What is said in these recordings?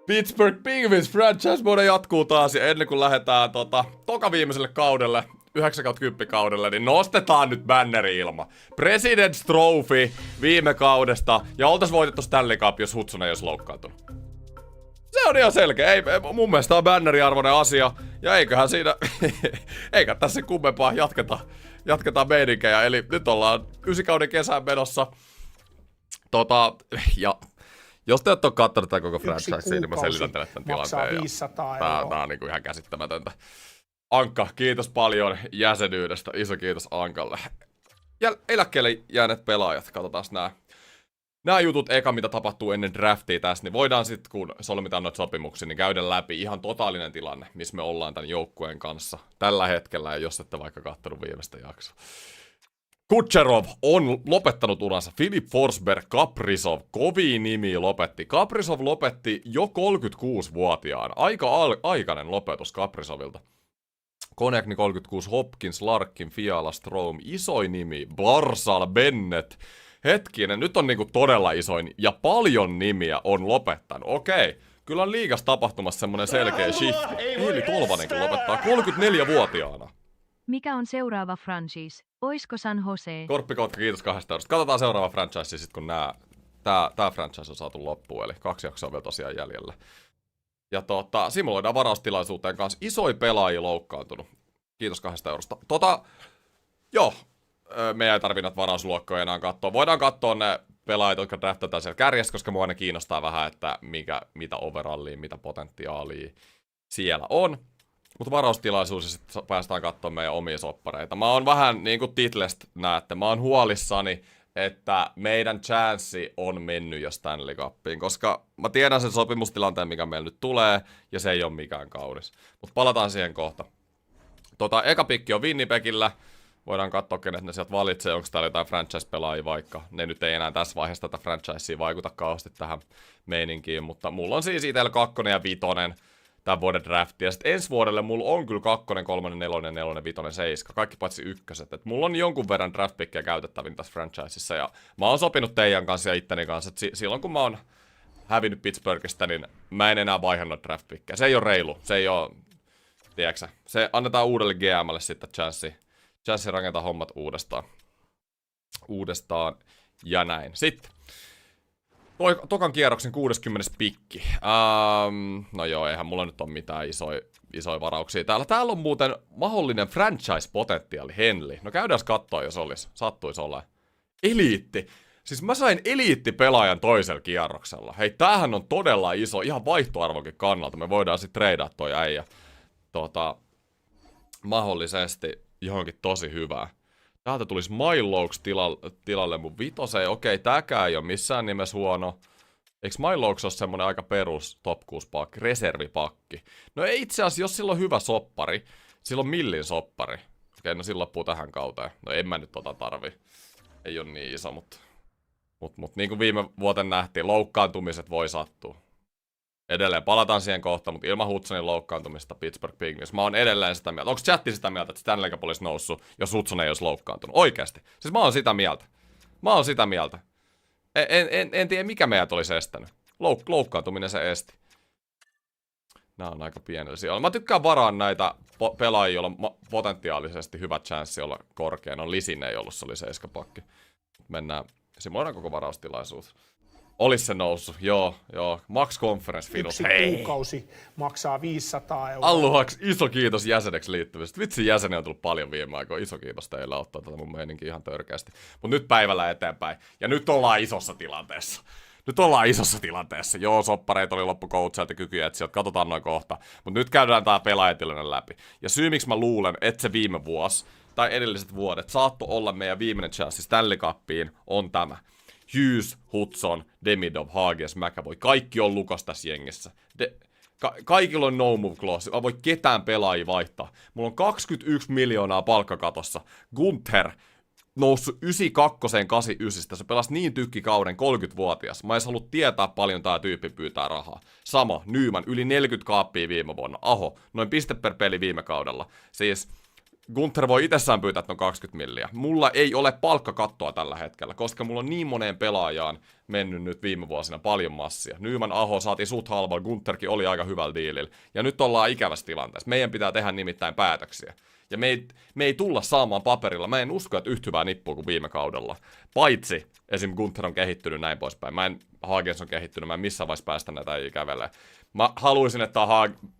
Pittsburgh Penguins franchise mode jatkuu taas, ja ennen kuin lähdetään toka viimeiselle kaudelle, 9/10 kaudelle, niin nostetaan nyt banneri ilma. President's Trophy viime kaudesta, ja oltais voitettu Stanley Cup, jos Hudson ei olisi loukkaantunut. Se on ihan selkeä. Ei, mun mielestä on banneriarvoinen asia, ja eiköhän siinä, eikä tässä kummempaa jatketaan meininkiä. Eli nyt ollaan 9 kauden kesään menossa. Ja jos te ette ole kattonut tätä koko franchisea, niin mä selitän teille tämän tilanteen. 500 tää on niinku ihan käsittämätöntä. Ankka, kiitos paljon jäsenyydestä. Iso kiitos Ankalle. Ja eläkkeelle jääneet pelaajat, katsotaan nämä jutut eka, mitä tapahtuu ennen draftia tässä, niin voidaan sitten, kun solmitaan noita sopimuksia, niin käydä läpi ihan totaalinen tilanne, missä me ollaan tämän joukkueen kanssa tällä hetkellä, ja jos ette vaikka katsonut viimeistä jaksoa. Kucherov on lopettanut uransa. Filip Forsberg, Kaprizov, kovia nimi lopetti. Kaprizov lopetti jo 36-vuotiaan. Aika aikainen lopetus Kaprizovilta. Konekni 36, Hopkins, Larkin, Fiala, Strome, isoin nimi, Barsal, Bennett. Hetkinen, nyt on niinku todella isoin ja paljon nimiä on lopettanut. Okei, kyllä on liigas tapahtumassa semmonen selkeä shift. Eeli Tolvanenkin lopettaa 34-vuotiaana. Mikä on seuraava franchise? Oisko San Jose? Korppikotka, kiitos 2 eurosta. Katsotaan seuraava franchise sit, kun tää franchise on saatu loppuun, eli 2 jaksoa vielä tosiaan jäljellä. Ja simuloidaan varaustilaisuuteen kanssa. Isoi pelaajia loukkaantunut. Kiitos 2 eurosta. Me ei tarvitse näitä varausluokkoja enää katsoa. Voidaan katsoa ne pelaajat, jotka draftataan siellä kärjessä, koska mua ne kiinnostaa vähän, että mitä overallia, mitä potentiaalia siellä on. Mutta varaustilaisuus, ja sitten päästään katsomaan meidän omia soppareita. Mä oon vähän, niin kuin titlestä näette, mä oon huolissani, että meidän chanssi on mennyt jo Stanley Cupiin, koska mä tiedän sen sopimustilanteen, mikä meillä nyt tulee, ja se ei ole mikään kaunis. Mutta palataan siihen kohta. Eka pikki on Winnipegillä. Voidaan katsoa, kenet ne sieltä valitsee, onko täällä jotain franchise-pelaajia vaikka. Ne nyt ei enää tässä vaiheessa tätä franchisea vaikuta kauheasti tähän meininkiin, mutta mulla on siis itsellä 2 ja 5 tämän vuoden drafti. Ja sitten ensi vuodelle mulla on kyllä 2, 3, 4, 4, 5, 7, kaikki paitsi 1. Et mulla on jonkun verran draftpickkejä käytettävin tässä franchiseissa, ja mä oon sopinut teidän kanssa ja itteni kanssa, että silloin kun mä oon hävinnyt Pittsburghista, niin mä en enää vaihannut draftpickkejä. Se ei ole reilu, se ei ole, tiedätkö, se annetaan uudelle GMlle sitten chanssi rakentaa hommat uudestaan ja näin. Sitten tokan kierroksen 60. pikki. No joo, eihän mulla nyt ole mitään isoja varauksia. Täällä on muuten mahdollinen franchise-potentiaali Henley. No käydään katsoa, jos olisi. Sattuisi olla. Eliitti. Siis mä sain eliittipelaajan toisella kierroksella. Hei, tämähän on todella iso, ihan vaihtoarvokin kannalta. Me voidaan sitten treidaa toi äijä. Mahdollisesti johonkin tosi hyvää. Täältä tulisi Miloaks tilalle mun 5. Okei, tääkään ei ole missään nimessä huono. Eikö Miloaks ole semmonen aika perus top 6 pakki, reservipakki? No ei itse asiassa, jos sillä on hyvä soppari, silloin millin soppari. Okei, no silloin loppuu tähän kauteen. No en mä nyt tarvii. Ei ole niin iso, mutta niin kuin viime vuoten nähtiin, loukkaantumiset voi sattua. Edelleen palataan siihen kohtaan, mutta ilman Hudsonin loukkaantumista Pittsburgh Penguins. Mä oon edelleen sitä mieltä. Onko chatti sitä mieltä, että Stanley Cup olisi noussut, jos Hudson ei olisi loukkaantunut? Oikeasti. Siis mä oon sitä mieltä. En tiedä, mikä meidät olisi estänyt. Loukkaantuminen se esti. Nää on aika pienellä siellä. Mä tykkään varaa näitä pelaajia, joilla on potentiaalisesti hyvä chanssi olla korkea. No Lisin ei ollut, se oli 7 pakki. Mennään, simuloidaan koko varaustilaisuus. Olis se noussut, joo. Max Conference Finals, hei! Kuukausi maksaa 500 €. Alluhaks, iso kiitos jäseneksi liittymisestä. Vitsi, jäseniä on tullut paljon viime aikoina. Iso kiitos teille, ottaa tätä mun meininkin ihan törkeästi. Mut nyt päivällä eteenpäin. Ja nyt ollaan isossa tilanteessa. Joo, soppareita oli loppukoutseilta ja kykyjä etsiä, katsotaan noin kohta. Mut nyt käydään tää pelaajatilanne läpi. Ja syy, miksi mä luulen, että se viime vuosi tai edelliset vuodet saattoi olla meidän viimeinen chanssi Stanley Cupiin, on tämä. Hughes, Hudson, Demidov, Hages, McAvoy. Kaikki on lukas tässä jengissä. Kaikilla on no move clause. Mä voi ketään pelaajia vaihtaa. Mulla on 21 miljoonaa palkkakatossa. Gunther noussut 92-89. Se pelasi niin tykkikauden 30-vuotias. Mä en halua tietää paljon tää tyyppi pyytää rahaa. Sama, Nyman, yli 40 kaappia viime vuonna. Aho, noin piste per peli viime kaudella. Siis Gunther voi itsessään pyytää, että on 20 milliä. Mulla ei ole palkkakattoa tällä hetkellä, koska mulla on niin moneen pelaajaan mennyt nyt viime vuosina paljon massia. Nyman Aho saatiin suht halvalla, Guntherkin oli aika hyvällä diilillä. Ja nyt ollaan ikävässä tilanteessa. Meidän pitää tehdä nimittäin päätöksiä. Ja me ei tulla saamaan paperilla. Mä en usko, että yhtä hyvää nippua kuin viime kaudella. Paitsi esim. Gunther on kehittynyt näin poispäin. Hagens on kehittynyt, mä en missään vaiheessa päästä näitä ei kävelee. Mä haluaisin, että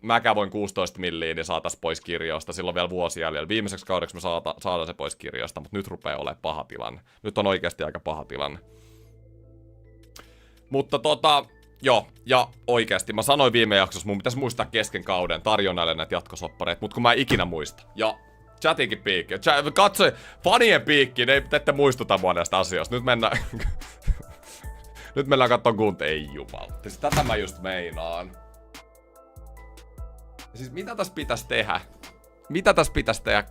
mäkä voin 16 milliä, niin saatais pois kirjoista. Silloin vielä vuosi jäljellä. Viimeiseksi kaudeksi me saadaan se pois kirjoista, mutta nyt rupeaa olemaan paha tilanne. Nyt on oikeasti aika paha tilanne. Mutta joo, ja oikeasti mä sanoin viime jaksossa, mun pitäisi muistaa kesken kauden tarjonnalle näitä jatkosoppareita, mutta kun mä en ikinä muista. Ja chatinkin piikki. Katsoi, fanien piikki, ne ette muistuta mua näistä asioista. Nyt mennään... Nyt mennään katsomaan Gunther. Ei jumala. Siis tätä mä just meinaan. Siis mitä tässä pitäisi tehdä? Mitä tässä pitäisi tehdä?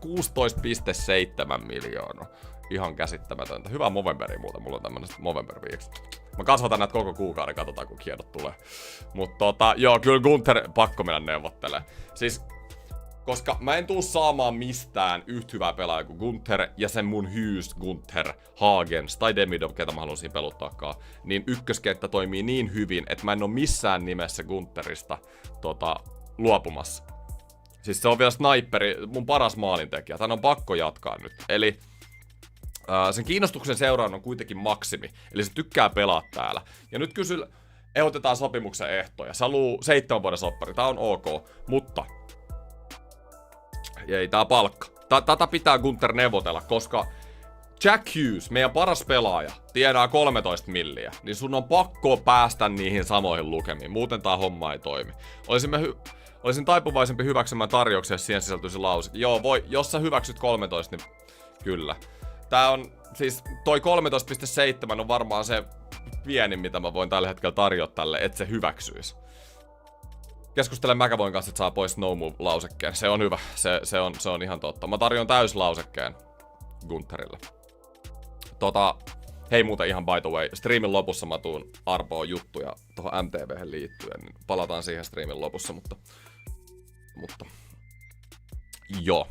16,7 miljoonaa. Ihan käsittämätöntä. Hyvä Movemberi muuta. Mulla on tämmönen Movember-viiksi. Mä kasvatan näitä koko kuukauden, katsotaan kun hienot tulee. Mutta joo, kyllä Gunther pakko mennä neuvottelemaan. Siis, koska mä en tuu saamaan mistään yhtä hyvää pelaajaa kuin Gunther ja sen mun Hughes, Gunther, Hagens tai Demidov, ketä mä haluan siinä peluttaakaan, niin ykköskenttä toimii niin hyvin, että mä en oo missään nimessä Guntherista luopumassa. Siis se on vielä sniperi, mun paras maalintekijä. Tän on pakko jatkaa nyt. Eli sen kiinnostuksen seuraan on kuitenkin maksimi. Eli se tykkää pelaa täällä. Ja nyt ehdotetaan sopimuksen ehtoja. Se haluaa 7 vuoden soppari. Tää on ok. Mutta ei tää palkka. Tätä pitää Gunther neuvotella, koska Jack Hughes, meidän paras pelaaja, tienaa 13 milliä. Niin sun on pakko päästä niihin samoihin lukemiin. Muuten tää homma ei toimi. Olisin taipuvaisempi hyväksymään tarjouksia, jos siihen sisältyisi lause. Joo, jos sä hyväksyt 13, niin kyllä. Tää on, siis toi 13,7 on varmaan se pienin, mitä mä voin tällä hetkellä tarjota tälle, että se hyväksyisi. Keskustelen McAvoyn kanssa, että saa pois no move-lausekkeen. Se on hyvä, se on ihan totta. Mä tarjon täyslausekkeen Guntherille. Hei muuten ihan by the way, streamin lopussa mä tuun arpoon juttuja tohon MTV:hen liittyen, niin palataan siihen streamin lopussa, mutta joo.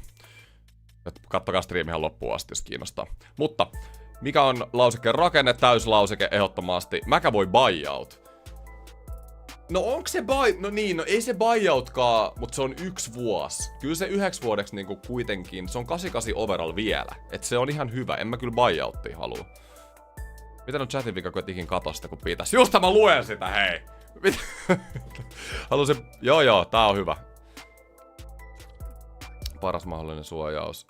Kattokaa streamihan loppuun asti, jos kiinnostaa. Mutta, mikä on lausekkeen rakenne, täyslauseke ehdottomasti. McAvoy buyout. No onko se no ei se buyoutkaan, mutta se on 1 vuosi. Kyllä se 9 vuodeksi niinku kuitenkin, se on 88 overall vielä. Et se on ihan hyvä, en mä kyllä buyouttia halua. Miten on chatin vika, kun ikin kato sitä, kun pitäis? Just mä luen sitä, hei! Haluaisin... Joo, tää on hyvä. Paras mahdollinen suojaus.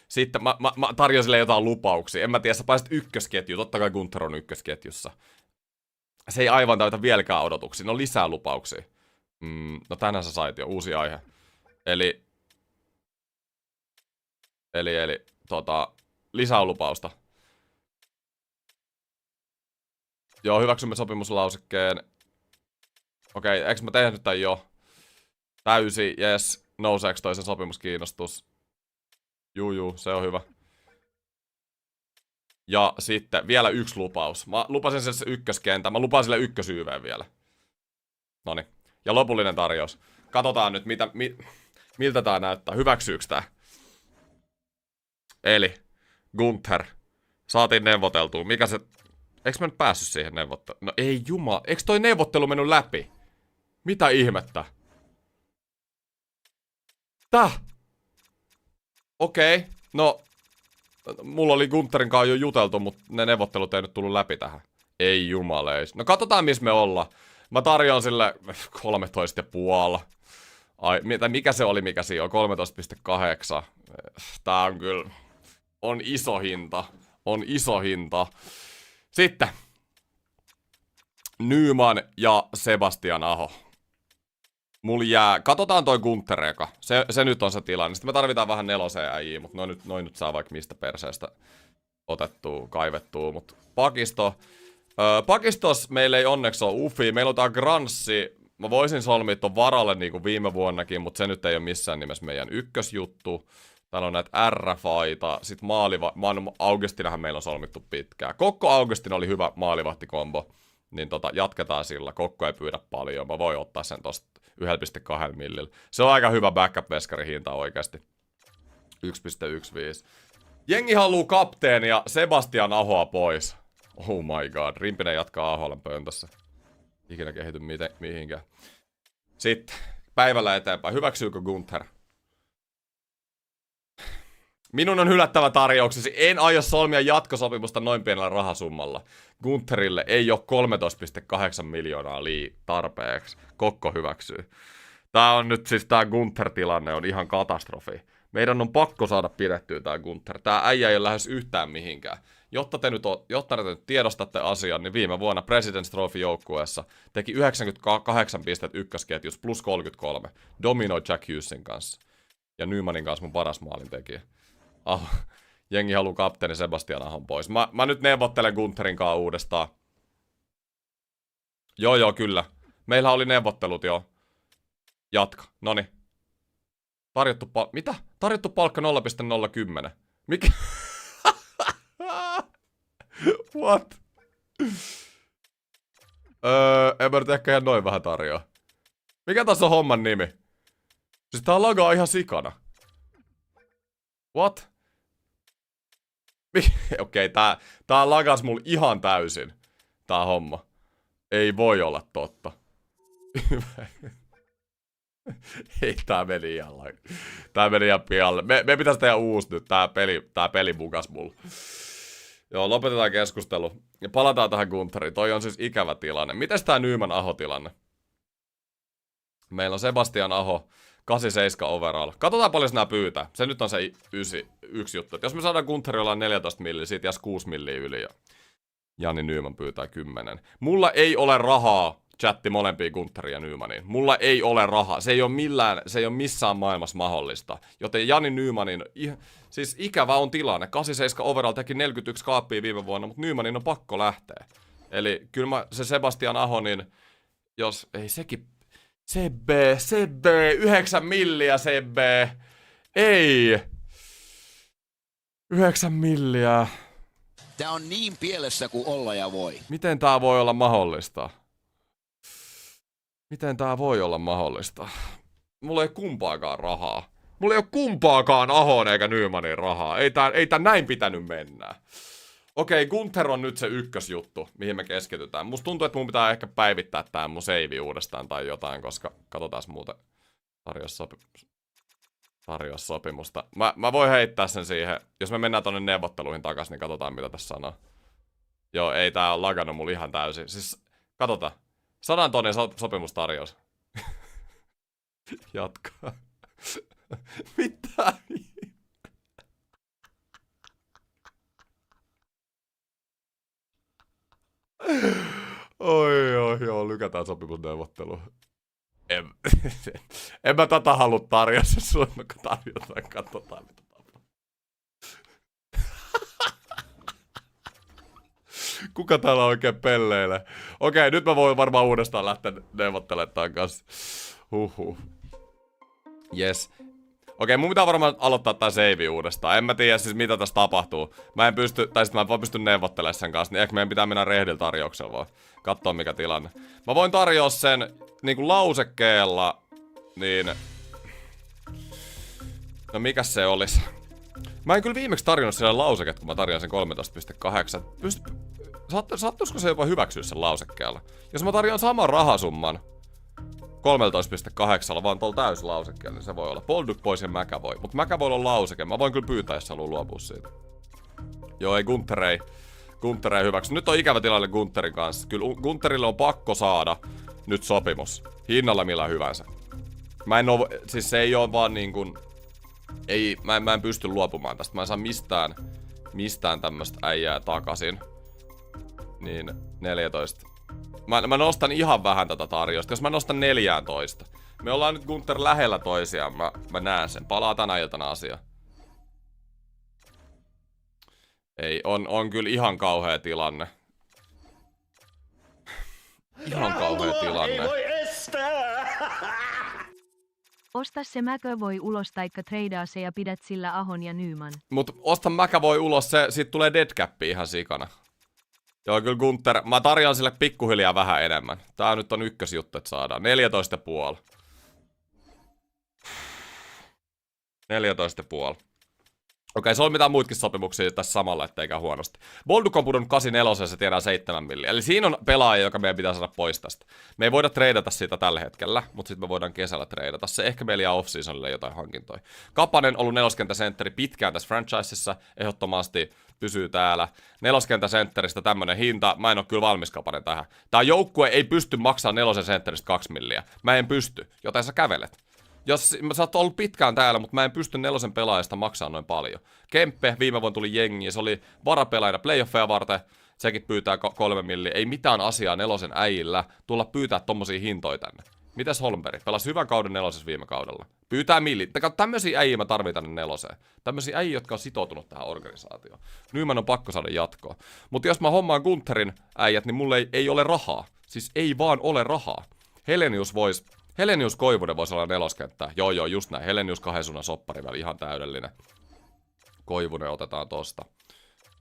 Sitten mä tarjoan sille jotain lupauksia. En mä tiedä, sä pääset ykkösketjuun. Totta kai Gunther on ykkösketjussa. Se ei aivan täytä vieläkään odotuksia. No lisää lupauksia. No tänään sä sait jo. Uusi aihe. Eli lisää lupausta. Joo, hyväksymme sopimuslausekkeen. Okei, eikö mä tehnyt tän jo? Täysi, jes. Nouseeko toisen sopimuskiinnostus? Juu, se on hyvä. Ja sitten vielä 1 lupaus. Mä lupasin sille se ykköskentä. Mä lupaan sille ykkösyyveen vielä. Noniin. Ja lopullinen tarjous. Katsotaan nyt, miltä tää näyttää. Hyväksyyks tää? Eli Gunther. Saatiin neuvoteltua. Mikä se... Eiks mä nyt päässyt siihen neuvotteluun? No ei jumala. Eiks toi neuvottelu mennyt läpi? Mitä ihmettä? Täh? Okei. No... Mulla oli Guntherin kanssa jo juteltu, mutta ne neuvottelut ei nyt tullut läpi tähän. Ei jumaleis. No katsotaan missä me ollaan. Mä tarjoan sille 13,5. Ai, mikä se oli, mikä siinä on? 13,8. Tää on kyllä... On iso hinta. On iso hinta. Sitten. Nyman ja Sebastian Aho. Mulla jää... Katsotaan toi Gunther eka. Se nyt on se tilanne. Sitten me tarvitaan vähän 4 äijää, mutta noin nyt saa vaikka mistä perseestä otettua, kaivettua. Mutta pakisto... Pakistos meillä ei onneksi ole Ufi. Meillä on tää Granssi. Mä voisin solmia ton varalle niin kuin viime vuonnakin, mutta se nyt ei ole missään nimessä meidän ykkösjuttu. Täällä on näitä RFAita. Sitten Augustinahan meillä on solmittu pitkään. Kokko Augustin oli hyvä maalivahtikombo. Niin jatketaan sillä. Kokko ei pyydä paljon. Mä voin ottaa sen tosta 1,2 millillä. Se on aika hyvä backup-veskari hinta oikeasti. 1,15. Jengi haluu kapteenia Sebastian Ahoa pois. Oh my god. Rimpinen jatkaa Aholan pöntössä. Ikinä kehity mihinkään. Sitten päivällä eteenpäin. Hyväksyykö Gunther? Minun on hylättävä tarjouksesi. En aio solmia jatkosopimusta noin pienellä rahasummalla. Guntherille ei ole 13,8 miljoonaa tarpeeksi. Kokko hyväksyy. Tää on nyt siis tää Gunther-tilanne on ihan katastrofi. Meidän on pakko saada pidettyä tää Gunther. Tää äijä ei ole lähes yhtään mihinkään. Jotta te nyt tiedostatte asian, niin viime vuonna President's Trophy-joukkueessa teki 98 pistettä ykkösketjus plus 33. Dominoi Jack Hughesin kanssa. Ja Nymanin kanssa mun paras maalintekijä. Jengi haluu kapteeni Sebastian Ahon pois. Mä nyt neuvottelen Guntherin kanssa uudestaan. Joo, kyllä. Meillä oli neuvottelut jo. Jatka. Noni. Mitä? Tarjottu palkka 0,010. Mikä? What? En mä nyt ehkä ihan noin vähän tarjoa. Mikä tässä on homman nimi? Siis tää lagaa ihan sikana. What? Okei, tää lagas mulle ihan täysin. Tää homma. Ei voi olla totta. Ei, tää meni ihan pialle. Me pitäis tehdä uusi nyt. Tää peli bugas mulle. Joo, lopetetaan keskustelu. Ja palataan tähän Guntheriin. Toi on siis ikävä tilanne. Mites tää Nyman Aho-tilanne? Meillä on Sebastian Aho, 87 overall. Katsotaan paljon nää pyytää. Se nyt on se yksi juttu. Et jos me saadaan Gunterilla 14 milliä, siitä jäs 6 milliä yli. Ja Jani Nyman pyytää 10. Mulla ei ole rahaa, chatti, molempiin Gunteriin ja Nymaniin. Mulla ei ole rahaa. Se ei ole missään maailmassa mahdollista. Joten Jani Nymanin, siis ikävä on tilanne. 87 overall teki 41 kaappia viime vuonna, mutta Nymanin on pakko lähteä. Eli kyllä se Sebastian Aho, niin jos, ei sekin, CB, 9 milliä CB. Ei. 9 milliä. Tää on niin pielessä kuin olla ja voi. Miten tää voi olla mahdollista? Miten tää voi olla mahdollista? Mulla ei kumpaakaan rahaa. Mulla ei ole kumpaakaan Ahon eikä Nymanin rahaa. Ei tää näin pitänyt mennä. Okei, Gunther on nyt se ykkösjuttu, mihin me keskitytään. Musta tuntuu, että mun pitää ehkä päivittää tää mun save uudestaan tai jotain, koska katsotaan muuten tarjoussopimusta. Mä voin heittää sen siihen. Jos me mennään tonne neuvotteluihin takas, niin katsotaan mitä tässä sanoo. Joo, ei tää on lagannut mulla ihan täysin. Siis, katsotaan. 100 tonnin sopimustarjous. Jatkaa. Mitä? Oi, joo, lykätään sopimusneuvottelu. En mä tätä halua tarjota sulle, kun tarjotaan, katsotaan mitä tapahtuu. Kuka täällä oikein pelleilee? Okei, nyt mä voin varmaan uudestaan lähteä neuvottelemaan tämän kanssa. Yes. Okei, mun pitää varmaan aloittaa tää save uudestaan. En mä tiedä siis mitä tässä tapahtuu. Mä en pysty, tai sit mä en vaan pysty neuvottelemaan sen kanssa, niin ehkä meidän pitää mennä rehdillä tarjouksella vaan. Kattoo mikä tilanne. Mä voin tarjoa sen niinku lausekkeella, niin... No mikäs se olis? Mä en kyllä viimeksi tarjonnut sille lauseket, kun mä tarjoan sen 13,8. Sattuisiko se jopa hyväksyä sen lausekkeella? Jos mä tarjoan saman rahasumman 13,8 vaan tuolla täyslausekkeella, niin se voi olla. Polduk pois ja McAvoy. Mut McAvoy on lauseke. Mä voin kyllä pyytää, jos haluaa luopua siitä. Joo, ei Gunther ei hyväksy. Nyt on ikävä tilanne Guntherin kanssa. Kyllä Guntherille on pakko saada nyt sopimus. Hinnalla millä hyvänsä. Siis se ei oo vaan niin kuin... Mä en pysty luopumaan tästä. Mä en saa mistään tämmöstä äijää takaisin. Niin, 14. Mä nostan ihan vähän tätä tarjousta. Jos mä nostan 14. Me ollaan nyt Gunther lähellä toisiaan. Mä näen sen. Palaa tänä iltana asia. Ei, on kyllä ihan kauhea tilanne. Ihan kauhea tilanne. Osta se McAvoy ulos taikka treidaa se ja pidät sillä Ahon ja Nyman. Mut osta McAvoy ulos, siitä tulee deadcappi ihan sikana. Joo, kyllä Gunther, mä tarjoan sille pikkuhiljaa vähän enemmän. Tää nyt on ykkösjuttu, että saadaan. 14,5. 14,5. Okei, se on mitään muitakin sopimuksia tässä samalla, etteikä huonosti. Bolduk on pudonnut 84 ja se tiedää 7 milliä. Eli siinä on pelaaja, joka meidän pitää saada pois tästä. Me ei voida treidata siitä tällä hetkellä, mutta sitten me voidaan kesällä treidata se. Ehkä meillä jää off-seasonille jotain hankintoja. Kapanen on ollut neloskenttäsentteri pitkään tässä franchisessa. Ehdottomasti pysyy täällä. Neloskenttäsentteristä tämmönen hinta. Mä en oo kyllä valmis Kapanen tähän. Tää joukkue ei pysty maksamaan nelosen sentteristä 2 milliä. Mä en pysty, joten sä kävelet. Jos sä oot ollut pitkään täällä, mutta mä en pysty nelosen pelaajasta maksaa noin paljon. Kemppe viime vuonna tuli jengi ja se oli varapelaajana playoffeja varten. Sekin pyytää 3 milliä. Ei mitään asiaa nelosen äijillä tulla pyytää tommosia hintoja tänne. Mitäs Holmberg? Pelasi hyvän kauden nelosessa viime kaudella. Pyytää milli. Tämmösiä äijiä mä tarvitaan tänne neloseen. Tämmösiä äijiä, jotka on sitoutunut tähän organisaatioon. Nyman on pakko saada jatkoa. Mutta jos mä hommaan Gunterin äijät, niin mulle ei ole rahaa. Siis ei vaan ole rahaa. Helenius Koivunen voisi olla neloskenttää. Joo, just näin. Helenius 2 suunnan soppari väli, ihan täydellinen. Koivunen otetaan tosta.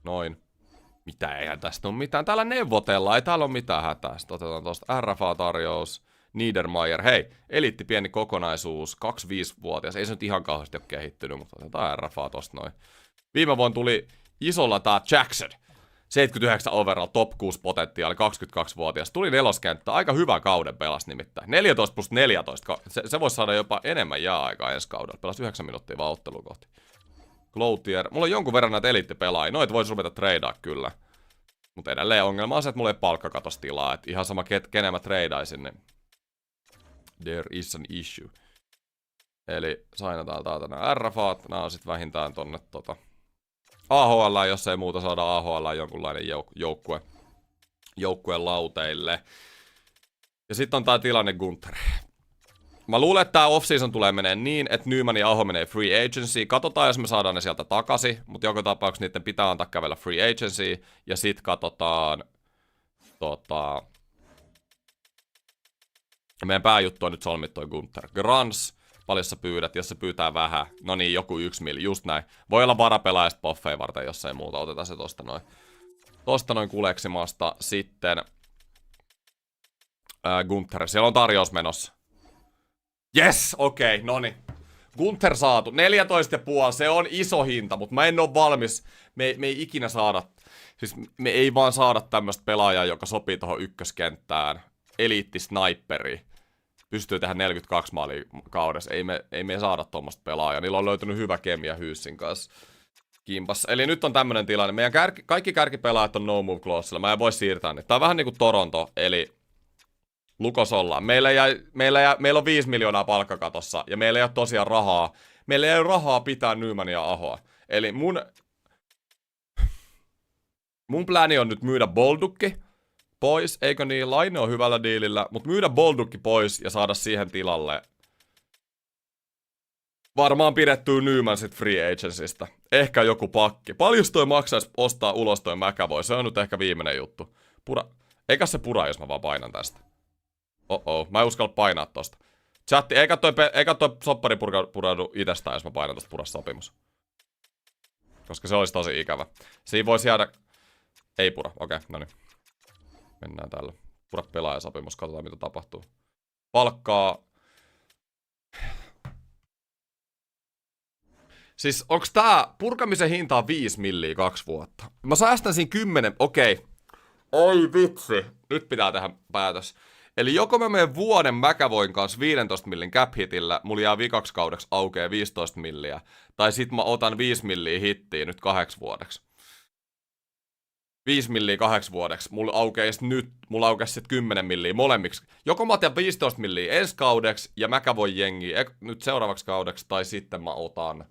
Noin. Mitä eihän tästä ole mitään. Täällä neuvotellaan, ei täällä ole mitään hätää. Sitten otetaan tosta RFA-tarjous. Niedermayer. Hei, eliitti pieni kokonaisuus. 25-vuotias. Ei se nyt ihan kauheasti ole kehittynyt, mutta otetaan RFA tosta noin. Viime vuonna tuli isolla tää Jackson. 79 overall, top 6 potentiaali, 22-vuotias. Tuli neloskenttä, aika hyvä kauden pelas nimittäin. 14+14, se voisi saada jopa enemmän jää-aikaa ensi kaudella. Pelasi 9 minuuttia vaan ottelua kohti. Cloutier, mulla on jonkun verran näitä eliittipelaajia, noita voisi ruveta treidaa kyllä. Mutta edelleen ongelma on se, että mulla ei palkkakatostilaa, että ihan sama kenen mä treidaisin, niin there is an issue. Eli sainataan täältä nämä RFAt, nämä on sit vähintään tonne AHL, jos ei muuta saada AHL jonkunlainen joukkueen lauteille. Ja sitten on tää tilanne Gunther. Mä luulen, että tää off-season tulee menee niin, että Nyman ja Aho menee free agency. Katsotaan, jos me saadaan ne sieltä takaisin, mutta joka tapauksessa niiden pitää antaa kävellä free agency. Ja sit katsotaan meidän pääjuttu on nyt solmit toi Gunther. Grans. Paljon sä pyydät, jos se pyytää vähän. No niin, joku 1 milli, just näin. Voi olla varapelaajista poffeja varten, jos ei muuta. Otetaan se tosta noin kuleksimasta. Sitten Gunther, siellä on tarjous menossa. Yes, okei, noni. Gunther saatu, 14,5, se on iso hinta, mutta mä en oo valmis. Me ei ikinä saada, siis me ei vaan saada tämmöstä pelaajaa, joka sopii tohon ykköskenttään. Eliittisniperi. Pystyy tehdä 42 maalia kaudessa. Ei me saada tuommoista pelaajaa. Niillä on löytynyt hyvä kemia Hyyssin kanssa kimpassa. Eli nyt on tämmönen tilanne. Meidän kaikki kärkipelaajat on no move clausella. Mä en voi siirtää niitä. Tää on vähän niinku Toronto. Eli Lukos ollaan. Meillä on 5 miljoonaa palkkakatossa. Ja meillä ei ole tosiaan rahaa. Meillä ei ole rahaa pitää Nymania ja Ahoa. Eli mun plääni on nyt myydä Boldukki pois, eikö niin? Laine on hyvällä diilillä, mutta myydä Boldukki pois ja saada siihen tilalle varmaan pidettyy Nyman sit free agencystä. Ehkä joku pakki. Paljon toi maksaisi ostaa ulos toi McAvoy? Se on nyt ehkä viimeinen juttu. Eikä se pura, jos mä vaan painan tästä. Mä en uskalla painaa tosta. Chatti, eikä toi soppari puraudu itsestään, jos mä painan tosta purasta sopimus. Koska se olisi tosi ikävä. Siinä voisi jäädä... Ei pura, okei, no niin. Mennään täällä. Pura pelaajasopimus, katsotaan mitä tapahtuu. Palkkaa. Siis onks tää purkamisen hinta on 5 milliä 2 vuotta? Mä säästän siinä 10, okei. Oi vitsi. Nyt pitää tehdä päätös. Eli joko mä menen vuoden McAvoyn kanssa 15 millin cap hitillä, mulla jää vikaksi kaudeksi aukeaa 15 milliä, tai sit mä otan 5 milliä hittiä nyt 8 vuodeksi. 5 milliä 8 vuodeksi, mulla aukeisi sit 10 milliä molemmiksi. Joko mä otan 15 milliä ensi kaudeksi ja McAvoy jengi nyt seuraavaksi kaudeksi, tai sitten mä otan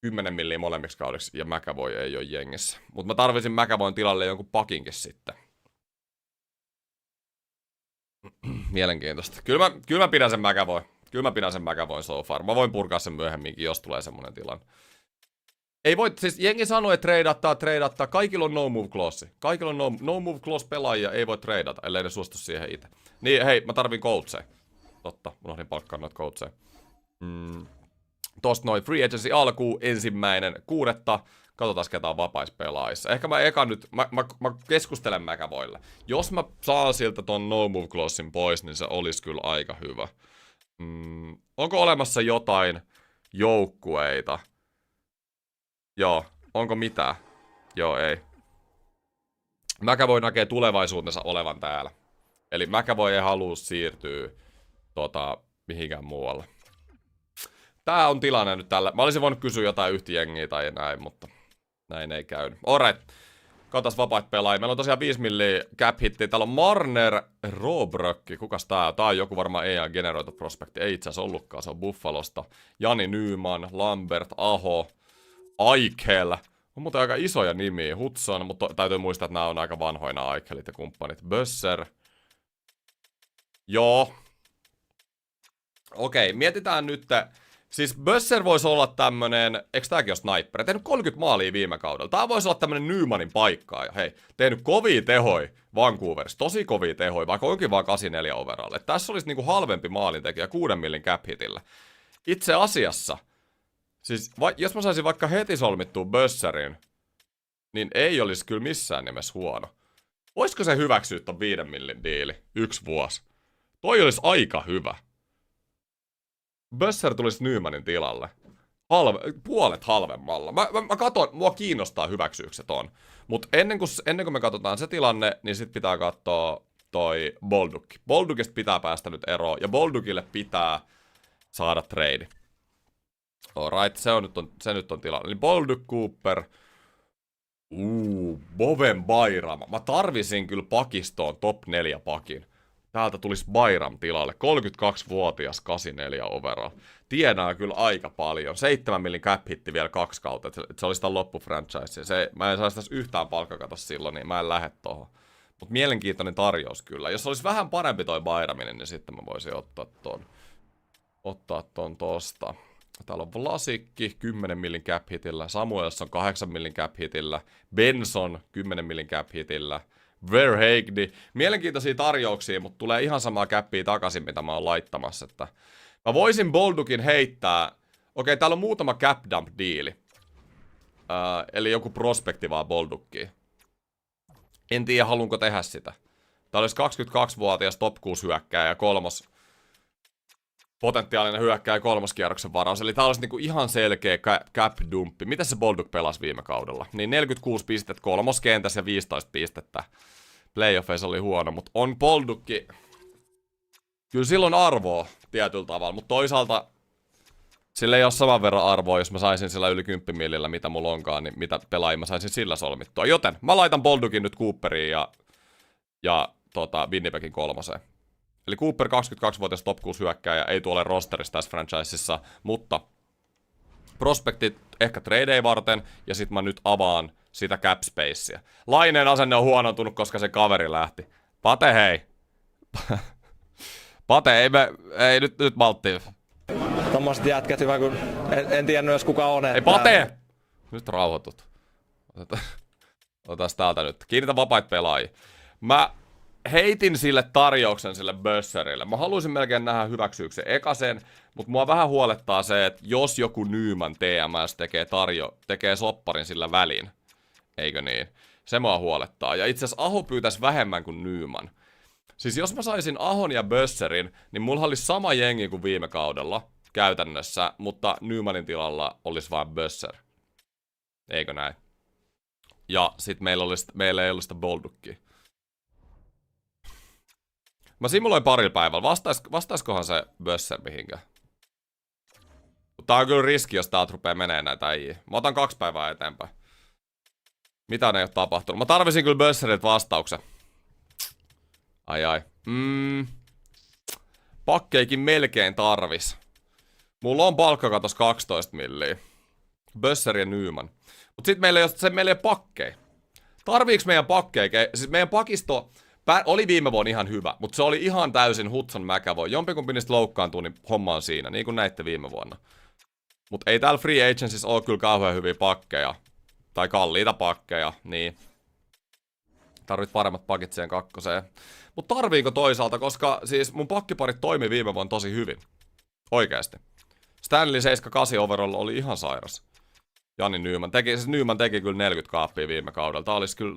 10 milliä molemmiksi kaudeksi ja McAvoy ei ole jengissä. Mutta mä tarvisin McAvoyn tilalle jonkun pakinkin sitten. Mielenkiintoista. Kyllä mä pidän sen McAvoy. Kyllä mä pidän sen McAvoyn so far. Mä voin purkaa sen myöhemminkin, jos tulee semmonen tilanne. Ei voi, siis jengi sanoo, että treidattaa. Kaikilla on no move clause. Kaikilla on no move clause pelaajia, ei voi treidata, ellei ne suostu siihen itse. Niin, hei, mä tarvin coacheja. Totta, unohdin palkkaa noita coacheja. Tosta noin free agency alkuun 1.6. Katsotaan, ketä on vapaispelaajissa. Ehkä mä eka nyt, mä keskustelen McAvoylle. Jos mä saan siltä ton no move clausen pois, niin se olisi kyllä aika hyvä. Onko olemassa jotain joukkueita, Joo, onko mitään? Joo, ei. McAvoy näkee tulevaisuutensa olevan täällä. Eli McAvoy ei halua siirtyä mihinkään muualle. Tää on tilanne nyt tällä. Mä olisin voinut kysyä jotain yhtä jengiä tai näin, mutta näin ei käynyt. Alright. Katsotaan vapaat pelaajia. Meillä on tosiaan 5 milliä cap hittiä. Täällä on Marner Robröcki. Kukas tää on? Tää on joku varmaan AI Generator Prospect. Ei itse asiassa ollutkaan. Se on Buffalosta. Jani Nyman, Lambert, Aho, Aikel. On muuten aika isoja nimiä. Hudson, mutta täytyy muistaa, että nämä on aika vanhoina Aikelit ja kumppanit. Bösser. Joo. Okei, mietitään nyt. Siis Bösser voisi olla tämmönen, eikö tääkin ole sniper? Tehnyt 30 maalia viime kaudella. Tää voisi olla tämmönen Nymanin paikkaa. Ja hei, tehnyt kovia tehoi Vancouverissa. Tosi kovia tehoi, vaikka onkin vaan 84 overall. Et tässä olisi niinku halvempi maalintekijä 6 millin cap hitillä. Itse asiassa, siis jos mä saisin vaikka heti solmittua Bösserin, niin ei olisi kyllä missään nimessä huono. Voisiko se hyväksyä ton 5 millin diili? 1 vuosi. Toi olisi aika hyvä. Bösser tulisi Nymanin tilalle. Puolet halvemmalla. Mä katon, mua kiinnostaa hyväksyykö se ton. Mut ennen kuin me katsotaan se tilanne, niin sit pitää katsoa toi Bolduc. Boldukista pitää päästä nyt eroon, ja Bolducille pitää saada trade. Alright, se nyt on tilanne. Eli Bolduc, Cooper. Bowen Bayram. Mä tarvisin kyllä pakistoon top 4 pakin. Täältä tulisi Bayram tilalle. 32-vuotias 84 overall. Tienaa kyllä aika paljon. 7 millin cap hitti vielä 2 kautta. Se olisi tämän loppufranchise. Mä en saisi tässä yhtään palkkakatos silloin, niin mä en lähde tohon. Mut mielenkiintoinen tarjous kyllä. Jos olisi vähän parempi toi Bayraminen, niin sitten mä voisin ottaa ton tosta. Täällä on Vlasikki 10 millin cap hitillä. Samuelson 8 millin cap hitillä. Benson 10 millin cap hitillä. Verheigdi. Mielenkiintoisia tarjouksia, mutta tulee ihan samaa käppiä takaisin, mitä mä oon laittamassa. Että mä voisin Boldukin heittää. Okei, täällä on muutama cap dump diili. Eli joku prospekti vaan Boldukkiin. En tiedä, haluanko tehdä sitä. Tää olisi 22-vuotias top 6 hyökkääjä ja potentiaalinen hyökkääjä 3. kierroksen varaus. Eli tää olisi niinku ihan selkeä cap dumpi. Miten se Bolduc pelasi viime kaudella? Niin 46 pistettä 3. kentässä ja 15 pistettä. Playoffeissa oli huono, mutta on Bolducki. Kyllä silloin arvoa tietyllä tavalla, mutta toisaalta sillä ei ole saman verran arvoa, jos mä saisin sillä yli 10 millillä, mitä mulla onkaan, niin mitä pelaajia mä saisin sillä solmittua. Joten mä laitan Bolducin nyt Cooperiin ja Winnipegin 3. Eli Cooper 22-vuotias top 6 hyökkääjä, ei tuolle rosterissa tässä franchisessa, mutta prospektit ehkä tradei varten, ja sit mä nyt avaan sitä cap spacea. Laineen asenne on huonontunut, koska se kaveri lähti. Pate, hei. Pate, ei nyt malttia. Tommoset jätkät hyvä, kun en tiennyt jos kuka on. Ei, Pate! Nyt rauhoitut. Otetaan täältä nyt. Kiinnitä vapaita pelaajia. Mä heitin sille tarjouksen sille Bösserille. Mä haluaisin melkein nähdä hyväksyykö se ekasen, mutta mua vähän huolettaa se, että jos joku Nyman TMS tekee sopparin sillä välin. Eikö niin? Se mua huolettaa. Ja itse asiassa Aho pyytäisi vähemmän kuin Nyman. Siis jos mä saisin Ahon ja Bösserin, niin mulla olisi sama jengi kuin viime kaudella käytännössä, mutta Nymanin tilalla olisi vain Bösser. Eikö näin? Ja sit meillä ei olisi sitä Bolduckia. Mä simuloin parilla päivällä. Vastaiskohan se Bösser mihinkään? Tää on kyllä riski, jos täältä rupee menee näitä äijiä. Mä otan 2 päivää eteenpäin. Mitään ei oo tapahtunut. Mä tarvisin kyllä Bösseriltä vastauksen. Ai. Pakkeikin melkein tarvis. Mulla on palkkakatos 12 milliä. Bösser ja Nyman. Mut sit meillä ei ole pakkeja. Tarviiks meidän pakkeja? Siis meidän pakisto oli viime vuonna ihan hyvä, mutta se oli ihan täysin Hudson McAvoy. Jompikumpi niistä loukkaantuu, niin homma on siinä, niin kuin näitte viime vuonna. Mutta ei täällä Free Agencies ole kyllä kauhean hyviä pakkeja. Tai kalliita pakkeja, niin. Tarvit paremmat pakit siihen 2. Mutta tarviiko toisaalta, koska siis mun pakkiparit toimi viime vuonna tosi hyvin. Oikeesti. Stanley 78 overall oli ihan sairas. Jani Nyman teki kyllä 40 kaappia viime kaudella.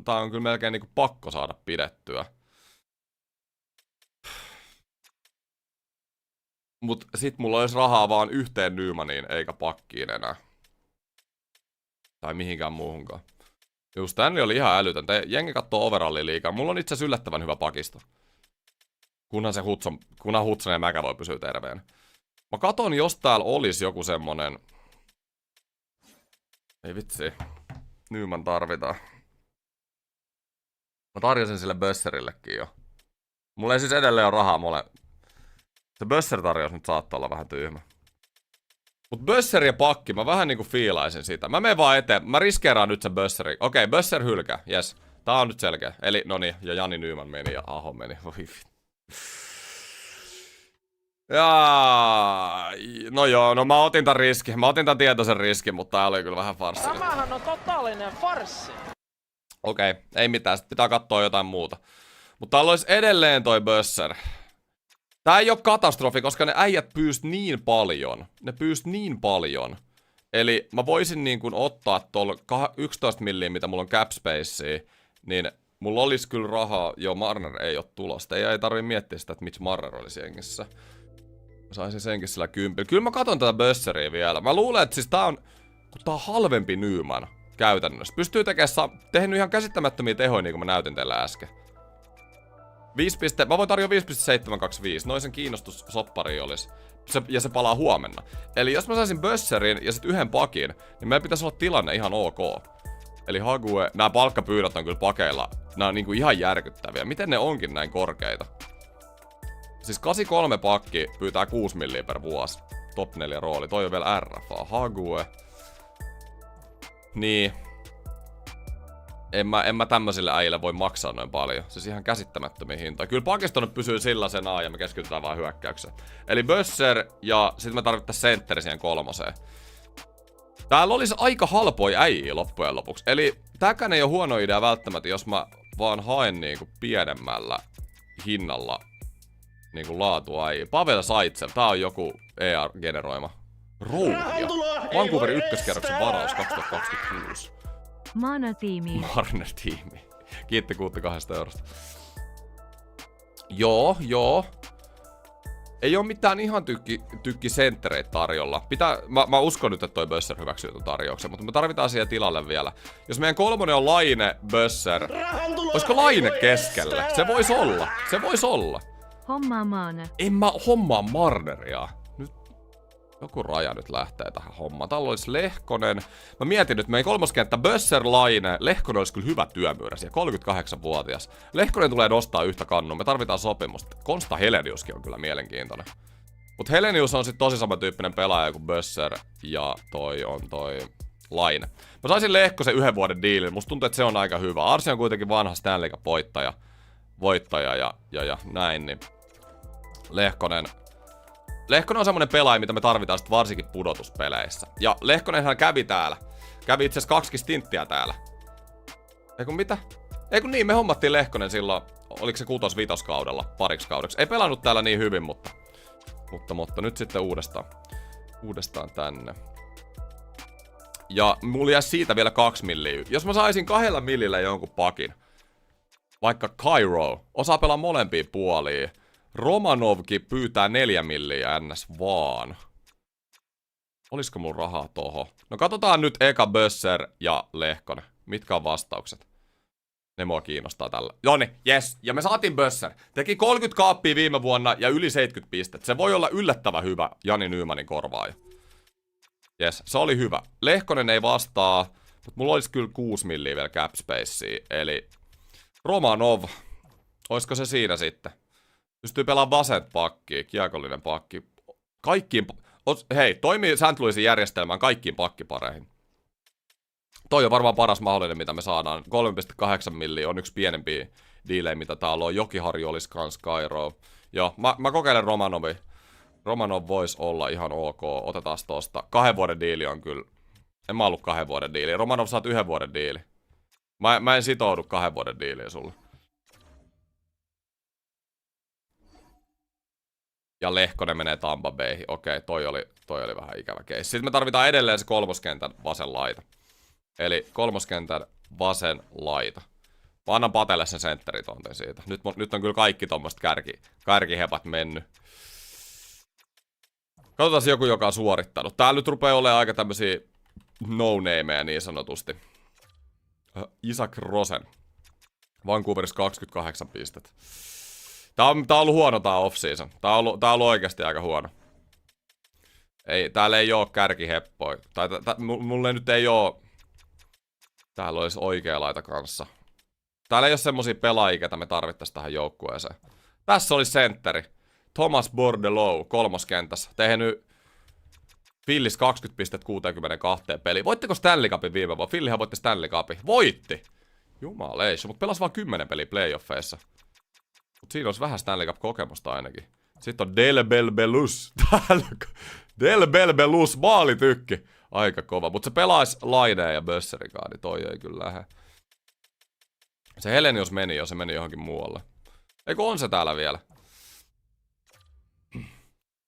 Tää on kyllä melkein niinku pakko saada pidettyä. Mut sit mulla olisi rahaa vaan yhteen Nymaniin eikä pakkiin enää. Tai mihinkään muuhunkaan. Just Stanley oli ihan älytön. Jengi kattoo overallia liikaa. Mulla on itse asiassa yllättävän hyvä pakisto. Kunhan Hudson ja Mäkä voi pysyä terveenä. Mä katon, jos täällä olisi joku semmonen... Ei vitsi. Nyman tarvitaan. Mä tarjosin sille Bösserillekin jo. Mulla ei siis edelleen ole rahaa mole. Se Bösser-tarjous nyt saattaa olla vähän tyhmä. Mut Bösser ja pakki, mä vähän niinku fiilaisin sitä. Mä menen vaan eteen. Mä riskeeraan nyt sen Bösseri. Okei, Bösser hylkää. Jes. Tää on nyt selkeä. Eli noniin. Ja Jani Nyman meni ja Aho meni. No joo, no mä otin tän riskin. Mä otin tän tietoisen riskin, mutta tää oli kyllä vähän farssi. Tämähän on totaalinen farssi. Okei, ei mitään. Sitten pitää katsoa jotain muuta. Mutta täällä olisi edelleen toi Bösser. Tää ei oo katastrofi, koska ne äijät pyyst niin paljon. Ne pyyst niin paljon. Eli mä voisin niin kun ottaa tuolla 11 milliä, mitä mulla on cap spacea, niin mulla olisi kyllä rahaa. Joo, Marner ei oo tulosta. Ei tarvii miettiä sitä, että miksi Marner olisi jengissä. Mä saisin senkin sillä 10. Kyllä mä katon tätä Bösseriä vielä. Mä luulen, että siis tää on halvempi Nyman käytännössä. Pystyy tehnyt ihan käsittämättömiä tehoja, niin kuin mä näytin teille äsken. Mä voin tarjoa 5,725. Noin sen kiinnostussoppari olisi. Ja se palaa huomenna. Eli jos mä saisin Bösserin ja sit yhden pakin, niin meillä pitäisi olla tilanne ihan ok. Eli Hague, nämä palkkapyydät on kyllä pakeilla. Nämä on niinku ihan järkyttäviä. Miten ne onkin näin korkeita? Siis 83 pakki pyytää 6 milliä per vuosi. Top 4 rooli. Toi on vielä RFA. Hague. Niin. En mä tämmöisille äijille voi maksaa noin paljon. Siis ihan käsittämättömiä hintoja. Kyllä pakistonut pysyy sellaisenaan ja me keskitytään vaan hyökkäykseen. Eli Bösser ja sit me tarvittais sentteri siihen 3. Täällä olisi aika halpoja äijiä loppujen lopuksi. Eli tääkään ei ole huono idea välttämättä, jos mä vaan haen niinku pienemmällä hinnalla niinku laatua äijiä. Pavel Zaitsev, tää on joku ER-generoima. Rouhia. Vancouverin ykköskerroksen varaus 2026. Marner-tiimi. Marner-tiimi. Kiitti 62 eurosta. Joo. Ei oo mitään ihan tykki senttereitä tarjolla. Mä uskon nyt, että toi Bösser hyväksyy ton tarjouksen, mutta me tarvitaan siihen tilalle vielä. Jos meidän 3 on Laine, Bösser, olisiko Laine keskelle? Se vois olla. Hommaa Marner. En mä hommaa Marneria. Nyt joku raja nyt lähtee tähän hommaan. Täällä olisi Lehkonen. Mä mietin nyt, meidän 3. kenttä Bösser, Laine. Lehkonen olisi kyllä hyvä työmyyrä siellä, 38-vuotias. Lehkonen tulee nostaa yhtä kannua. Me tarvitaan sopimusta. Konsta Heleniuskin on kyllä mielenkiintoinen. Mut Helenius on sit tosi samantyyppinen pelaaja kuin Bösser ja toi Laine. Mä saisin Lehkosen 1 vuoden diilin. Musta tuntuu, että se on aika hyvä. Arsi on kuitenkin vanha Stanley Cup voittaja ja näin, niin Lehkonen on semmonen pelaaja, mitä me tarvitaan sit varsinkin pudotuspeleissä. Ja Lehkonenhan kävi täällä. Kävi itse asiassa 2 stinttiä täällä. Eiku mitä? Eiku niin, me hommattiin Lehkonen silloin, oliko se 6-5 kaudella, pariksi kaudeksi. Ei pelannut täällä niin hyvin, mutta nyt sitten uudestaan tänne. Ja mulla jäi siitä vielä 2 milliä. Jos mä saisin 2 millillä jonkun pakin, vaikka Cairo, osaa pelaa molempiin puoliin. Romanovkin pyytää 4 milliä ns vaan. Olisiko mun rahaa toho? No katsotaan nyt eka Bösser ja Lehkonen. Mitkä on vastaukset? Ne mua kiinnostaa tällä. Joni, yes. Ja me saatiin Bösser. Teki 30 kaappia viime vuonna ja yli 70 pistettä. Se voi olla yllättävän hyvä Jani Nymanin korvaaja. Yes, se oli hyvä. Lehkonen ei vastaa, mutta mulla olisi kyllä 6 milliä vielä cap spacea. Eli Romanov. Olisiko se siinä sitten? Pystyy pelaamaan vasent pakkia, kiekollinen pakki. Hei, toimii St. Louisin järjestelmään kaikkiin pakkipareihin. Toi on varmaan paras mahdollinen, mitä me saadaan. 3,8 milliä on yksi pienempiä diilejä, mitä täällä on. Jokiharju olisi kans Cairo. Joo, mä kokeilen Romanovi. Romanov voisi olla ihan ok. Otetaan tosta. 2 vuoden diili on kyllä. En mä ollut 2 vuoden diili. Romanov saat 1 vuoden diili. Mä en sitoudu 2 vuoden diiliin sulle. Ja Lehkonen menee Tampa Bayhin. Okei, toi oli vähän ikävä keissi. Sitten me tarvitaan edelleen se 3. kentän vasen laita. Eli 3. kentän vasen laita. Mä annan Patelle sen sentteritonten siitä. Nyt on kyllä kaikki tommoset kärkihepat mennyt. Katsotaan joku, joka on suorittanut. Täällä nyt rupeaa olemaan aika tämmösiä no-nameja niin sanotusti. Isaac Rosen. Vancouverissa 28 pistettä. Tää on ollut huono tää off-season. Tää on ollut oikeasti aika huono. Täällä ei oo kärkiheppoja. Mulle nyt ei oo... Täällä olisi oikea laita kanssa. Täällä ei oo semmosia pelaajia, ketä me tarvittais tähän joukkueeseen. Tässä oli sentteri. Thomas Bordelot kolmoskentässä. Tehnyt Phillies 20 pistettä 62 peliin. Voitteko Stanley Cupin viime vuonna? Phillyhän voitti Stanley Cupin. Voitti! Jumaleissa, mutta pelasi vaan 10 peliä playoffeissa. Mut siinä olisi vähän Stanley Cup-kokemusta ainakin. Sitten on Del Belbelus. Del Belbelus, maalitykki. Aika kova. Mutta se pelaisi Laineen ja Bösserikaan, niin toi ei kyllä lähde. Se Helenius meni jo, se meni johonkin muualle. Eikö on se täällä vielä?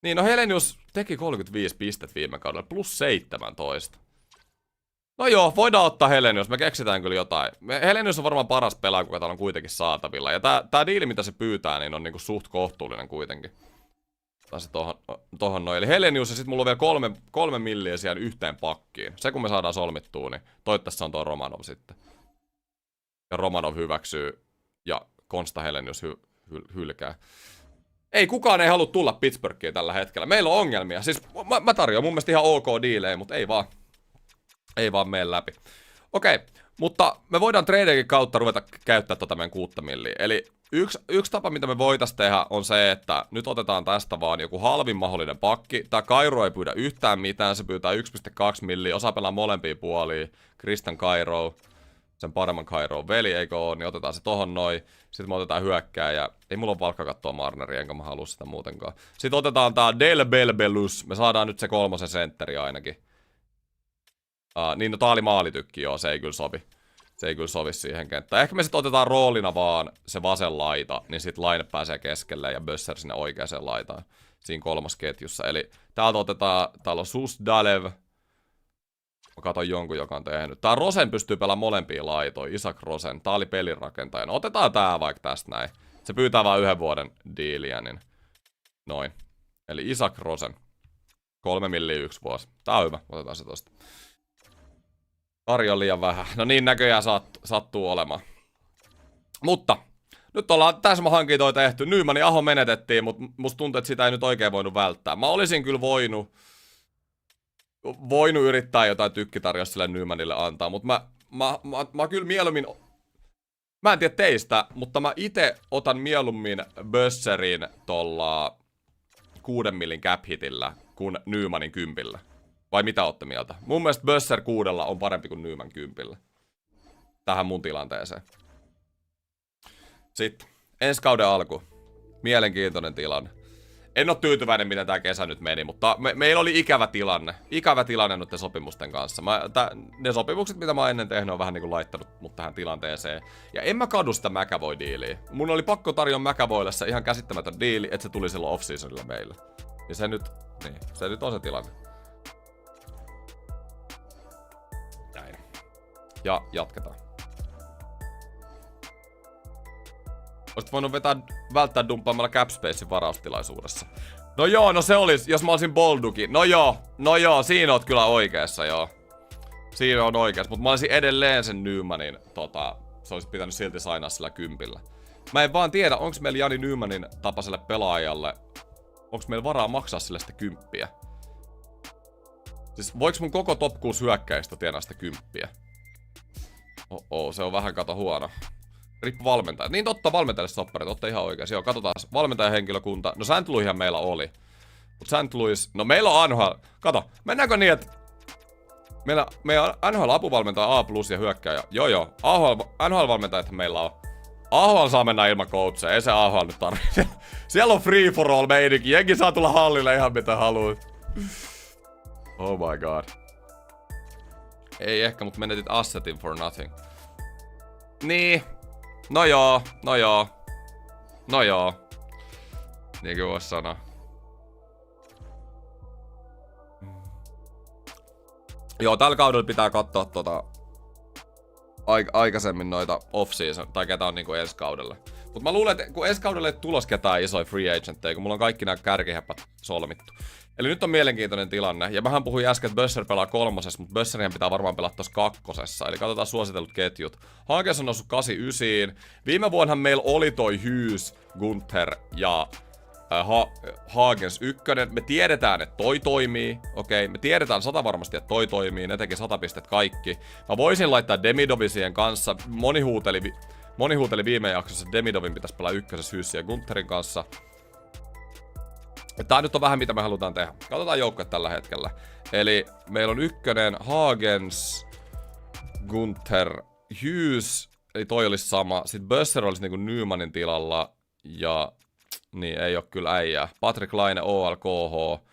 Niin, no Helenius teki 35 pistettä viime kaudella, plus 17. No joo, voidaan ottaa Helenius, me keksitään kyllä jotain. Helenius on varmaan paras pelaaja, kuka täällä on kuitenkin saatavilla. Ja tää diili, mitä se pyytää, niin on niinku suht kohtuullinen kuitenkin. Tai tohon noin. Eli Helenius ja sit mulla on vielä 3 milliä siellä yhteen pakkiin. Se kun me saadaan solmittua, niin toivottavasti se on tuo Romanov sitten. Ja Romanov hyväksyy ja Konsta Helenius hylkää. Ei, kukaan ei halua tulla Pittsburghiin tällä hetkellä. Meillä on ongelmia. Siis mä tarjoan mun mielestä ihan ok diilejä, mutta ei vaan. Ei vaan mene läpi. Okei, mutta me voidaan tradeakin kautta ruveta käyttää tota meidän 6 milliä. Eli yksi tapa, mitä me voitais tehdä, on se, että nyt otetaan tästä vaan joku halvin mahdollinen pakki. Tää Kairo ei pyydä yhtään mitään, se pyytää 1,2 milliä, osaa pelaa molempia puolia. Christian Kairo, sen paremman Kairon veli, eikö oo, niin otetaan se tohon noin. Sitten me otetaan hyökkääjä. Ei mulla ole palkkakattoa Marneria, enkä mä halua sitä muutenkaan. Sitten otetaan tää Del Belbelus. Me saadaan nyt se 3 sentteri ainakin. Niin, no tää oli maalitykki, joo, se ei kyllä sovi. Se ei kyllä sovi siihen kenttään. Ehkä me sit otetaan roolina vaan se vasen laita, niin sit Laine pääsee keskelle ja Bösser sinne oikeaan laitaan. Siinä 3. ketjussa. Eli täältä otetaan, täällä on Susdalev. Mä katon jonkun, joka on tehnyt. Tää Rosen pystyy pelaamaan molempia laitoja. Isaac Rosen. Tää oli pelinrakentaja. No otetaan tää vaikka tästä näin. Se pyytää vaan 1 vuoden diiliä, niin noin. Eli Isaac Rosen. 3 milliä 1 vuosi. Tää on hyvä. Otetaan se tosta. Kari on liian vähän. No niin näköjään sattuu olemaan. Mutta nyt ollaan täsmähankintoja tehty. Nymanin Aho menetettiin, mutta musta tuntuu, että sitä ei nyt oikein voinut välttää. Mä olisin kyllä voinut yrittää jotain tykkitarjoa sille Nymanille antaa, mutta mä kyllä mieluummin... Mä en tiedä teistä, mutta mä ite otan mieluummin Bösserin tolla 6 millin cap-hitillä kuin Nymanin 10. Vai mitä ootte mieltä? Mun mielestä Bösser 6 on parempi kuin Nyman 10. Tähän mun tilanteeseen. Sitten, ensi kauden alku. Mielenkiintoinen tilanne. En oo tyytyväinen, miten tää kesä nyt meni, mutta meillä oli ikävä tilanne. Ikävä tilanne noiden sopimusten kanssa. Ne sopimukset, mitä mä oon ennen tehnyt, on vähän niinku laittanut mut tähän tilanteeseen. Ja en mä kadu sitä McAvoy-diiliä. Mun oli pakko tarjoa McAvoylle se ihan käsittämätön diili, että se tuli silloin off-seasonilla meille. Ja se nyt on se tilanne. Näin. Ja jatketaan. Olisit voinut välttää dumppaamalla Capspacein varaustilaisuudessa. No joo, no se olisi, jos mä olisin Boldukin. No joo, siinä oot kyllä oikeassa, joo. Siinä on oikeassa, mutta mä olisin edelleen sen Nymanin, se olisi pitänyt silti sainaa sillä 10. Mä en vaan tiedä, onks meillä Jani Nymanin tapaiselle pelaajalle, onks meillä varaa maksaa sille sitä 10. Siis voiks mun koko top 6 hyökkäistä tienaa sitä 10? Se on vähän kato huono. Riippu valmentaja. Niin totta, valmentajalle sopparit, ootte ihan oikeas. Joo, katsotaan. Valmentajahenkilökunta. No St. Louishan meillä oli. Mut St. Louis, no meillä on NHL. Kato, mennäänkö niin, että meillä on NHL-apuvalmentaja A+ ja hyökkääjä. Joo. NHL-valmentajat meillä on. AHL saa mennä ilman coachia, ei se AHL nyt tarvitse. Siellä on free for all meininki. Jengi saa tulla hallille ihan mitä haluaa. Oh my god. Ei ehkä, mut menetit assetin for nothing. Niin. No joo. Niin kuin vois sanoa. Joo, tällä kaudella pitää katsoa aikaisemmin noita off-season, tai ketä on niinku ensi kaudelle. Mut mä luulen, että kun ensi kaudelle ei tulos ketään isoja free agentteja, kun mulla on kaikki nämä kärkiheppat solmittu. Eli nyt on mielenkiintoinen tilanne. Ja mähän puhuin äsken, että Bösser pelaa 3, mutta Bösserien pitää varmaan pelata tuossa 2. Eli katsotaan suositellut ketjut. Hagens on noussut 89. Viime vuonnahan meillä oli toi Hughes, Gunther ja Hagens 1. Me tiedetään, että toi toimii. Okei, me tiedetään 100 varmasti, että toi toimii. Ne teki 100 pistet kaikki. Mä voisin laittaa Demidovin kanssa. Moni huuteli viime jaksossa, että Demidovin pitäisi pelaa 1. Hughes ja Guntherin kanssa. Tää nyt on vähän mitä me halutaan tehdä. Katsotaan joukkueet tällä hetkellä. Eli meillä on 1. Hagens, Gunther, Hughes. Eli toi olisi sama. Sitten Bösser olisi niinku Nymanin tilalla. Ja niin, ei oo kyllä äijää. Patrick Laine, OLKH.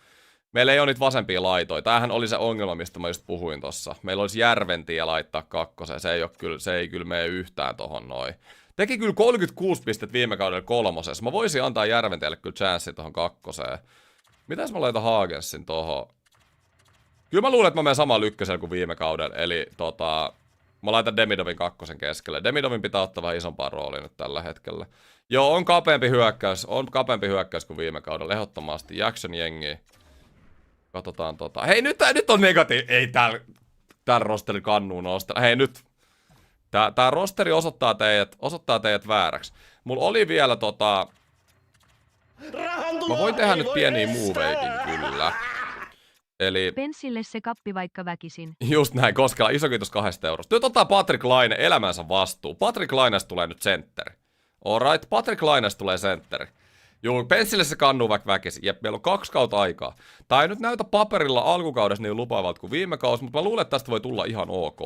Meillä ei oo niitä vasempia laitoja. Tämähän oli se ongelma, mistä mä just puhuin tossa. Meillä olisi Järventie laittaa 2. Se ei kyllä mene yhtään tohon noin. Teki kyllä 36 pistet viime kaudella 3. Mä voisin antaa Järventielle kyllä chanssi tohon 2. Mitäs mä laitan Hagensin tohon? Kyllä mä luulen, että mä menen samalla 1 kuin viime kaudella. Eli mä laitan Demidovin 2 keskelle. Demidovin pitää ottaa vähän isompaa roolia nyt tällä hetkellä. Joo, on kapeampi hyökkäys kuin viime kaudella. Ehdottomasti. Jackson jengi. Katsotaan Hei, nyt on ei tää rosteri kannuu nostaa. Hei, nyt. Tää rosteri osoittaa teidät vääräksi. Mulla oli vielä Mä voin tehdä nyt pieniä movejakin kyllä. Eli Penssille se kappi vaikka väkisin. just näin, Koskela, iso kiitos 2 eurosta. Nyt ottaa Patrick Laine elämänsä vastuu. Patrick Laineesta tulee nyt sentteri. Alright, Patrick Laineesta tulee sentteri. Juu, Penssille se kannuu vaikka väkisin. Jep, meillä on 2 kautta aikaa. Tää ei nyt näytä paperilla alkukaudessa niin lupaavalta kuin viime kausi, mutta mä luulen, että tästä voi tulla ihan ok.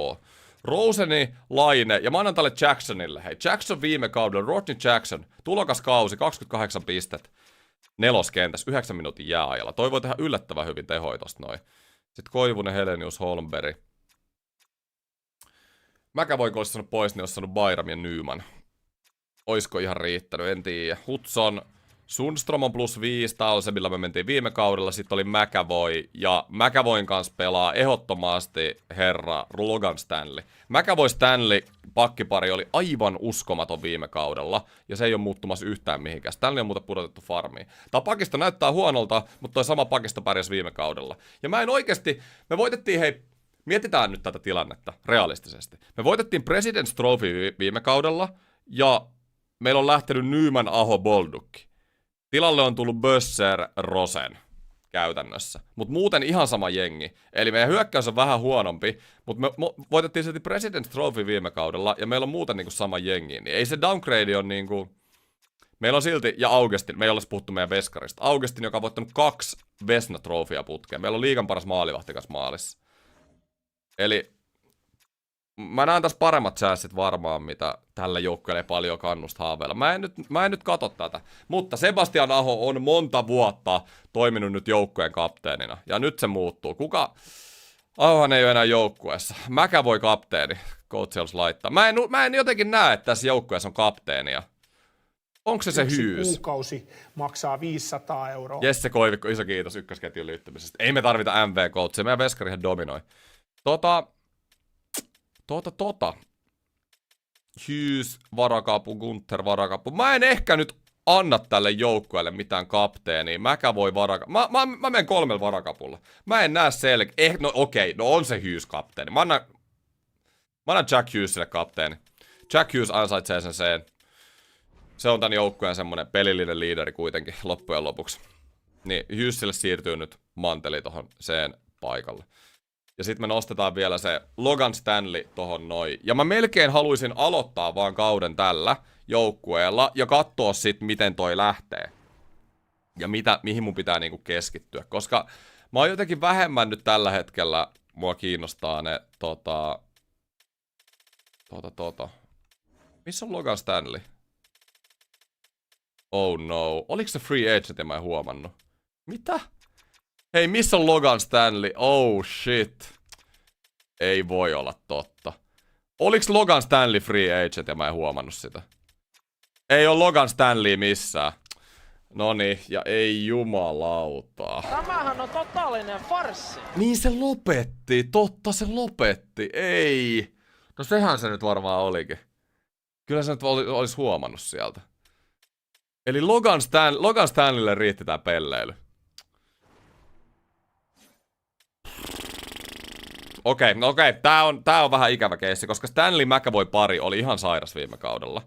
Roseni, Laine ja mä annan tälle Jacksonille. Hei, Jackson viime kaudella, Rodney Jackson, tulokaskausi, 28 pistet. 4. kentässä, 9 minuutin jääajalla. Toi voi tehdä yllättävän hyvin tehoja tosta noin. Sitten Koivunen, Helenius, Holmberg. McAvoy, kun olisi sanonut pois, niin olisi sanonut Bayram ja Nyman. Oisko ihan riittänyt, en tiedä. Hudson, Sundström on +5, tää on se, millä me mentiin viime kaudella. Sitten oli McAvoy, ja McAvoyn kanssa pelaa ehdottomasti herra Logan Stanley. McAvoy Stanley pakkipari oli aivan uskomaton viime kaudella, ja se ei ole muuttumassa yhtään mihinkään. Stanley on muuten pudotettu farmiin. Tää pakisto näyttää huonolta, mutta toi sama pakisto pärjäs viime kaudella. Ja mä en oikeesti, me voitettiin, hei, mietitään nyt tätä tilannetta realistisesti. Me voitettiin President's Trophy viime kaudella, ja meillä on lähtenyt Nyman, Aho, Boldukki. Tilalle on tullut Bösser, Rosen käytännössä. Mutta muuten ihan sama jengi. Eli meidän hyökkäys on vähän huonompi, mutta me voitettiin silti President's Trophy viime kaudella, ja meillä on muuten niinku sama jengi. Niin ei se downgrade on niinku... Meillä on silti, ja Augustin, me ei ole puhuttu meidän veskarista. Augustin, joka on voittanut 2 Vesna-trofia putkeen. Meillä on liigan paras maalivahti kanssa maalissa. Eli... Mä näen tässä paremmat chanssit varmaan, mitä tällä joukkueelle paljon kannusta haaveilla. Mä en nyt katso tätä. Mutta Sebastian Aho on monta vuotta toiminut nyt joukkueen kapteenina. Ja nyt se muuttuu. Ahohan ei ole enää joukkueessa. McAvoy kapteeni. Coach Hells laittaa. Mä en jotenkin näe, että tässä joukkueessa on kapteenia. Onko se Hughes? Kuukausi maksaa 500 €. Jesse Koivikko, iso kiitos ykkösketjun liittymisestä. Ei me tarvita MV-coachia. Meidän veskarihan dominoi. Hughes, varakapu, Gunther, varakapu. Mä en ehkä nyt anna tälle joukkueelle mitään kapteenia. McAvoy varakapu. Mä menen 3 varakapulla. Mä en näe no okei, no on se Hughes kapteeni. Mä annan Jack Hughesille kapteeni. Jack Hughes ansaitsee sen. Se on tän joukkueen semmonen pelillinen liideri kuitenkin loppujen lopuksi. Niin, Hughesille siirtyy nyt manteli tohon sen paikalle. Ja sitten me nostetaan vielä se Logan Stanley tohon noin. Ja mä melkein haluaisin aloittaa vaan kauden tällä joukkueella ja katsoa sit miten toi lähtee. Ja mihin mun pitää niinku keskittyä. Koska mä oon jotenkin vähemmän nyt tällä hetkellä, mua kiinnostaa ne Missä on Logan Stanley? Oh no. Oliko se free agent ja mä en huomannut? Mitä? Hei, missä on Logan Stanley? Oh shit. Ei voi olla totta. Oliks Logan Stanley free agent ja mä en huomannut sitä? Ei oo Logan Stanley missään. Noniin, ja ei jumalautaa. Tämähän on totaalinen farssi. Niin se lopetti, totta se lopetti, ei. No sehän se nyt varmaan olikin. Kyllä se nyt olis huomannut sieltä. Eli Logan Stanleylle riitti tää pelleily. Okei. Tää on vähän ikävä keissi, koska Stanley McAvoy pari oli ihan sairas viime kaudella.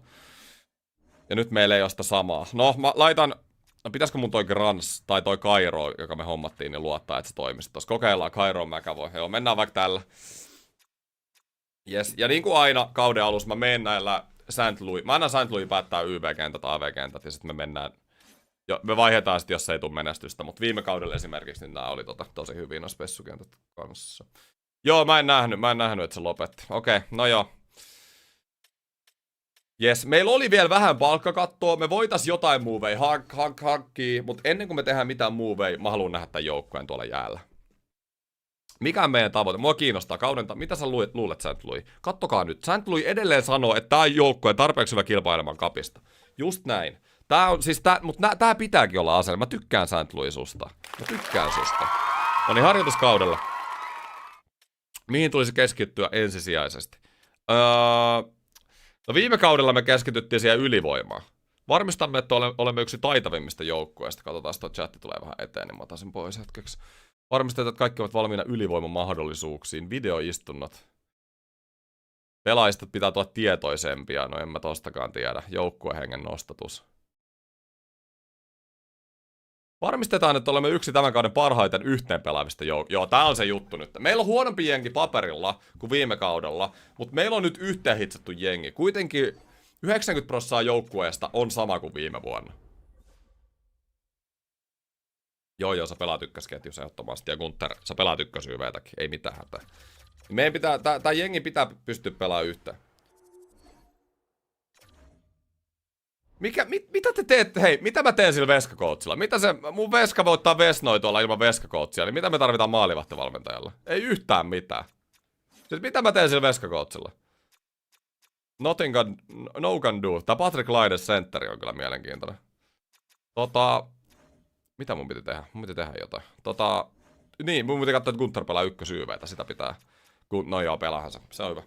Ja nyt meillä ei ole sitä samaa. No, mä laitan... No, pitäisikö mun toi Grans tai toi Kairo, joka me hommattiin, niin luottaa, että se toimisi tossa. Kokeillaan Kairo McAvoy. Joo, mennään vaikka tällä. Yes. Ja niin kuin aina kauden alussa mä menen näillä St. Louis. Mä annan St. Louis päättää YV-kentät, AV-kentät ja sitten me mennään... me vaihdetaan sitten, jos ei tule menestystä. Mutta viime kaudella esimerkiksi niin nää oli tosi hyvin noissa spessukentät kanssa. Joo, mä en nähnyt, että se lopetti. Okei, no joo. Jes, meillä oli vielä vähän palkkakattoa, me voitais jotain moveja hankkia, mutta ennen kuin me tehdään mitään moveja, mä haluan nähdä tämän joukkueen tuolla jäällä. Mikä on meidän tavoite? Mua kiinnostaa mitä sä luulet St. Louis? Kattokaa nyt, St. Louis edelleen sanoo, että tää on joukkue tarpeeksi hyvä kilpailemaan kapista. Just näin. Mutta tää pitääkin olla asenne. Mä tykkään St. Louis susta. No niin, harjoituskaudella. Mihin tulisi keskittyä ensisijaisesti? No viime kaudella me keskityttiin siihen ylivoimaan. Varmistamme, että olemme yksi taitavimmista joukkueista. Katsotaan, tuo chatti tulee vähän eteen, niin mä otan sen pois hetkeksi. Varmistetaan, että kaikki ovat valmiina ylivoimamahdollisuuksiin. Videoistunnot. Pelaajista pitää tulla tietoisempia. No en mä tostakaan tiedä. Joukkuehengen nostatus. Varmistetaan, että olemme yksi tämän kauden parhaiten yhteen pelaavista Joo, tää on se juttu nyt. Meillä on huonompi jengi paperilla kuin viime kaudella, mutta meillä on nyt yhteen hitsattu jengi. Kuitenkin 90% joukkueesta on sama kuin viime vuonna. Joo, sä pelaat ykkösketjussa ehdottomasti. Ja Gunther, sä pelaat ykkösYVtäkin. Ei mitään hätää. Meidän pitää, tää jengi pitää pystyä pelaamaan yhteen. Mitä te teette? Hei, mitä mä teen sillä veskakoutsilla? Mitä se, mun veska voi ottaa vesnoi tuolla ilman veskakoutsia, niin mitä me tarvitaan maalivahtivalmentajalla? Ei yhtään mitään. Siis mitä mä teen sillä veskakoutsilla? No can do. Tää Patrick Laine sentteri on kyllä mielenkiintoinen. Mitä mun piti tehdä? Mun piti tehdä jotain. Niin, mun piti katsoa, että Gunther pelaa ykkösyyveitä, sitä pitää. No joo, pelaahan se. Se on hyvä.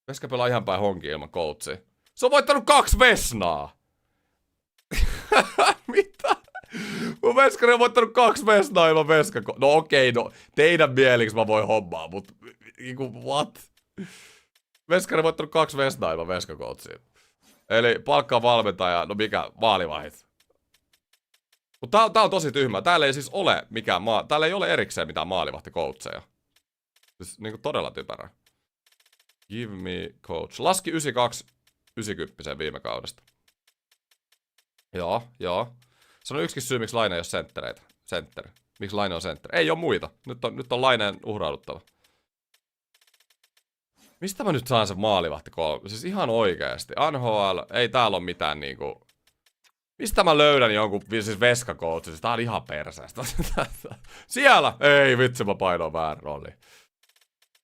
Veska pelaa ihan päin honki ilman coachia. Se on voittanut 2 vesnaa! Mitä? Mun veskari on voittanut 2 vesnaa ilman veskako... No okei, no teidän mieliksi mä voin hommaa, mut... Niinku, what? Veskari on voittanut 2 vesnaa ilman veskakoutsia. Eli palkkaa valmentaja, no mikä, maalivahit. Mut tää on tosi tyhmä. Täällä ei siis ole mikään täällä ei ole erikseen mitään maalivahtikoutseja. Siis niinku todella typerä. Give me coach. Laski 92 90 viime kaudesta. Joo. Se on yksikin syy, miksi Laine ei ole senttereitä. Sentteri. Miksi Laine on sentteri? Ei oo muita. Nyt on Laineen uhrauduttava. Mistä mä nyt saan sen maalivahti 3? Siis ihan oikeesti. NHL, ei täällä ole mitään niinku... Mistä mä löydän jonkun siis veskakoutsi? Siis tää on ihan perseestä. Siellä! Ei vitsi, mä painoin väärän rolliin.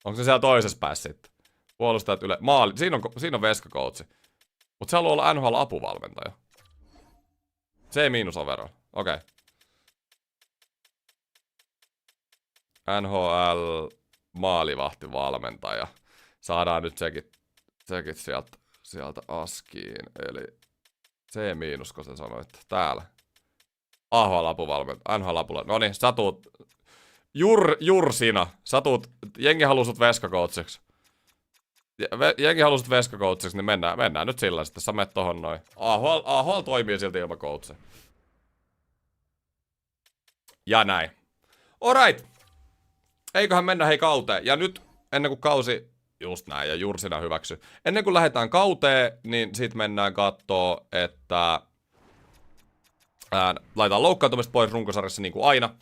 Onko se siellä toisessa päässä sitten? Puolustajat maali. Siinä on veskakoutsi. Mut se haluaa olla NHL-apuvalmentaja. C- overall. Okei. NHL maalivahtivalmentaja. Saadaan nyt sekin sieltä askiin. Eli C-, kun sä sanoit. Täällä. NHL-apuvalmentaja. NHL-apuvalmentaja. Noniin, sä tuut... Jursina. Sä tuut... Jengi haluu sut veskakoutsiksi. Jengi haluaa sut veskakoutsiksi, niin mennään nyt sillä sitten. Sä menet tohon noin. AHL toimii silti ilman coachia. Ja näin. Alright. Eiköhän mennä hei kauteen. Ja nyt ennen kuin kausi... Just näin, ja Jursina hyväksy. Ennen kuin lähdetään kauteen, niin sit mennään kattoo, että... laitetaan loukkaantumista pois runkosarjassa niin kuin aina.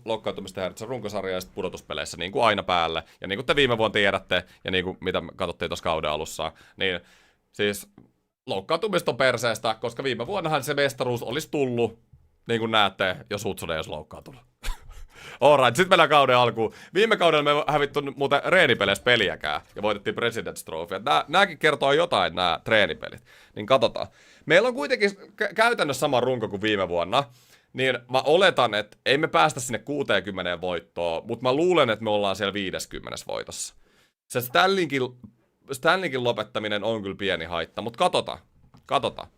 Loukkaantumista häiritsee runkosarja ja sitten pudotuspeleissä niin kuin aina päälle. Ja niin kuin te viime vuonna tiedätte, ja niin kuin mitä katsottiin tuossa kauden alussa, niin siis loukkaantumista on perseestä, koska viime vuonnahan se mestaruus olisi tullut, niin kuin näette, jos Hutsunen ei olisi loukkaantunut. Alright, sit mennään kauden alkuun. Viime kaudella me ei hävitty muuten reenipeleissä peliäkään, ja voitettiin President's Trophy. Nääkin kertoo jotain, nämä treenipelit. Niin katsotaan. Meillä on kuitenkin käytännössä sama runko kuin viime vuonna. Niin mä oletan, että ei me päästä sinne 60 voittoon, mutta mä luulen, että me ollaan siellä 50 voitossa. Se Stanleykin lopettaminen on kyllä pieni haitta, mutta katsotaan.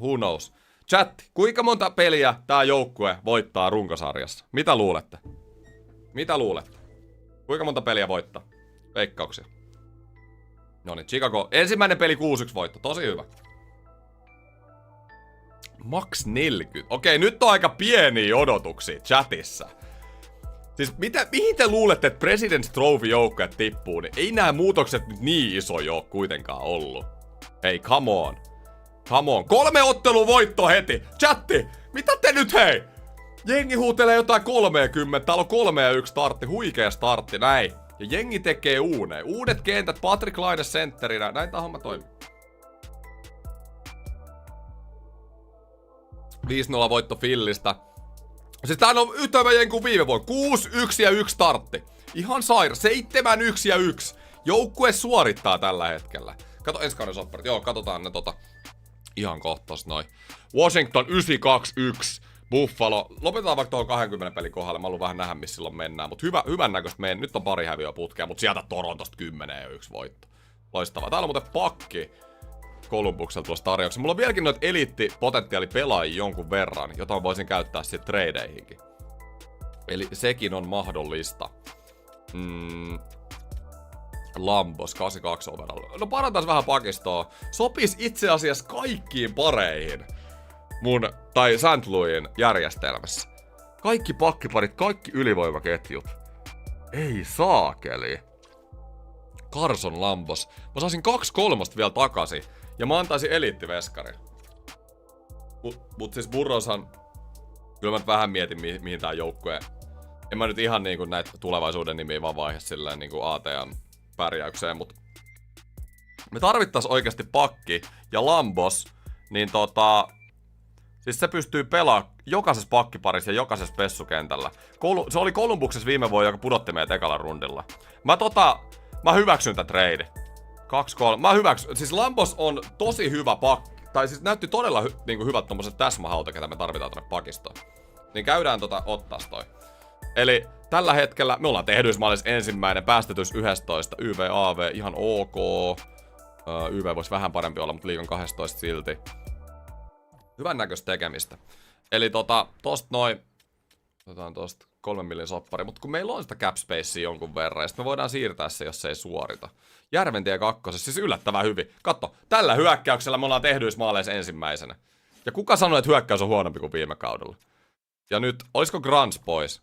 Who knows? Chat, kuinka monta peliä tää joukkue voittaa runkosarjassa? Mitä luulette? Kuinka monta peliä voittaa? Veikkauksia. Noniin, Chicago. Ensimmäinen peli 6-1 voitto. Tosi hyvä. Max 40. Okei, nyt on aika pieniä odotuksia chatissa. Siis mihin te luulette, että President's Trophy-joukkueet tippuu, niin ei nämä muutokset nyt niin isoja ole kuitenkaan ollut. Hei, come on. Come on. 3 ottelun voitto heti. Chatti, mitä te nyt hei? Jengi huutelee jotain 30. Täällä on 3-1 startti. Huikea startti, näin. Ja jengi tekee uuneen. Uudet kentät, Patrick Laine sentterinä. Näin tää homma toimii. 5-0 voitto Fillistä. Siis tää on yhtä hyvä kuin viime vuonna. 6-1 ja 1 startti. Ihan saira. 7-1 ja 1. Joukkue suorittaa tällä hetkellä. Kato ensi kauden sopparit. Joo, katsotaan ne ihan kohtas noin. Washington 9-2-1. Buffalo. Lopetetaan vaikka tuohon 20 pelin kohdalle. Mä haluan vähän nähdä, missä silloin mennään. Mutta hyvän näköistä meidän. Nyt on pari häviöä putkea, mutta sieltä Torontosta 10 ja 1 voitto. Loistavaa. Täällä on muuten pakki Columbukselta tuossa tarjouksessa. Mulla on vieläkin noita eliittipotentiaalipelaajia jonkun verran, jota mä voisin käyttää sitten tradeihinkin. Eli sekin on mahdollista. Lambos, 82 overall. No parantais vähän pakistoa. Sopis itse asiassa kaikkiin pareihin tai St. Louisin järjestelmässä. Kaikki pakkiparit, kaikki ylivoimaketjut. Ei saakeli. Carson Lambos. Mä saisin 2/3 vielä takaisin. Ja mä antaisin eliittiveskari. Mut siis Burroshan... Kyllä mä nyt vähän mietin mihin tää joukkue... En mä nyt ihan niinku näitä tulevaisuuden nimiä vaan vaihe silleen niinku ATM pärjäykseen, mut... Me tarvittais oikeasti pakki ja Lambos, niin siis se pystyy pelaamaan jokaisessa pakkiparissa ja jokaisessa pessukentällä. Se oli Columbuksessa viime vuonna, joka pudotti meidät ekalla rundilla. Mä hyväksyn tää trade. 2-3. Mä hyväksyn. Siis Lambos on tosi hyvä pakki. Tai siis näytti todella niinku hyvät tommoset täsmähauta, ketä me tarvitaan tonne pakistoon. Niin käydään ottaa toi. Eli tällä hetkellä me ollaan tehdyismaalissa ensimmäinen, päästetys 11, YV-AV ihan ok. YV voisi vähän parempi olla, mutta liigan 12 silti. Hyvän näköistä tekemistä. Eli tosta noin. Otetaan tosta 3 millin soppari, mutta kun meillä on sitä cap spacea jonkun verran, ja sitten me voidaan siirtää se, jos se ei suorita. Järventie 2, siis yllättävän hyvin. Katso, tällä hyökkäyksellä me ollaan tehdyismaaleissa ensimmäisenä. Ja kuka sanoi, että hyökkäys on huonompi kuin viime kaudella? Ja nyt, olisiko Grans pois?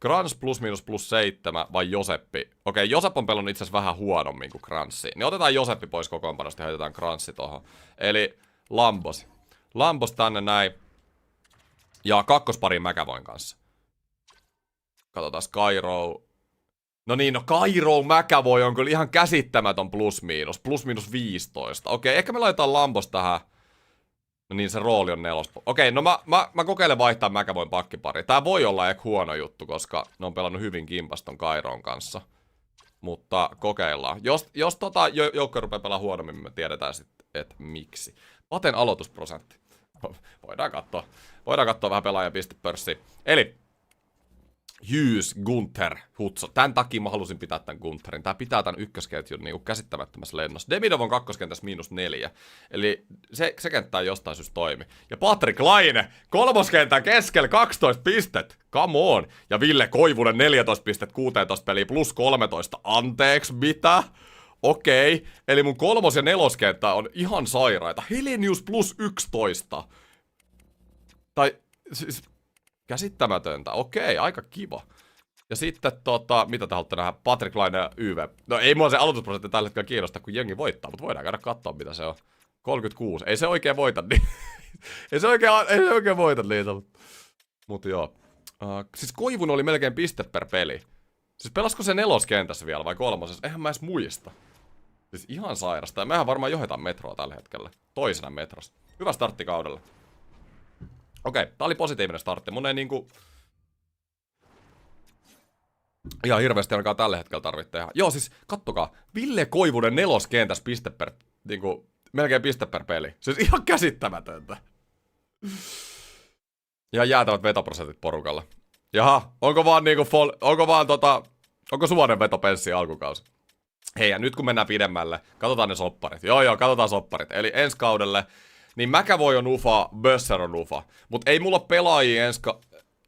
Grans +/+7 vai Joseppi? Okei, Josep on pelannut itse asiassa vähän huonommin kuin Gransi. Niin otetaan Joseppi pois kokoonpanosta ja heitetään Gransi tohon. Eli Lambos. Lambos tänne näin. Ja kakkospariin McAvoyn kanssa. Katsotaan Cairo. No niin, Cairo McAvoy on kyllä ihan käsittämätön +/+15. Okei, ehkä me laitetaan Lambos tähän. No niin, se rooli on 4. Okei, no mä kokeilen vaihtaa McAvoyn pakkipari. Tää voi olla ehkä huono juttu, koska ne on pelannut hyvin kimpaston Cairon kanssa. Mutta kokeillaan. Jos joukko rupeaa pelaamaan huonommin, me tiedetään sitten, että miksi. Paten aloitusprosentti. Voidaan katsoa vähän pelaajan pistepörssiä. Eli Hughes, Gunther, Hutson. Tän takia mä halusin pitää tän Guntherin. Tää pitää tän ykkösketjun niinku käsittämättömässä lennossa. Demidov on kakkoskentässä -4. Eli se kenttä ei jostain syystä toimi. Ja Patrick Laine, kolmoskentän keskellä 12 pistet. Come on. Ja Ville Koivunen 14 pistet 16 peliä +13. Anteeksi, mitä? Okei. Eli mun kolmos- ja neloskenttä on ihan sairaita. Helenius +11. Tai siis... Käsittämätöntä. Okei, aika kiva. Ja sitten mitä te haluatte nähdä? Patrick Laine ja YV. No ei mua se aloitusprosentti tällä hetkellä kiinnosta, kun jengi voittaa, mutta voidaan käydä katsoa, mitä se on. 36. Ei se oikein voita niin. ei se oikein voita niitä. Mutta joo. Siis Koivun oli melkein piste per peli. Siis pelasko se neloskentässä vielä vai kolmosessa? Eihän mä edes muista. Siis ihan sairasta. Ja mehän varmaan johdetaan metroa tällä hetkellä. Toisena metrossa. Hyvä startti kaudella. Okei, tää oli positiivinen startti. Mun ei niinku... ihan hirveästi alkaa tällä hetkellä tarvitse tehdä. Joo, siis kattokaa. Ville Koivunen neloskentäs piste per... niinku... melkein piste per peli. Siis ihan käsittämätöntä. Ihan jäätävät vetoprosentit porukalla. Jaha, onko vaan niinku... onko suonen vetopenssi alkukausi? Hei, ja nyt kun mennään pidemmälle, katsotaan ne sopparit. Joo, katsotaan sopparit. Eli ensi kaudelle... Niin McAvoy on ufa, Bösser on ufa. Mut ei mulla pelaajia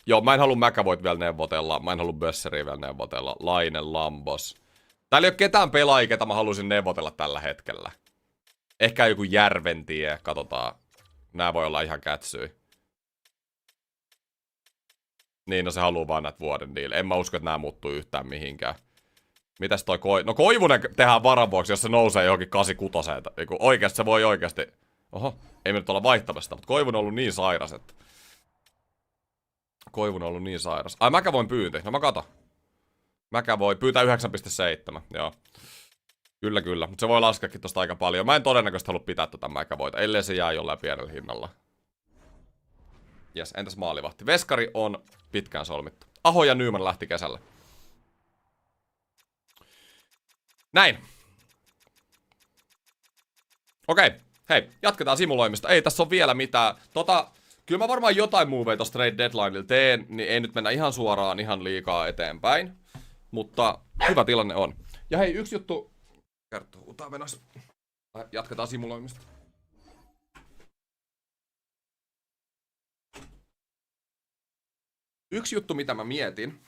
Joo, mä en halua McAvoyt vielä neuvotella, mä en halua Bösseriä vielä neuvotella, Laine, Lambos. Täällä ei ole ketään pelaajia, ketä mä haluaisin neuvotella tällä hetkellä. Ehkä joku Järventie, katsotaan. Nää voi olla ihan kätsyy. Niin, no se haluu vaan näitä vuoden deal. En mä usko, että nää muuttuu yhtään mihinkään. Mitäs toi No Koivunen tehdään varan vuoksi, jos se nousee johonkin 86. Oikeesti se voi oikeesti. Oho, ei me nyt olla vaihtamassa, mutta Koivunen on ollut niin sairas, että... Koivunen on ollut niin sairas. Ai McAvoyn pyynti, no mä kato. McAvoy pyytää 9,7, joo. Kyllä, kyllä, mutta se voi laskeakin tosta aika paljon. Mä en todennäköisesti halua pitää tätä McAvoyta, ellei se jää jollain pienellä hinnalla. Jes, entäs maalivahti? Veskari on pitkään solmittu. Aho ja Nyman lähti kesällä. Näin. Okei, hei, jatketaan simuloimista. Ei tässä on vielä mitään. Kyllä mä varmaan jotain moveja tosta trade deadlineilla teen, niin ei nyt mennä ihan suoraan ihan liikaa eteenpäin. Mutta hyvä tilanne on. Ja hei, yksi juttu. Kertoo, menossa. Jatketaan simuloimista. Yksi juttu, mitä mä mietin,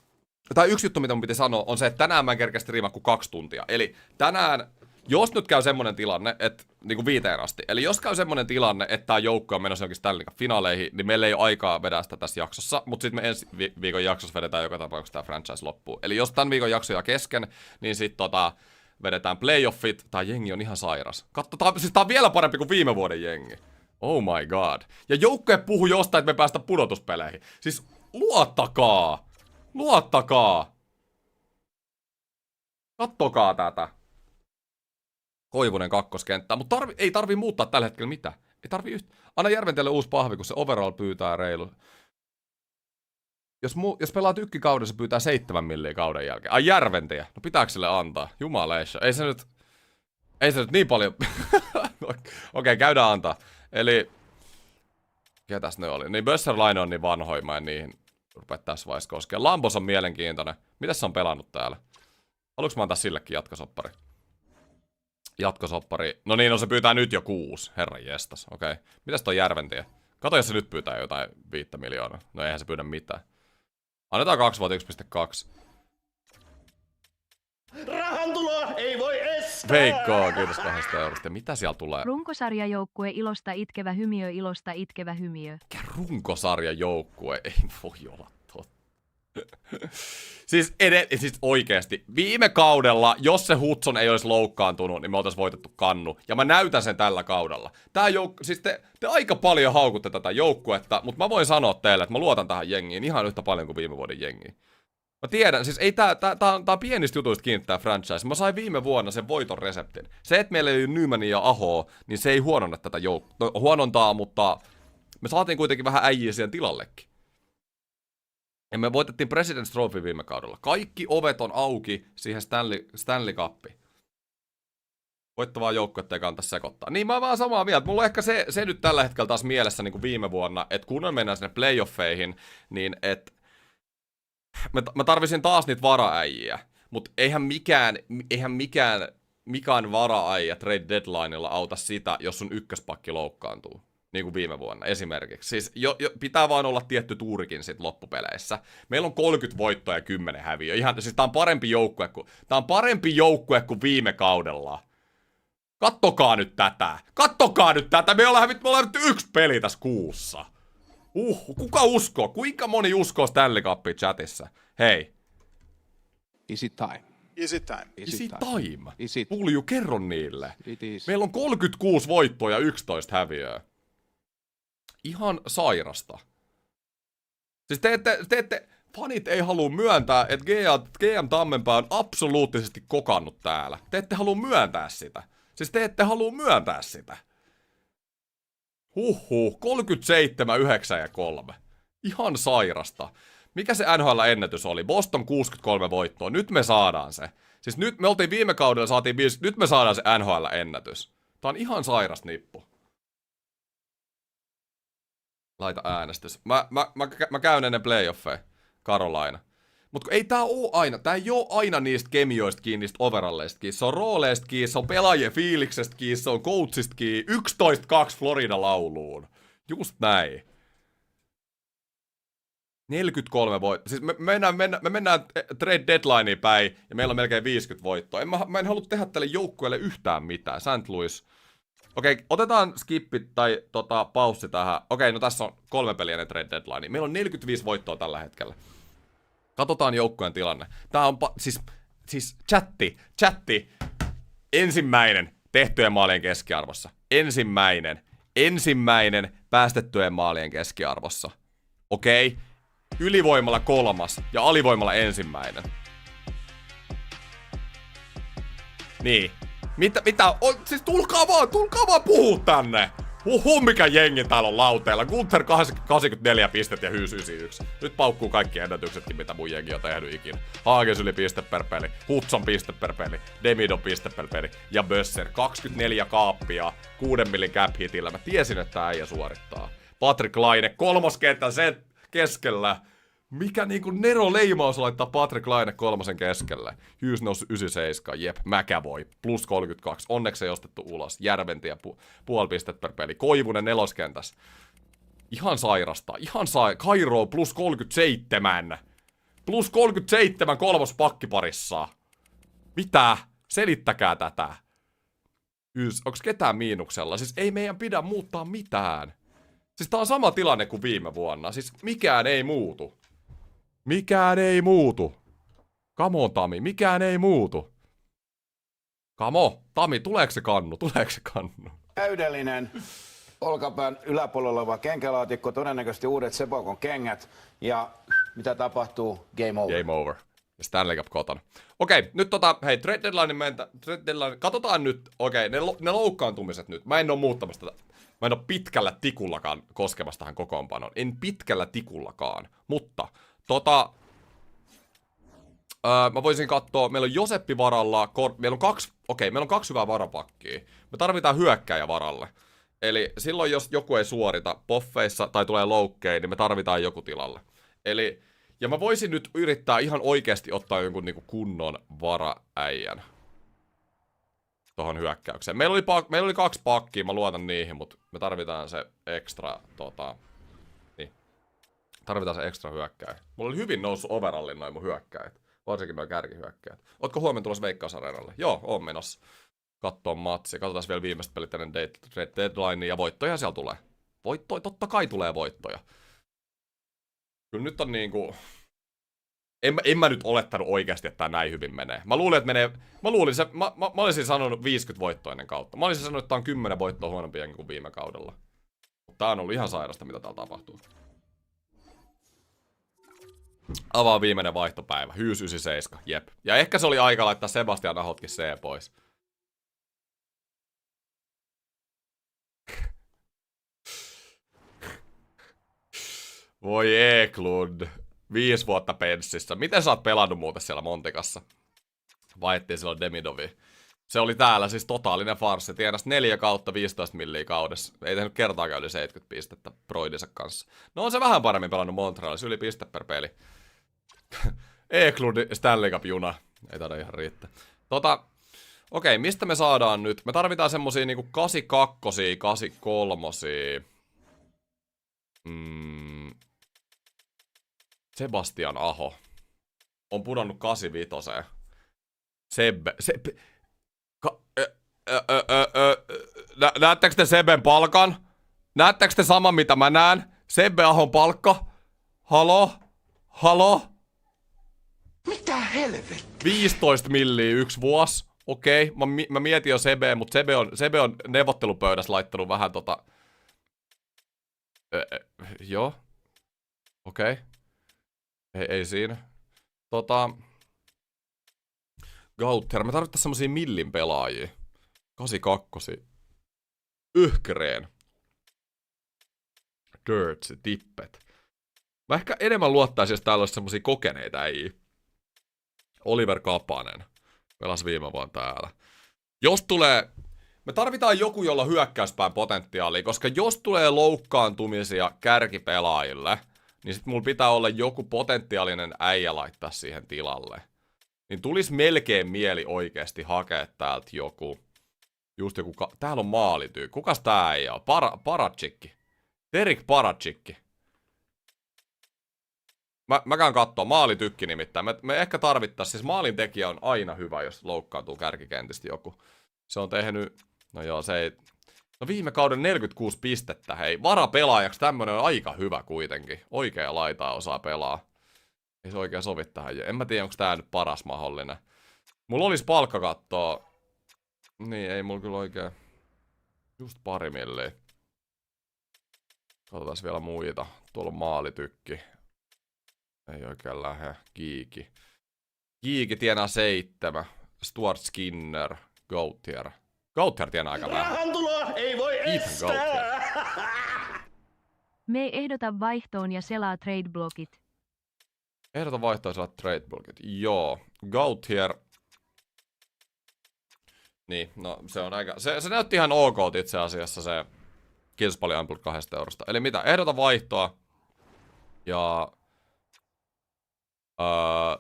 tai yksi juttu, mitä mun piti sanoa, on se, että tänään mä en kerkeä striimaa kuin 2 tuntia. Eli tänään, jos nyt käy semmonen tilanne, että niinku 5 asti, eli jos käy semmonen tilanne, että tää joukko on menossa jonkin Stanley Cup-finaaleihin, niin meillä ei ole aikaa vedää sitä tässä jaksossa, mutta sitten me ensi viikon jaksossa vedetään joka tapauksessa tää franchise loppuun. Eli jos tän viikon jakso jää kesken, niin sit vedetään playoffit. Tää jengi on ihan sairas. Katso, tää on vielä parempi kuin viime vuoden jengi. Oh my god. Ja joukkue puhuu jostain, että me päästä pudotuspeleihin. Siis luottakaa. Luottakaa. Kattokaa tätä. Koivunen kakkoskenttä. Mutta ei tarvii muuttaa tällä hetkellä mitään. Ei tarvii Anna Järventielle uusi pahvi, kun se overall pyytää reilu. Jos pelaa tykkikauden, se pyytää 7 milliä kauden jälkeen. Ai Järventiä. No pitääkö sille antaa? Jumaleissa. Ei se nyt niin paljon. Okei, käydään antaa. Eli ketäs ne oli? Niin Bösserlaine on niin vanhoja, mä en niihin rupea tässä vaiheessa koskea. Lambos on mielenkiintoinen. Mitäs se on pelannut täällä? Haluanko mä antaa sillekin jatkosoppari? Jatkosoppari. No niin, no se pyytää nyt jo 6. Herran jestas, okei. Mitäs toi Järventie? Kato, jos se nyt pyytää jotain 5 miljoonaa. No eihän se pyydä mitään. Annetaan 2 vuotta 1,2. Rahantuloa ei voi estää! Veikko, kiitos 2 eurosta. Mitä siellä tulee? Runkosarjajoukkue ilosta itkevä hymiö ilosta itkevä hymiö. Mikä runkosarjajoukkue? Ei voi olla totta. Siis oikeesti, viime kaudella, jos se Hudson ei olisi loukkaantunut, niin me oltais voitettu kannu. Ja mä näytän sen tällä kaudella. Siis te aika paljon haukutte tätä joukkuetta, mutta mä voin sanoa teille, että mä luotan tähän jengiin ihan yhtä paljon kuin viime vuoden jengiin. Mä tiedän, siis ei tää on pienistä jutuista kiinni tää franchise. Mä sain viime vuonna sen voiton reseptin. Se, että meillä ei ole Nymania ja Ahoa, niin se ei huononna tätä joukkoa. No, huonontaa, mutta me saatiin kuitenkin vähän äijiä siihen tilallekin. Ja me voitettiin President's Trophy viime kaudella. Kaikki ovet on auki siihen Stanley Cupiin. Voittavaa joukkuetta ei kannata sekoittaa. Niin mä oon vaan samaa mieltä. Mulla on ehkä se nyt tällä hetkellä taas mielessä niin kuin viime vuonna, että kun me mennään sinne playoffeihin, niin että mä tarvisin taas niitä varaäijiä. Mutta eihän mikään varaäijä trade deadlineilla auta sitä, jos sun ykköspakki loukkaantuu. Niin kuin viime vuonna esimerkiksi. Siis pitää vaan olla tietty tuurikin sit loppupeleissä. Meillä on 30 voittoa ja 10 häviöä. Siis tää on parempi joukkue kuin viime kaudella. Kattokaa nyt tätä. Me ollaan hävitty 1 peli tässä kuussa. Kuka uskoo? Kuinka moni uskoo Stanley Cupia chatissa? Hei. Is it time? Is it time? Is it Time. Is it? Pulju, kerro niille. It is. Meillä on 36 voittoa ja 11 häviöä. Ihan sairasta. Siis fanit ei halua myöntää, että GM Tammenpää on absoluuttisesti kokannut täällä. Te ette halua myöntää sitä. Siis te ette halua myöntää sitä. 37, 9 ja 3. Ihan sairasta. Mikä se NHL-ennätys oli? Boston 63 voittoa. Nyt me saadaan se. Siis nyt me oltiin viime kaudella, saatiin 5. Nyt me saadaan se NHL-ennätys. Tää on ihan sairas nippu. Laita äänestys. Mä käyn ennen playoffeja. Carolina. Mut ei tää ei oo aina niistä kemioista kiinni, niistä overalleista kiinni. Se on rooleista kiinni, se on pelaajien fiiliksestä kiinni, se on coachista kiinni. 11-2 Florida lauluun. Just näin. 43 voittoa. Siis me mennään trade deadlineen päin ja meillä on melkein 50 voittoa. Mä en halua tehdä tälle joukkueelle yhtään mitään. St. Louis. Okei, otetaan skippi tai paussi tähän. Okei, no tässä on 3 peliä ne trade deadline. Meillä on 45 voittoa tällä hetkellä. Katsotaan joukkueen tilanne. Tää on siis chatti. Ensimmäinen tehtyjen maalien keskiarvossa. Ensimmäinen päästettyjen maalien keskiarvossa. Okei. Ylivoimalla 3. ja alivoimalla 1. Niin. Mitä? Siis tulkaa vaan puhuu tänne! Mikä jengi täällä on lauteella. Gunther 84 pistettä ja Hyys 91. Nyt paukkuu kaikki ennätyksetkin, mitä mun jengi on tehnyt ikinä. Hages yli piste per peli, Hudson piste per peli, Demidov piste per peli ja Bösser 24 kaappia 6 millin cap hitillä. Mä tiesin, että tää äijä suorittaa. Patrick Laine, 3. kenttä sen keskellä. Mikä niinku Nero leimaus laittaa Patrick Laine 3. keskelle. Hyys nousi 97, jep, McAvoy, plus 32. Onneksi ei ostettu ulos. Järventie, puoli pistet per peli. Koivunen 4. kentäs. Ihan sairasta, Kairo plus 37. Plus 37 3. pakkiparissa. Mitä? Selittäkää tätä. Hyys, onks ketään miinuksella? Siis ei meidän pidä muuttaa mitään. Siis tää on sama tilanne kuin viime vuonna. Siis mikään ei muutu. Mikään ei muutu. Come on, Tami, mikään ei muutu. Come on, Tami, tuleeko se kannu? Täydellinen olkapään yläpuolella oleva kenkälaatikko, todennäköisesti uudet Sebokon kengät. Ja mitä tapahtuu? Game over. Game over. Ja Stanley Cup kotona. Okei, nyt hei, trade deadline, katsotaan nyt, ne loukkaantumiset nyt. Mä en oo muuttamassa tätä. Mä en oo pitkällä tikullakaan koskemassa tähän kokoonpanoon. En pitkällä tikullakaan, mutta mä voisin katsoa, meillä on Joseppi varalla, meillä on 2 hyvää varapakkia. Me tarvitaan hyökkääjä varalle. Eli silloin, jos joku ei suorita poffeissa tai tulee loukkein, niin me tarvitaan joku tilalle. Eli, ja mä voisin nyt yrittää ihan oikeasti ottaa jonkun niinku kunnon varaäijän tohon hyökkäykseen. Meillä oli 2 pakkia, mä luotan niihin, mutta me tarvitaan se ekstra, tarvitaan se ekstra hyökkäjä. Mulla oli hyvin noussut overallin noin mun hyökkäjät. Varsinkin noin kärkihyökkäjät. Ootko huomenna tulossa Veikkausareenalle? Joo, oon menossa. Kattoo matsia. Katsotaan vielä viimeiset pelit ennen deadline ja voittoja siellä tulee. Voittoja, totta kai tulee voittoja. Kyllä nyt on niinku... En mä nyt olettanut oikeasti, että tää näin hyvin menee. Mä olisin sanonut 50 voittoa ennen kautta. Mä olisin sanonut, että tää on 10 voittoa huonompi kuin viime kaudella. Mutta tää on ollut ihan sairasta, mitä täällä tapahtuu. Avaa viimeinen vaihtopäivä. Hyys 97, jep. Ja ehkä se oli aika laittaa Sebastian Ahotkin C pois. Voi Eklund. 5 vuotta penssissä. Miten sä oot pelannut muuten siellä Montikassa? Vaihdettiin silloin Demidovi. Se oli täällä siis totaalinen farssi. Tienas 4 kautta 15 milliä kaudessa. Ei tehnyt kertaakaan yli 70 pistettä Broidinsa kanssa. No on se vähän paremmin pelannut Montrealissa. Yli piste per peli. Eklund Stanley Cup juna. Ei taida ihan riittää. Okei, mistä me saadaan nyt? Me tarvitaan semmosia niinku 82, 83. Sebastian Aho. On pudonnut 85. Sebbe. Näettekö te Seben palkan? Näettekö te saman mitä mä näen? Sebbe Ahon palkka? Halo? Mitä helvettiä? 15 milliä 1 vuosi. Okei, mä mietin jo Sebeä, mutta Sebe on neuvottelupöydässä laittanut vähän joo. Okei. Ei siinä. Gauther, me tarvitaan semmosia millin pelaajia. 82. Yhkreen. Dirtsi, Tippet. Mä ehkä enemmän luottaisin, jos täällä olisi semmosia kokeneita äijä. Oliver Kapanen. Pelasi viime vuonna täällä. Jos tulee... Me tarvitaan joku, jolla hyökkäyspään potentiaalia, koska jos tulee loukkaantumisia kärkipelaajille, niin sit mulla pitää olla joku potentiaalinen äijä laittaa siihen tilalle. Niin tulis melkein mieli oikeesti hakea täältä joku. Just joku... Täällä on maalityy. Kukas tää äijä on? Parachikki. Derek Parachikki. Mä käyn kattoo. Maalitykki nimittäin. Me ehkä tarvittais, siis maalintekijä on aina hyvä, jos loukkaantuu kärkikentistä joku. Se on tehnyt, no joo, se ei... No viime kauden 46 pistettä, hei. Varapelaajaksi tämmönen on aika hyvä kuitenkin. Oikea laitaa osaa pelaa. Ei se oikein sovi tähän. En mä tiedä, onko tää nyt paras mahdollinen. Mulla olisi palkkakattoa. Niin, ei mulla kyllä oikein. Just pari milliä. Katsotaan vielä muita. Tuolla on maalitykki. Ei oikein lähde. Kiiki. Kiiki tienaa 7. Stuart Skinner. Gauthier. Gauthier tienaa aika vähän. Rahantuloa ei voi Ethan Gauthier. Me ehdota vaihtoon ja selaa trade-blogit. Ehdota vaihtoisella trade blockit. Joo. Gauthier. Niin, no se on aika... Se näytti ihan ok itse asiassa se... Kiitos paljon Ampul 2 eurosta. Eli mitä? Ehdota vaihtoa. Ja...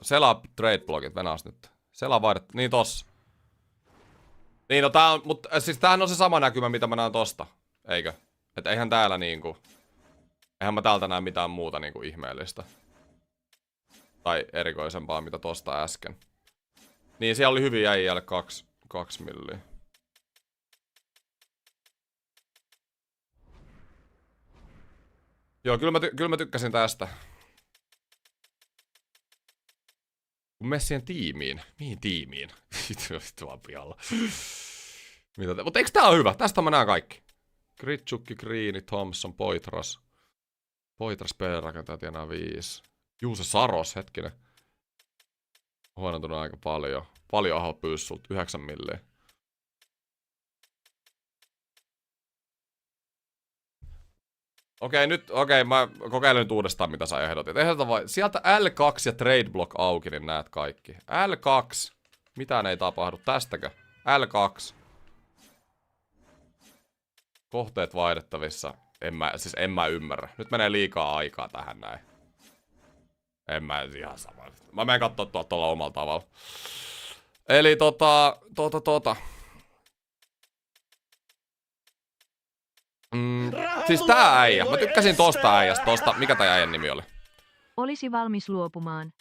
selaa trade blockit. Venäas nyt. Selaa vaihdet. Niin tossa. Niin no tää on... Mut siis tämähän on se sama näkymä mitä mä näen tosta. Eikö? Et eihän täällä niinku... Eihän mä täältä näe mitään muuta niinku ihmeellistä. Tai erikoisempaa mitä tosta äsken. Niin siellä oli hyvin jäijälle 2 milliä. Joo, kyllä mä tykkäsin tästä. Kun mene siihen tiimiin. Mihin tiimiin? Vittu vaan pihalla. Mutta eikö tää ole hyvä? Tästä mä näen kaikki. Gritsukki, Greeni, Thompson, Poitras. Poitras pelirakentaja tienaa 5. Juuse Saros, hetkinen. Huonontunut aika paljon. Paljon aho pyysi sulta, 9 milliä. Okei, mä kokeilen nyt uudestaan mitä sä ehdotit. Ehdota vai, sieltä L2 ja trade block auki, niin näet kaikki. L2. Mitään ei tapahdu. Tästäkö? L2. Kohteet vaihdettavissa. En mä ymmärrä. Nyt menee liikaa aikaa tähän näin. En mä ihan sama. Mä menen kattoo tuolla omalla tavalla. Eli siis tää äijä. Mä tykkäsin tosta äijästä. Mikä tää äijän nimi oli? Olisi valmis luopumaan.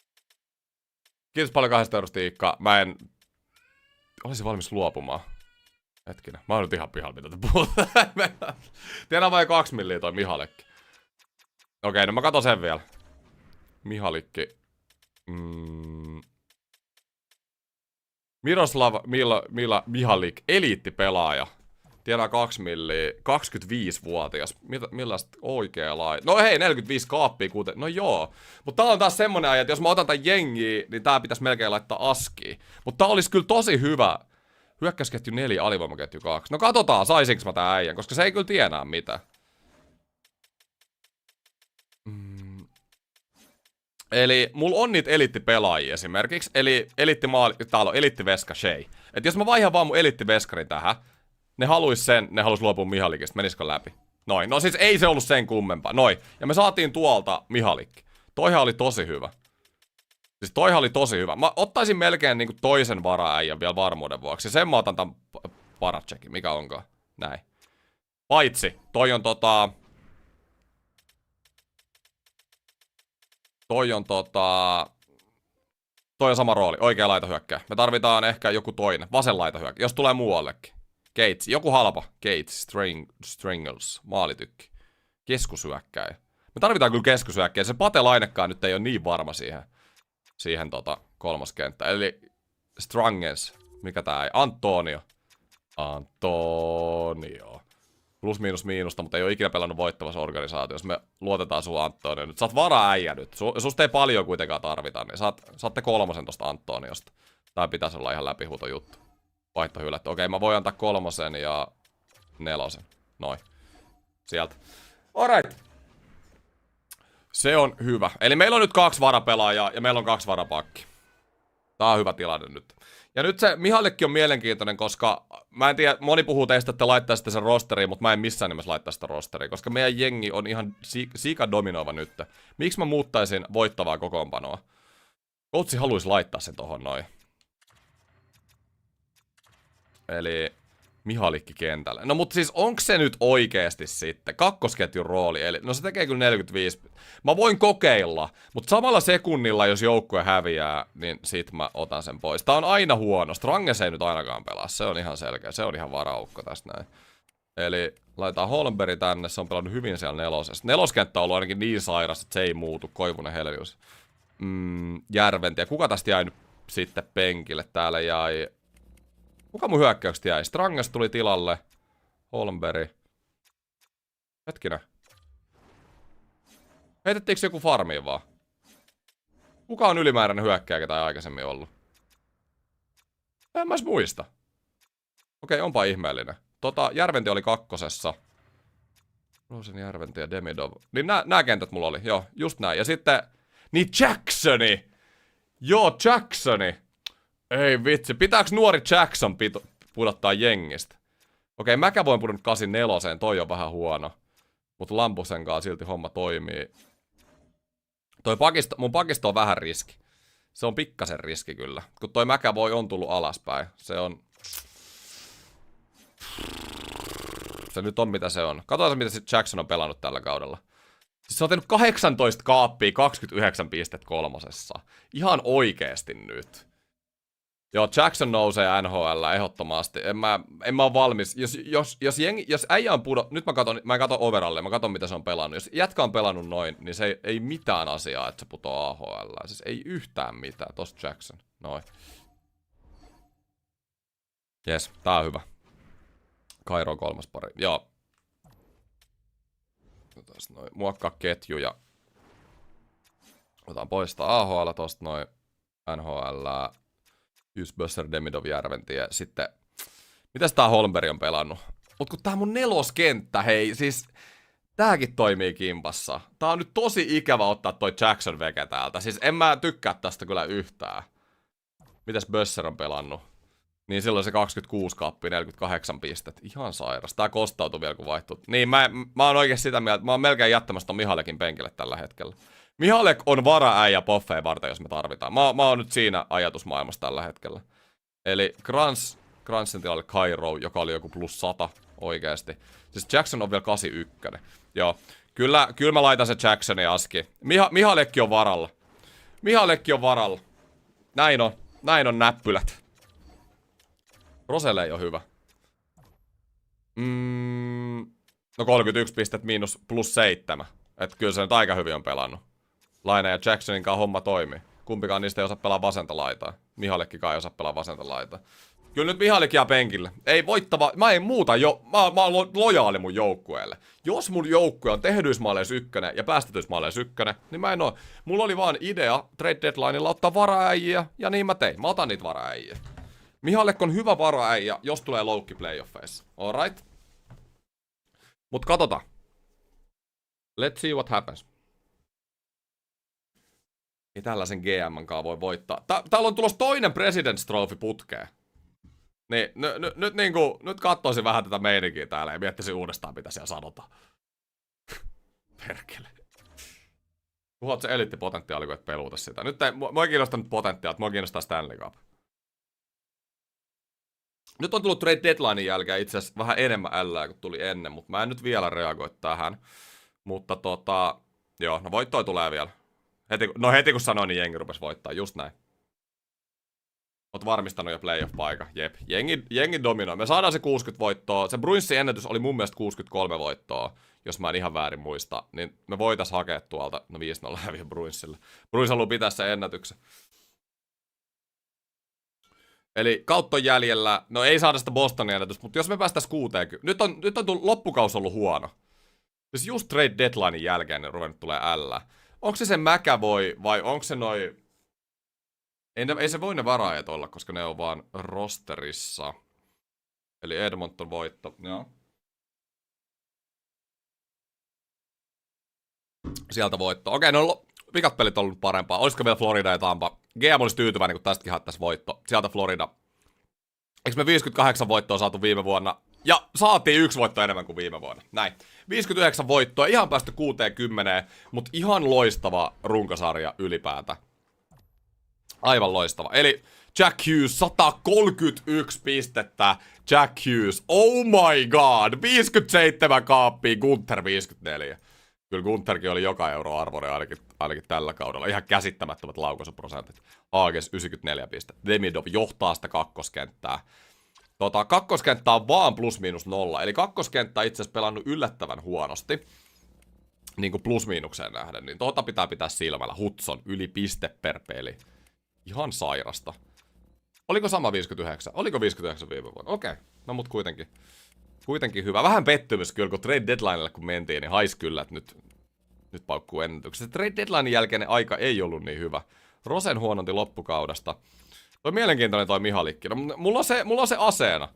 Kiitos paljon 2 eurosta Iikka. Mä en... Olisi valmis luopumaan. Hetkinen. Mä oon nyt ihan pihalla mitä te puhutaan. Tiedän vain 2 milliä toi Mihalekki. Okei, no mä katon sen vielä. Mihalikki. Miroslav Mihalik, eliittipelaaja. Tienaa 2 milliä, 25-vuotias. Millaista oikea lai? No hei, 45 kaappia kuten. No joo. Mutta tää on taas semmonen aja, että jos mä otan tän jengiä, niin tää pitäisi melkein laittaa askiin. Mutta tää olisi kyllä tosi hyvä. Hyökkäysketju 4, alivoimaketju 2. No katsotaan, saisinko mä tää äijän, koska se ei kyllä tienaa mitään. Eli mulla on niitä eliittipelaajia esimerkiksi. Eli täällä on eliittiveska Shea. Et jos mä vaihan vaan mun eliittiveskarin tähän, ne halus luopua Mihalikista, menisikö läpi? Noin, no siis ei se ollut sen kummempaa. Noin, ja me saatiin tuolta Mihalikki. Toihan oli tosi hyvä. Siis toihan oli tosi hyvä. Mä ottaisin melkein niinku toisen varaäijän vielä varmuuden vuoksi. Sen mä otan tän Paraceckin, mikä onkaan. Näin. Paitsi, toi on Toi on sama rooli, oikea laitahyökkääjä. Me tarvitaan ehkä joku toinen, vasen laitahyökkääjä, jos tulee muuallekin. Gates, joku halpa. Gates, Stringles, maalitykki. Keskushyökkääjä. Me tarvitaan kyllä keskushyökkääjä. Se Pate Lainekaan nyt ei ole niin varma siihen kolmas kenttä. Eli Strangens, mikä tää ei? Antonio. Plus miinus miinusta, mutta ei ole ikinä pelannut voittavassa organisaatiossa. Me luotetaan sun Antonio nyt. Sä oot vara-äijä nyt. Susta ei paljon kuitenkaan tarvita, niin saatte 3 tosta Antoniosta. Tää pitäisi olla ihan läpihuuto juttu. Vaihto hylätty. Okei, mä voin antaa 3 ja 4. Noin. Sieltä. Alright. Se on hyvä. Eli meillä on nyt 2 varapelaajaa ja meillä on 2 varapakki. Tää on hyvä tilanne nyt. Ja nyt se Mihalekki on mielenkiintoinen, koska mä en tiedä, moni puhuu teistä, että laittaisitte sen rosteriin, mutta mä en missään nimessä laittaa sitä rosteriin, koska meidän jengi on ihan sika dominoiva nyt. Miksi mä muuttaisin voittavaa kokoonpanoa? Coachi haluaisi laittaa sen tohon noin. Eli Mihalikki kentälle. No mutta siis onko se nyt oikeesti sitten kakkosketjun rooli? Eli, no se tekee kyllä 45. Mä voin kokeilla, mutta samalla sekunnilla, jos joukkue häviää, niin sit mä otan sen pois. Tää on aina huono. Stranges ei nyt ainakaan pelaa. Se on ihan selkeä. Se on ihan varaukko tästä näin. Eli laitetaan Holmberg tänne. Se on pelannut hyvin siellä nelosessa. Neloskenttä on ollut ainakin niin sairas, että se ei muutu. Koivunen Helius. Järventi. Ja kuka tästä jäi nyt sitten penkille? Täällä jäi... Kuka mun hyökkäykset jäi? Stranges tuli tilalle. Holmberg. Hetkinen. Heitettiinkö joku farmiin vaan? Kuka on ylimääräinen hyökkääjä, ketä ei aikaisemmin ollut? En mä edes muista. Okei, onpa ihmeellinen. Järventi oli kakkosessa. Rosen, Järventi ja Demidov. Niin nää kentät mulla oli. Joo, just näin. Ja sitten... Niin Jacksoni! Joo, Jacksoni! Ei vitsi, pitääks nuori Jackson pudottaa jengistä? Okei, mäkä voin pudonnut 84, toi on vähän huono. Mut Lampusen kanssa silti homma toimii. Mun pakisto on vähän riski. Se on pikkasen riski kyllä. Kun toi mäkä voi on tullut alaspäin. Se on... Se nyt on mitä se on. Katsotaan mitä sit Jackson on pelannut tällä kaudella. Siis se on tehnyt 18 kaappia 29 pistet kolmosessa. Ihan oikeesti nyt. Joo, Jackson nousee NHL ehdottomasti. En mä oo valmis. Jos äijä on nyt mä katon overallia, mä katon mitä se on pelannut. Jos jätkä on pelannut noin, niin se ei mitään asiaa, että se putoaa AHL. Siis ei yhtään mitään. Tossa Jackson. Noin. Jes, tää on hyvä. Kairo on kolmas pari. Joo. Muokkaa ketjuja. Otan poistaa AHL tosta noin. NHL. Bösser, Demidov, Järventi ja sitten... Mitäs tää Holmberg on pelannut? Mut kun tää mun neloskenttä, hei, siis... Tääkin toimii kimpassa. Tää on nyt tosi ikävä ottaa toi Jackson veke täältä. Siis en mä tykkää tästä kyllä yhtään. Mitäs Bösser on pelannut? Niin silloin se 26 kappi, 48 pistet. Ihan sairas. Tää kostautui vielä kun vaihtuu. Niin mä oon oikein sitä mieltä, mä oon melkein jättämässä ton Mihalekin penkille tällä hetkellä. Mihalek on varaäijä Poffeen varten, jos me tarvitaan. Mä oon nyt siinä ajatusmaailmassa tällä hetkellä. Eli Kransin tilalle Kairo, joka oli joku plus 100 oikeesti. Siis Jackson on vielä 81. Joo. Kyllä mä laitan se Jacksonin aski. Mihalekki on varalla. Mihalekki on varalla. Näin on näppylät. Roselle ei oo hyvä. No 31 pistet miinus plus 7. Et kyllä se nyt aika hyvin on pelannut. Laine ja Jacksonin kanssa homma toimii. Kumpikaan niistä ei osaa pelaa vasenta laitaa. Mihalekkikaan ei osaa pelaa vasenta laitaa. Kyllä nyt Mihalik jää penkille. Ei voittava. Mä en muuta mä oon lojaali mun joukkueelle. Jos mun joukkue on tehdyismaaleissa 1 ja päästetyismaaleissa 1, niin mä en oo. Mulla oli vaan idea trade deadlineilla ottaa varaäijiä ja niin mä tein. Mä otan niitä varaäijiä. Mihalek on hyvä varaäijä, jos tulee loukki playoffeissa. Alright? Mut katsotaan. Let's see what happens. Ei tällaisen GM-kaan voi voittaa. Täällä on tulossa toinen President's Trophy putkeen. Niin, nyt katsoisin vähän tätä meininkiä täällä ja miettisin uudestaan, mitä siellä sanotaan. Perkele. Puhut se eliittipotentiaali, kun et peluuta sitä. Nyt mua ei kiinnosta nyt potentiaalit, mua kiinnostaa Stanley Cup. Nyt on tullut trade deadlinein jälkeen itse asiassa vähän enemmän ällää kuin tuli ennen, mutta mä en nyt vielä reagoi tähän. Mutta joo, no voittoa tulee vielä. Heti kun sanoin, niin jengi rupesi voittaa, just näin. Oot varmistanut jo playoff-paikan, jep. Jengi dominoi. Me saadaan se 60 voittoa. Se Bruinsin ennätys oli mun mielestä 63 voittoa, jos mä en ihan väärin muista. Niin me voitais hakea tuolta, no 5-0 häviä Bruinsille. Bruins haluaa pitää sen ennätyksen. Eli kautta on jäljellä, no ei saada sitä Bostonin ennätystä, mutta jos me päästäis 60. Nyt on tullut loppukaus ollut huono. Siis just trade deadlinein jälkeen ne ruvennut tulee L. Onko se McAvoy vai onko se noi... Ei se voi ne varaajat olla, koska ne on vaan rosterissa. Eli Edmonton voitto, joo. Sieltä voitto. Okei, no vikat pelit on ollut parempaa. Olisiko vielä Florida ja Tampa? GM olisi tyytyväinen, kun tästäkin haettaisiin voitto. Sieltä Florida. Eikö me 58 voittoa saatu viime vuonna? Ja saatiin 1 voitto enemmän kuin viime vuonna. Näin. 59 voittoa, ihan päästy 60, mutta ihan loistava runkosarja ylipäätä. Aivan loistava. Eli Jack Hughes 131 pistettä. Jack Hughes, oh my god, 57 kaappia, Gunther 54. Kyllä Guntherkin oli joka euro arvoinen ainakin tällä kaudella. Ihan käsittämättömät laukaisuprosentit. Aages 94 pistettä. Demidov johtaa sitä kakkoskenttää. Kakkoskenttää on vaan +/-0. Eli kakkoskenttä on itse asiassa pelannut yllättävän huonosti. Niin kuin plus-miinukseen nähden. Niin pitää pitää silmällä. Hudson yli piste per peli. Ihan sairasta. Oliko sama 59? Oliko 59 viime vuonna? Okei. No mut kuitenkin hyvä. Vähän pettymys kyllä, kun trade deadlinelle kun mentiin, niin haisi kyllä, että nyt paukkuu ennätykset. Trade deadlinein jälkeinen aika ei ollut niin hyvä. Rosen huononti loppukaudesta. Toi mielenkiintoinen toi Mihalikki. No, mulla on se aseena.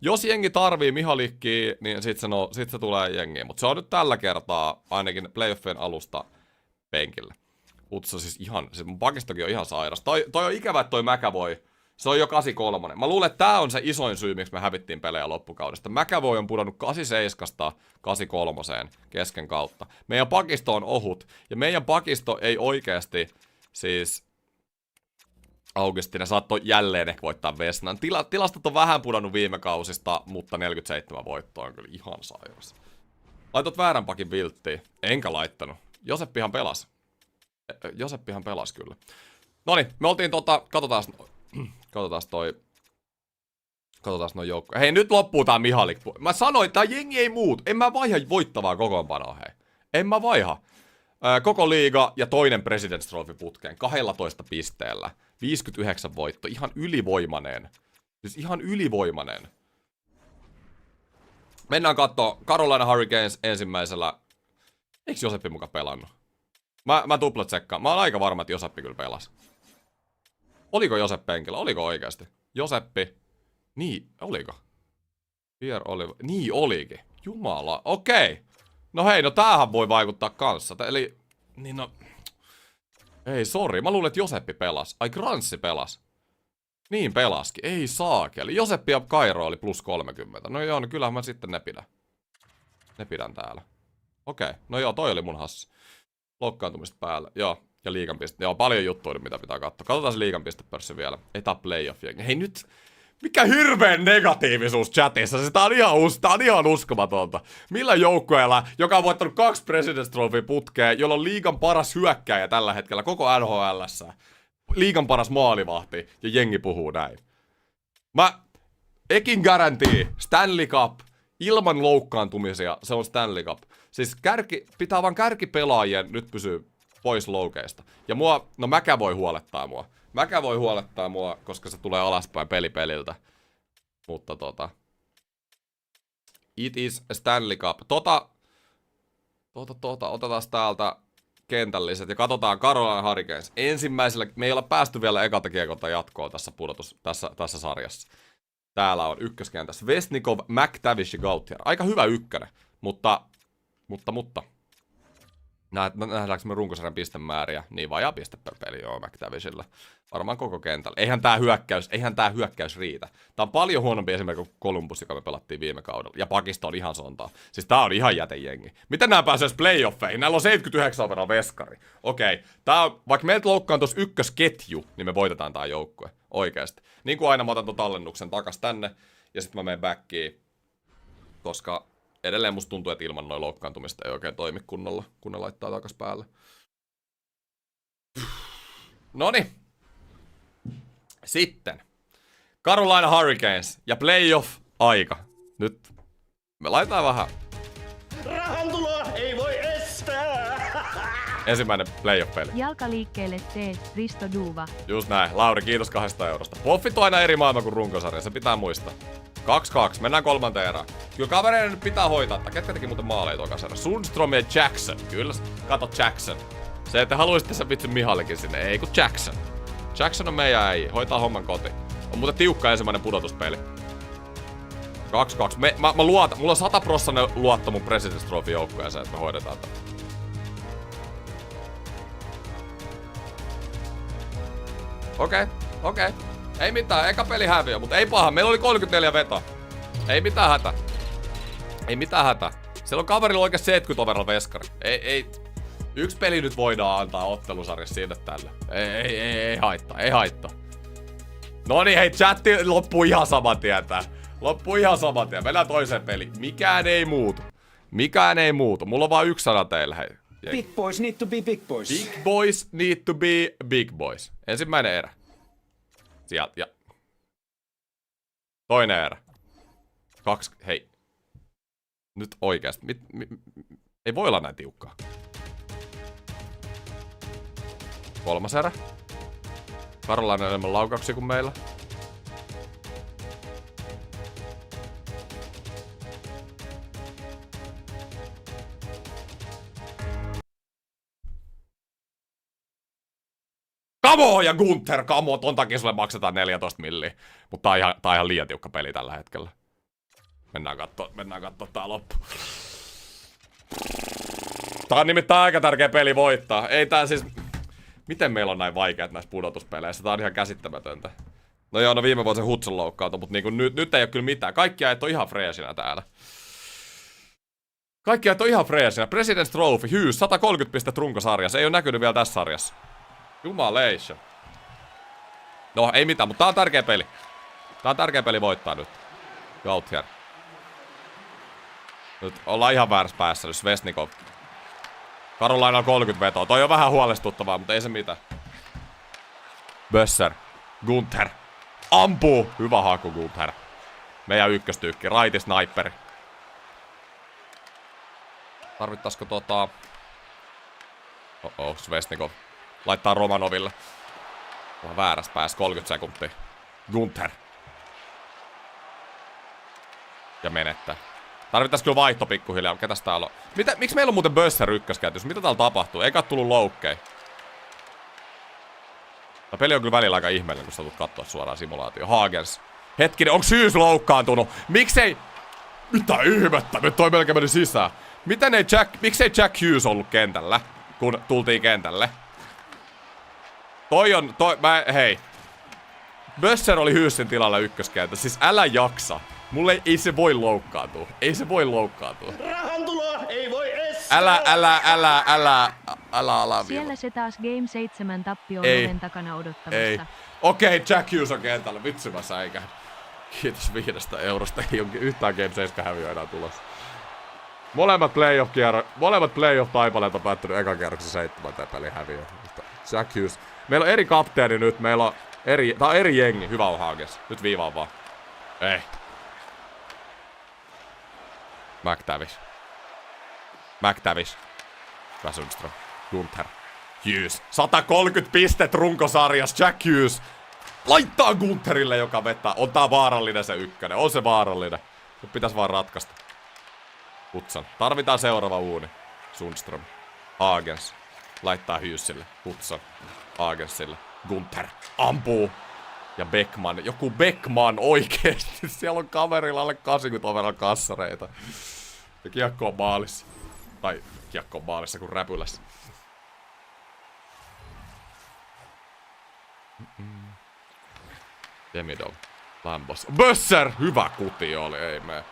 Jos jengi tarvii Mihalikkiä, niin sit se tulee jengiin. Mutta se on nyt tällä kertaa ainakin playoffien alusta penkillä. Utsa siis mun pakistokin on ihan sairas. Toi on ikävä, että toi McAvoy, se on jo 83. Mä luulen, että tää on se isoin syy, miksi me hävittiin pelejä loppukaudesta. McAvoy on pudonnut 87 83 kesken kautta. Meidän pakisto on ohut. Ja meidän pakisto ei oikeasti siis... Augustine saattoi jälleen ehkä voittaa Vesnan. Tilastot on vähän pudonnut viime kausista, mutta 47 voittoa on kyllä ihan sairas. Laitot väärän pakin vilttiin. Enkä laittanut. Joseppihan pelasi kyllä. Noniin, me oltiin katsotaan noi joukkoja. Hei, nyt loppuu tää Mihalik. Mä sanoin, että tää jengi ei muut. En mä vaiha voittavaa kokoonpanoa, hei. En mä vaiha. Koko liiga ja toinen President's Trophy putkeen 12 pisteellä. 59 voitto. Ihan ylivoimainen. Siis ihan ylivoimainen. Mennään kattoo Carolina Hurricanes ensimmäisellä. Eikö Joseppi muka pelannut? Mä tupla tsekkaan. Mä oon aika varma, että Joseppi kyllä pelasi. Oliko Joseppi penkillä? Oliko oikeasti? Joseppi. Niin, oliko? Pierre Oliver. Niin olikin. Jumala. Okei. No hei, no tämähän voi vaikuttaa kanssa. Eli, niin no... Ei, sori. Mä luulen, että Joseppi pelasi. Ai, Granssi pelasi. Niin pelaskin. Ei saakeli. Joseppi ja Kairo oli +30. No joo, no kyllähän mä sitten ne pidän täällä. Okei. No joo, toi oli mun hassi. Loukkaantumista päällä. Joo. Ja liigan piste. Joo, paljon juttuja, mitä pitää katsoa. Katsotaan se liigan pistepörssi vielä. Ei tää playoff. Hei nyt... Mikä hirveen negatiivisuus chatissa. Siis tää on ihan uskomatonta. Millä joukkueella, joka on voittanut 2 President's Trophy putkeen, jolla on liigan paras hyökkääjä tällä hetkellä koko NHL:ssä. Liigan paras maalivahti ja jengi puhuu näin. Ekin garantii, Stanley Cup, ilman loukkaantumisia, se on Stanley Cup. Siis pitää vaan kärkipelaajien nyt pysyä pois loukeista. Ja McAvoy huolettaa mua, koska se tulee alaspäin peliltä. Mutta it is Stanley Cup. Otetaan täältä kentälliset ja katsotaan Carolina Hurricanes. Ensimmäisellä, me ei olla päästy vielä ekalta kiekolta jatkoon tässä sarjassa. Täällä on ykköskentässä Vesnikov, McTavish ja Gauthier. Aika hyvä ykkönen, mutta. Nähdäänkö me runkosarjan pistemääriä? Niin vajaa piste per peli joo McTavishillä. Varmaan koko kentällä. Eihän tää hyökkäys riitä. Tää on paljon huonompi esimerkiksi kuin Columbus, joka me pelattiin viime kaudella. Ja Pakista on ihan sontaa. Siis tää on ihan jätejengi. Miten nää pääsee playoffeihin? Näillä on 79 verran veskari. Okei. Tää on, vaikka meiltä loukkaan tuossa ykkösketju, niin me voitetaan tää joukkue. Oikeesti. Niin kuin aina mä otan ton tallennuksen takas tänne. Ja sit mä menen backiin. Koska edelleen musta tuntuu, että ilman noin loukkaantumista ei oikein toimi kunnolla, kun ne laittaa takas päälle. Noniin. Sitten. Carolina Hurricanes ja playoff-aika. Nyt me laitetaan vähän. Rahantuloa ei voi estää! Ensimmäinen playoff-peli. Jalkaliikkeelle tee, Risto Duva. Just näin. Lauri, kiitos 200 eurosta. Poffit on aina eri maailma kuin runkosarja, se pitää muistaa. 2-2, mennään kolmanteen erään. Kyllä kavereiden nyt pitää hoitaa. Ketkä teki muuten maaleja tokas erään? Sundström ja Jackson. Kyllä, kato Jackson. Se, että haluaisitte sen vitsin Mihalikin sinne. Ei kun Jackson. Jackson on meidän äijä. Hoitaa homman kotiin. On muuten tiukka ensimmäinen pudotuspeli. 2-2. Mä luotan. Mulla on 100% luotto mun President's Trophy joukkueeseen, että me hoidetaan tätä. Okei. Ei mitään, eka peli häviö, mutta ei paha. Meillä oli 34 vetoa. Ei mitään hätä. Siellä on kaverilla oikein 70 overalla veskari. Ei. Yksi peli nyt voidaan antaa ottelusarjassa sinne tälle. Ei haittaa, ei haittaa. Noniin, hei, chatti loppuu ihan saman tietää. Loppuu ihan saman tien. Mennään toiseen peliin. Mikään ei muutu. Mikään ei muutu. Mulla on vaan yksi sana teille, hei. Big boys need to be big boys. Big boys need to be big boys. Ensimmäinen erä. Sieltä, ja... Toinen erä. Hei. Nyt oikeasti. Ei voi olla näin tiukkaa. Kolmas erä. Karolainen on enemmän laukauksia kuin meillä. Kamo ja Gunther, kamo, ton takia sulle maksetaan 14 milliä. Mutta tää on ihan liian tiukka peli tällä hetkellä. Mennään kattoo tää loppu. Tää on nimittäin aika tärkeä peli voittaa. Ei tää siis... Miten meillä on näin vaikeat näissä pudotuspeleissä? Tää on ihan käsittämätöntä. No joo, no viime vuonna se Hudson loukkaantui, mutta niinku nyt ei oo kyllä mitään. Kaikki äijät on ihan freesinä täällä. Kaikki äijät on ihan freesinä. President's Trophy, hyys, 130 pistettä runkosarjassa. Ei oo näkynyt vielä tässä sarjassa. Jumalation. No ei mitään, mutta tää on tärkeä peli. Tää on tärkeä peli voittaa nyt. Out here. Nyt ollaan ihan väärässä päässä nyt, Svesnikov. Karolainen on 30 vetoa. Toi on vähän huolestuttavaa, mutta ei se mitään. Bösser. Gunther. Ampuu. Hyvä haku, Gunther. Meidän ykköstykki. Righty sniperi. Tarvittaisiko Svesnikov. Laittaa Romanoville. Ollaan väärässä päässä. 30 sekuntia. Gunther. Ja menettää. Tarvittais kyllä vaihto pikkuhiljaa. Ketäs täällä on? Miksi meillä on muuten Bösser ykköskäytössä? Mitä täällä tapahtuu? Eikä tullut loukkei. Tää peli on kyllä välillä aika ihmeellinen, kun sä tulet katsoa suoraan simulaatio. Hagens. Hetkinen, onks Hughes loukkaantunut? Miksei... Mitä ihmettä? Nyt toi melkein meni sisään. Miksei Jack Hughes ollut kentällä, kun tultiin kentälle? Hei. Bösser oli Hughesin tilalla ykköskäytössä. Siis älä jaksa. Mulle ei se voi loukkaantua. Ei se voi loukkaantua. Rahantuloa ei voi estää. Älä. Siellä se taas Game 7 tappio oven takana odottamassa. Ei. Okei, Jack Hughes on kentällä. Vitsi mä säikään. Kiitos 5 eurosta. Ei ole yhtään Game 7 häviö enää tulossa. Molemmat playoff-taipaleet on päättynyt ekan kierroksen 7 pelin häviö. Jack Hughes. Meillä on eri kapteeni nyt. Meillä on tää on eri jengi. Hyvä on Hages. Nyt viivaan vaan. Ei. McTavish. Sundström. Gunther. Hughes. 130 pistet runkosarjassa. Jack Hughes. Laittaa Guntherille, joka vetää. On tää vaarallinen se ykkönen. On se vaarallinen. Nyt pitäis vaan ratkaista. Hudson. Tarvitaan seuraava uuni. Sundström. Hagens. Laittaa Hughesille. Hudson. Hagensille. Gunther. Ampuu. Ja Beckman. Joku Beckman oikeesti. Siellä on kaverilla alle 80 overall kassareita. Ja kiekko on maalissa. Tai kiekko on maalissa kuin räpylässä. Demidov. Lambos. Bösser! Hyvä kuti oli, ei mene.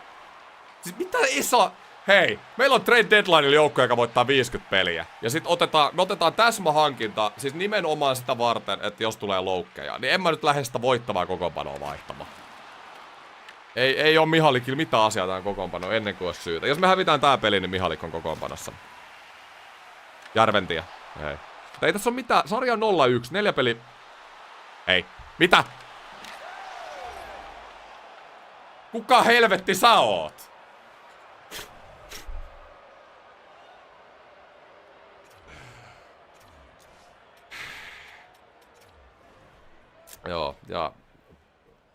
Siis mitä iso... Hei, meillä on trade deadlineilla joukko, joka voittaa 50 peliä. Ja sit otetaan täsmähankinta, siis nimenomaan sitä varten, että jos tulee loukkeja, niin en mä nyt lähde sitä voittavaa kokoonpanoa vaihtamaan. Ei oo Mihalikilla mitään asiaa tähän kokoonpanoon ennen kuin olisi syytä. Jos me hävitään tää peli, niin Mihalik on kokoonpanossa. Järventie. Hei. Ei tässä oo mitään. Sarja on 0-1. 4 peli. Ei. Mitä? Kuka helvetti sä oot?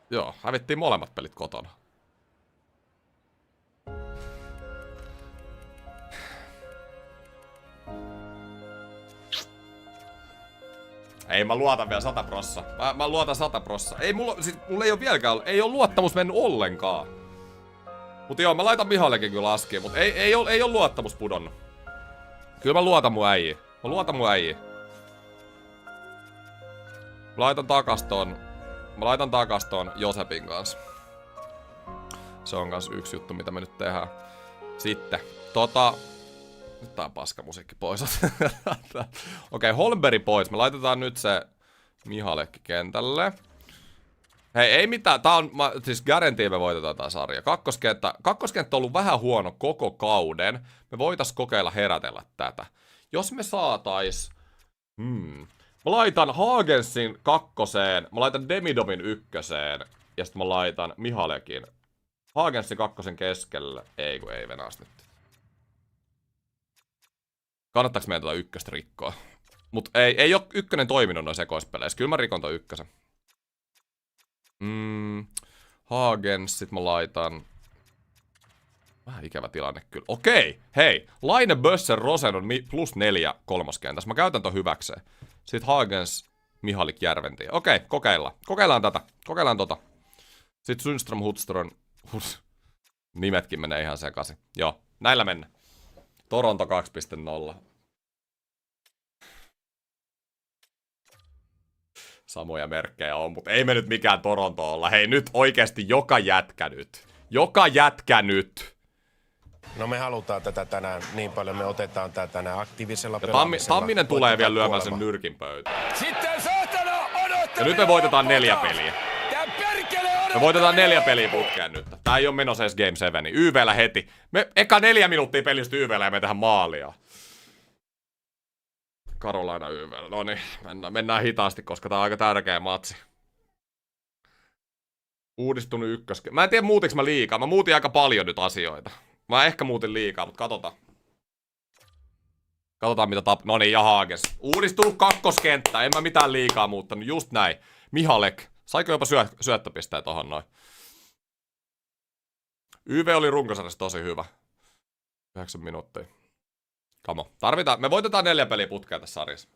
Joo, hävittiin molemmat pelit kotona. Ei mä luotan vielä 100%. Mä luotan 100%. Ei mulla ei oo vieläkään, ei oo luottamus mennyt ollenkaan. Mut joo, mä laitan Mihallekin kyllä askiin, mut ei oo luottamus pudonnut. Kyllä mä luotan mun äijii. Mä laitan takas ton Josepin kanssa. Se on kans yksi juttu, mitä me nyt tehdään. Sitten, Nyt tää paskamusiikki pois. Okei, Holmberg pois. Me laitetaan nyt se Mihalekki kentälle. Hei, ei mitään. Tää on, siis guarantee me voitetaan tää sarja. Kakkoskenttä on ollut vähän huono koko kauden. Me voitais kokeilla herätellä tätä. Jos me saatais... Mä laitan Hagensin kakkoseen, mä laitan Demidomin ykköseen, ja sitten mä laitan Mihalekin. Hagensin kakkosen keskelle. Ei kun ei venaas nyt. Kannattaaks meidän tätä ykköstä rikkoa? Mut ei oo ykkönen toiminut noissa sekoispeleissä. Kyllä mä rikon ton ykkösen. Hagens, sit mä laitan... Vähän ikävä tilanne kyllä. Okei, hei. Laine, Bösser, Rosen on +4 kolmoskentässä. Mä käytän ton hyväkseen. Sitten Hagens, Mihalik, Järventie. Okei, kokeillaan. Kokeillaan tätä. Kokeillaan tota. Sitten Sundström, Hudström. Nimetkin menee ihan sekaisin. Joo, näillä mennään. Toronto 2.0. Samoja merkkejä on, mutta ei me nyt mikään Toronto olla. Hei, nyt oikeesti joka jätkä nyt. Joka jätkä nyt. No me halutaan tätä tänään niin paljon, me otetaan tää tänään aktiivisella ja pelaamisella. Tamminen tulee vielä lyömään sen nyrkin pöytään. Sitten saatana odottaa! Ja nyt me voitetaan 4 peliä. Tää perkele odottaa! Me voitetaan 4 peliä putkeen nyt. Tää ei oo menossa edes Game 7. YVllä heti. Me eka 4 minuuttia pelistä YVllä ja me tehdään maalia. Carolina YVllä. No niin, mennään hitaasti, koska tää on aika tärkeä matsi. Uudistunut ykkös. Mä en tiedä muutiks mä liikaa. Mä muutin aika paljon nyt asioita. Mä ehkä muutin liikaa, mutta katsotaan. Katsotaan mitä No niin, ja Hages. Uudistunut kakkoskenttä. En mä mitään liikaa muuttanut. Just näin. Mihalek. Saiko jopa syöttöpisteä tohon noin? YV oli runkosarjassa tosi hyvä. 9 minuuttia. Kamo. Tarvitaan. Me voitetaan 4 peliä putkea tässä sarjassa.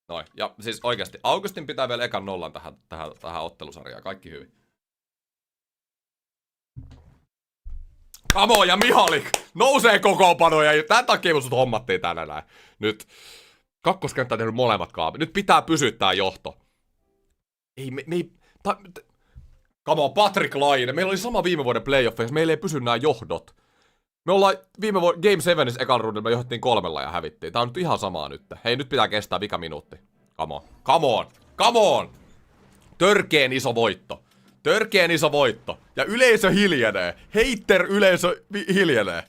Noin. Ja siis oikeasti. Augustin pitää vielä ekan nollan tähän ottelusarjaan. Kaikki hyvin. Kamo ja Mihalik nousee kokoonpanoja ja tämän takia me sut hommattiin tänään. Nyt kakkoskenttä on tehnyt molemmat kaapit. Nyt pitää pysyttää johto. Kamo, Patrick Laine. Meillä oli sama viime vuoden playoffeissa. Meillä ei pysy nämä johdot. Me ollaan viime vuoden Game 7 ekan rundilla me johdettiin 3 ja hävittiin. Tää on nyt ihan samaa nyt. Hei, nyt pitää kestää vika minuutti. Come on. Come on. Come on. Törkeen iso voitto. Törkeen iso voitto. Ja yleisö hiljenee. Hater-yleisö hiljenee.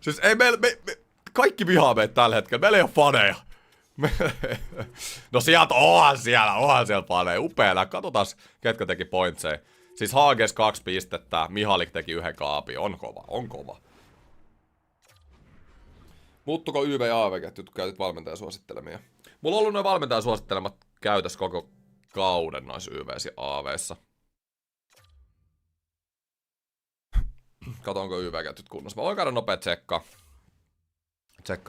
Siis ei me kaikki vihaa meitä tällä hetkellä. Meillä ei oo faneja. No sieltä onhan siellä faneja. Upeana. Katsotaan ketkä teki pointseja. Siis Hages 2 pistettä. Mihalik teki 1 kaapin. On kova. On kova. Muuttuko YV ja AV-ketjut, käytit valmentajan suosittelemia? Mulla on ollut noin valmentajan suosittelemat käytössä koko kauden noissa YVs ja AVissa. Kato, onko YV-ketjut kunnossa. Mä voin käydä nopea tsekkaa,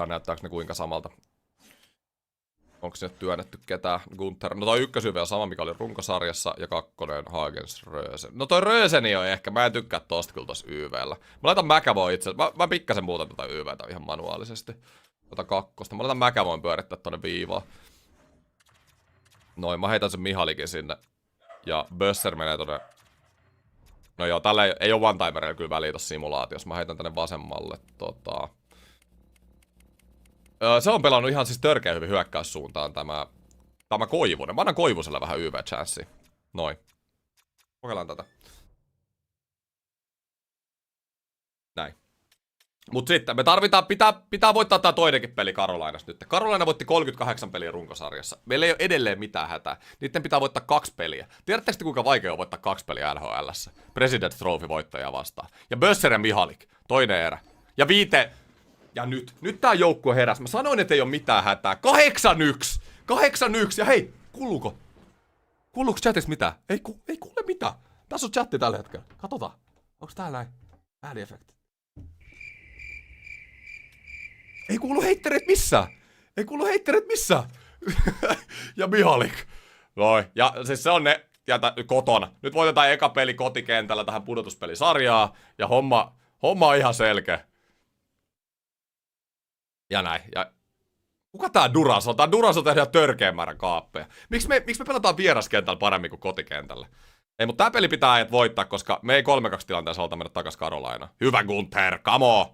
näyttääkö ne kuinka samalta. Onko sinne työnnetty ketään? Gunther. No toi ykkös-YV on sama, mikä oli runkosarjassa, ja kakkonen Hagens Rösen. No toi Röseni on ehkä, mä en tykkää tosta kyllä tossa YVllä. Mä laitan McAvoy itse, mä pikkasen muutan tota YVtä ihan manuaalisesti. Tota kakkosta. Mä laitan McAvoyn pyörittää tonne viivaan. Noin, mä heitän sen Mihalikin sinne. Ja Bösser menee tonne. No joo, tällä ei oo one-timerilla kyllä väliä tossa simulaatiossa. Mä heitän tänne vasemmalle se on pelannut ihan siis törkeä hyvin hyökkäyssuuntaan tämä Koivunen. Mä annan Koivuselle vähän YV-chanssia. Noin. Kokeillaan tätä. Näin. Mut sitten me tarvitaan, pitää voittaa tää toinenkin peli Carolinasta nyt. Carolina voitti 38 peliä runkosarjassa. Meillä ei ole edelleen mitään hätää. Niitten pitää voittaa 2 peliä. Tiedättekö te kuinka vaikea on voittaa 2 peliä NHL:ssä? President Trophy voittajaa vastaan. Ja Bösser ja Mihalik. Toinen erä. Ja Ja nyt tää joukkue heräs. Mä sanoin, että ei oo mitään hätää. 8-1! 8-1! Ja hei, kuuluuko chatissa mitään? Ei kuule mitään. Tässä on chatti tällä hetkellä. Katsotaan. Onks täällä näin? Ääniefekti. Ei kuulu heittereet missään. Ja Mihalik. Noin. Ja siis se on ne kotona. Nyt voitetaan eka peli kotikentällä tähän pudotuspelisarjaan. Ja homma on ihan selkeä. Ja näin. Ja kuka tää Duras on? Tää Duras on tehnyt törkeän määrän kaappeja. Miksi me pelataan vieraskentällä paremmin kuin kotikentällä? Ei, mutta tää peli pitää ajat voittaa, koska me ei 3-2 tilanteessa olta mennä takas Carolina. Hyvä Gunther, come on!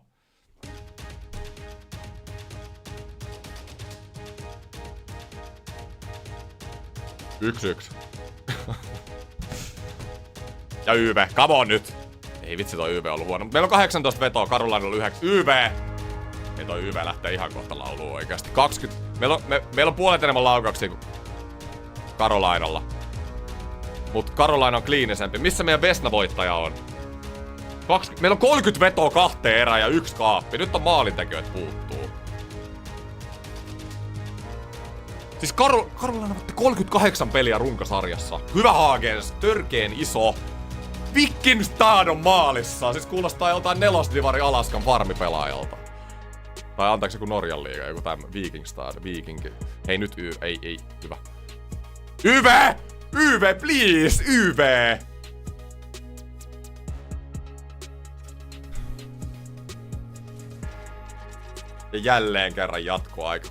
1-1. Ja YV, come on nyt! Ei vitsi, toi YV on ollut huono. Meillä on 18 vetoa, Carolinalla on 9. YV! Ei toi YV lähtee ihan kohta lauluun oikeasti. 20. Meillä on puolet enemmän laukauksia kuin Carolinalla. Mut Carolina on kliinisempi. Missä meidän Vesna-voittaja on? Meillä on 30 vetoa 2 erää ja 1 kaappi. Nyt on maalintekijöitä puuttuu. Siis Carolina voitti 38 peliä runkosarjassa. Hyvä Hagens, törkeen iso. Vikingstad on maalissa. Siis kuulostaa joltain nelosdivari Alaskan farmipelaajalta. Tai antaako joku Norjan liiga, joku tämmö. Vikingstad, Vikingi. Hei nyt ei, hyvä. YV! YV, please! YV! Ja jälleen kerran jatkoaika.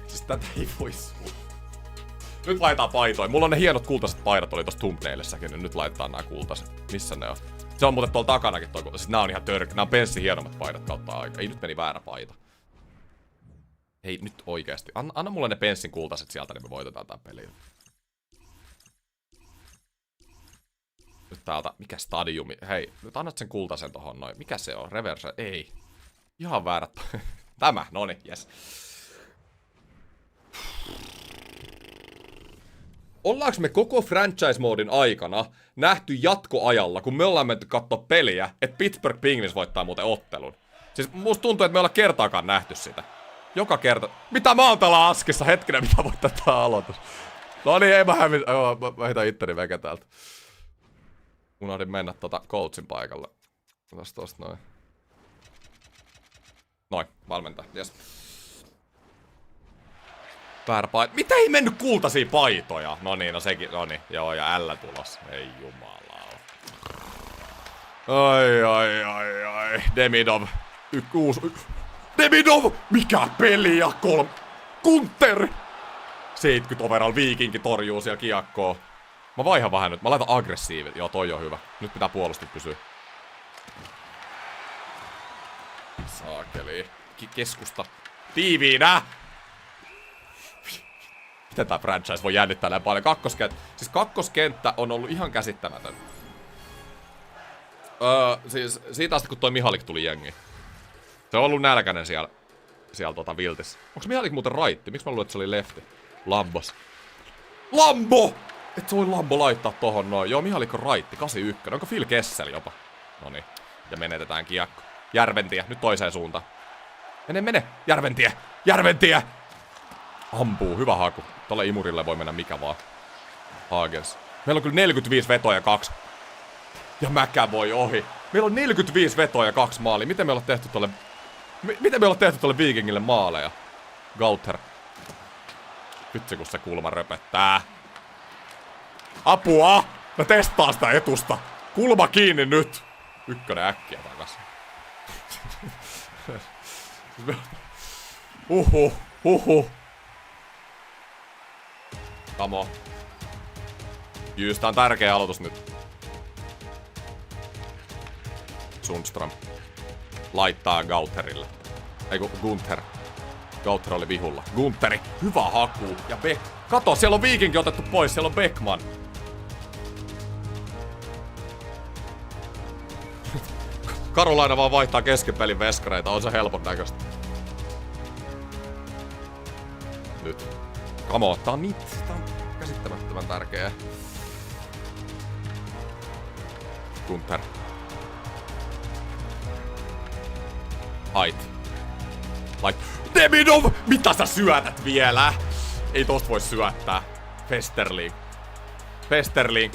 Siis tätä ei voi sulla. Nyt laitetaan paitoja. Mulla on ne hienot kultaiset paidat, oli tossa thumbnailissäkin, niin nyt laitetaan nämä kultaiset. Missä ne on? Se on muuten tuolla takanakin toi. Siis nää on ihan törkeä. Nää on penssi hienommat paidat kautta aika. Ei, nyt meni väärä paita. Hei, nyt oikeesti. Anna mulle ne penssin kultaiset sieltä, niin me voitetaan tää peli. Nyt täältä, mikä stadiumi? Hei, nyt annat sen kultaisen tohon noin. Mikä se on? Reverse? Ei. Ihan väärät. Tämä, noni, jes. Ollaanko me koko franchise-moodin aikana nähty jatkoajalla, kun me ollaan menty kattoo peliä, että Pittsburgh Penguins voittaa muuten ottelun? Siis musta tuntuu, että me ollaan kertaakaan nähty sitä. Joka kerta. Mitä mä oon täällä askissa? Hetkinen, mitä voittaa tää aloitus? No niin, ei mä heitän itteni vekä täältä. Unohdin mennä coachin paikalle. Tosta noin. Noin, valmentaa, jes. Väärä paita. Mitä ei mennyt kultaisia paitoja? No niin, no sekin, no niin. Joo, ja L tulos. Ei jumala. Ai. Demidov. Demidov! Mikä peli ja Gunther! 70 overall viikinki torjuu siellä kiekkoa. Mä vaihan vähän nyt. Mä laitan aggressiivit. Joo, toi on hyvä. Nyt pitää puolustus pysyä. Saakeli. Keskusta. Tiiviinä! Miten tää franchise voi jännittää näin paljon? Siis kakkoskenttä on ollut ihan käsittämätön. Siis siitä asti kun toi Mihalik tuli jengi. Se on ollut nälkäinen siellä viltissä. Onks Mihalik muuten raitti? Miksi mä luulen, että se oli lefti? Lambos. Lambo! Et se voi Lambo laittaa tohon noin. Joo, Mihalik on raitti. 81. Onko Phil Kessel jopa? Noniin. Ja menetetään kiekko. Järventie. Nyt toiseen suuntaan. Mene. Järventie! Ampuu. Hyvä haku. Tolle imurille voi mennä mikä vaan. Hagens. Meillä on kyllä 45 vetoja ja 2. Ja mäkä voi ohi. Meillä on 45 vetoja ja 2 maalia. Miten me ollaan tehty tolle Vikingille maaleja? Gauther. Vitsi kun se kulma röpöttää. Apua! Mä testaan sitä etusta. Kulma kiinni nyt. Ykkönen äkkiä takas. Huhhuh. Kamo. Jyys, tää on tärkeä aloitus nyt. Sundström. Laittaa Gautherille. Eiku, Gunther. Gauther oli vihulla. Guntheri. Hyvä haku. Ja Kato, siellä on Viikinki otettu pois. Siellä on Beckman. Carolina vaan vaihtaa keskenpelin veskareita. On se helpon näköistä. Nyt. Come on. Tää on käsittämättömän tärkeä. Gunther. Hait. Demidov! Mitä sä syötät vielä? Ei tosta voi syöttää. Festerling.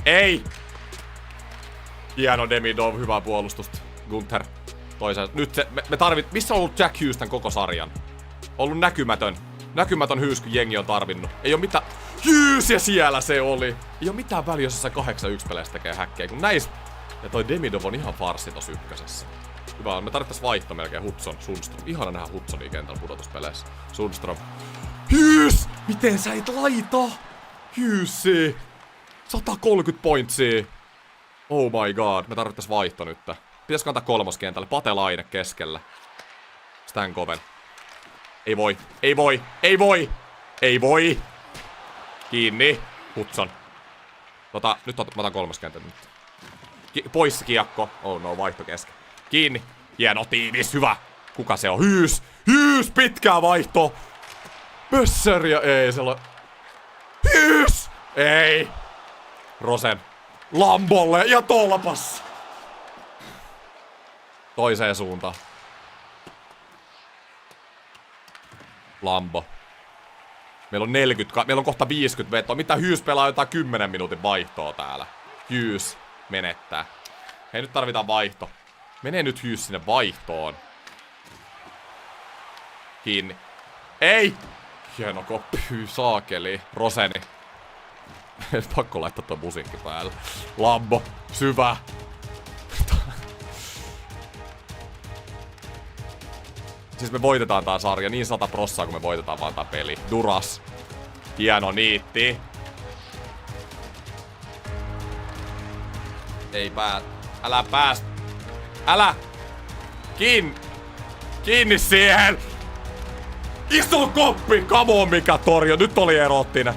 Ei! Hieno Demidov, hyvää puolustusta. Gunther. Toiseen. Nyt se, me missä on ollut Jack Hughes tän koko sarjan? Ollut näkymätön hyysky jengi on tarvinnut. Ei oo mitään. Hughes ja siellä se oli. Ei oo mitään väliä, jos se 8-1 peleissä tekee häkkejä. Kun näistä. Ja toi Demidov on ihan farssi tossa ykkösessä. Hyvä on, me tarvittais vaihto melkein Hudson, Sundström. Ihana nähdä Hudsonia kentällä pudotuspeleissä. Sundström. Hughes! Miten sä et laita? Hughesi! 130 pointsia. Oh my god, me tarvittais vaihto nyt. Pitäisikö antaa kolmoskentälle? Patelaine keskellä. Stankoven. Ei voi. Kiinni. Hudson. Nyt mä otan 30 nyt. Pois kiekko. Oh no, vaihto kesken. Kiinni. Hieno tiivis, hyvä. Kuka se on? Hyys! Hyys! Pitkää vaihto! Bösseriä! Ei, se on... Hyys! Ei! Rosen. Lambolle ja tolpas! Toiseen suuntaan. Lambo. Meillä on kohta 50 vetoa. Mitä Hyys pelaa jotain 10 minuutin vaihtoa täällä? Hyys menettää. Hei, nyt tarvitaan vaihto. Menee nyt Hyys sinne vaihtoon. Kiinni. Ei! Hieno koppi. Saakeli. Roseni. Pakko laittaa tuo musiikki päälle. Lambo. Syvä. Siis me voitetaan tää sarja niin 100%, kun me voitetaan vaan tää peli. Duras. Hieno niitti. Ei älä pääs. Älä! Kiinni siihen! Iso koppi! Come on, mikä torjo. Nyt oli erottinen.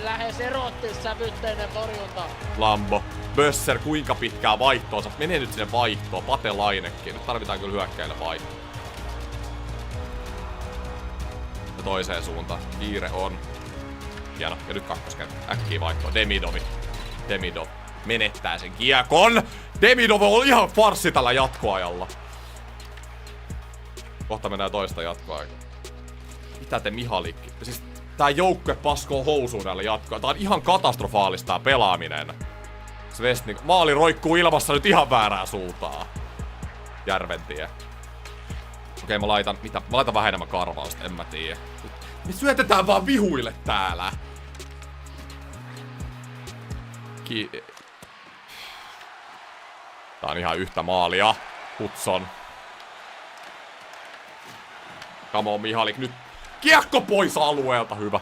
Lähes erottissävytteinen torjunta. Lambo. Bösser, kuinka pitkää vaihtoonsa? Menee nyt sinne vaihtoon. Pate Lainekin. Nyt tarvitaan kyllä hyökkäillä vaihtoa. Ja toiseen suuntaan. Kiire on. Hieno. Ja nyt kakkoskenttä. Äkkiä vaihtoa. Demidov. Menettää sen kiekon. Demidov on ihan farssi tällä jatkoajalla. Kohta mennään toista jatkoaikaa. Mitä te Mihalikki? Siis tää joukkue paskoo housuun näillä jatkoa. Tää on ihan katastrofaalista tää pelaaminen. Svestnik. Maali roikkuu ilmassa nyt ihan väärää suuntaan. Järventie. Okei, mä laitan vähän enemmän karvausta, en mä tiedä. Me syötetään vaan vihuille täällä. Tää on ihan yhtä maalia. Hudson. Come on, Mihalik, nyt kiekko pois alueelta, hyvä.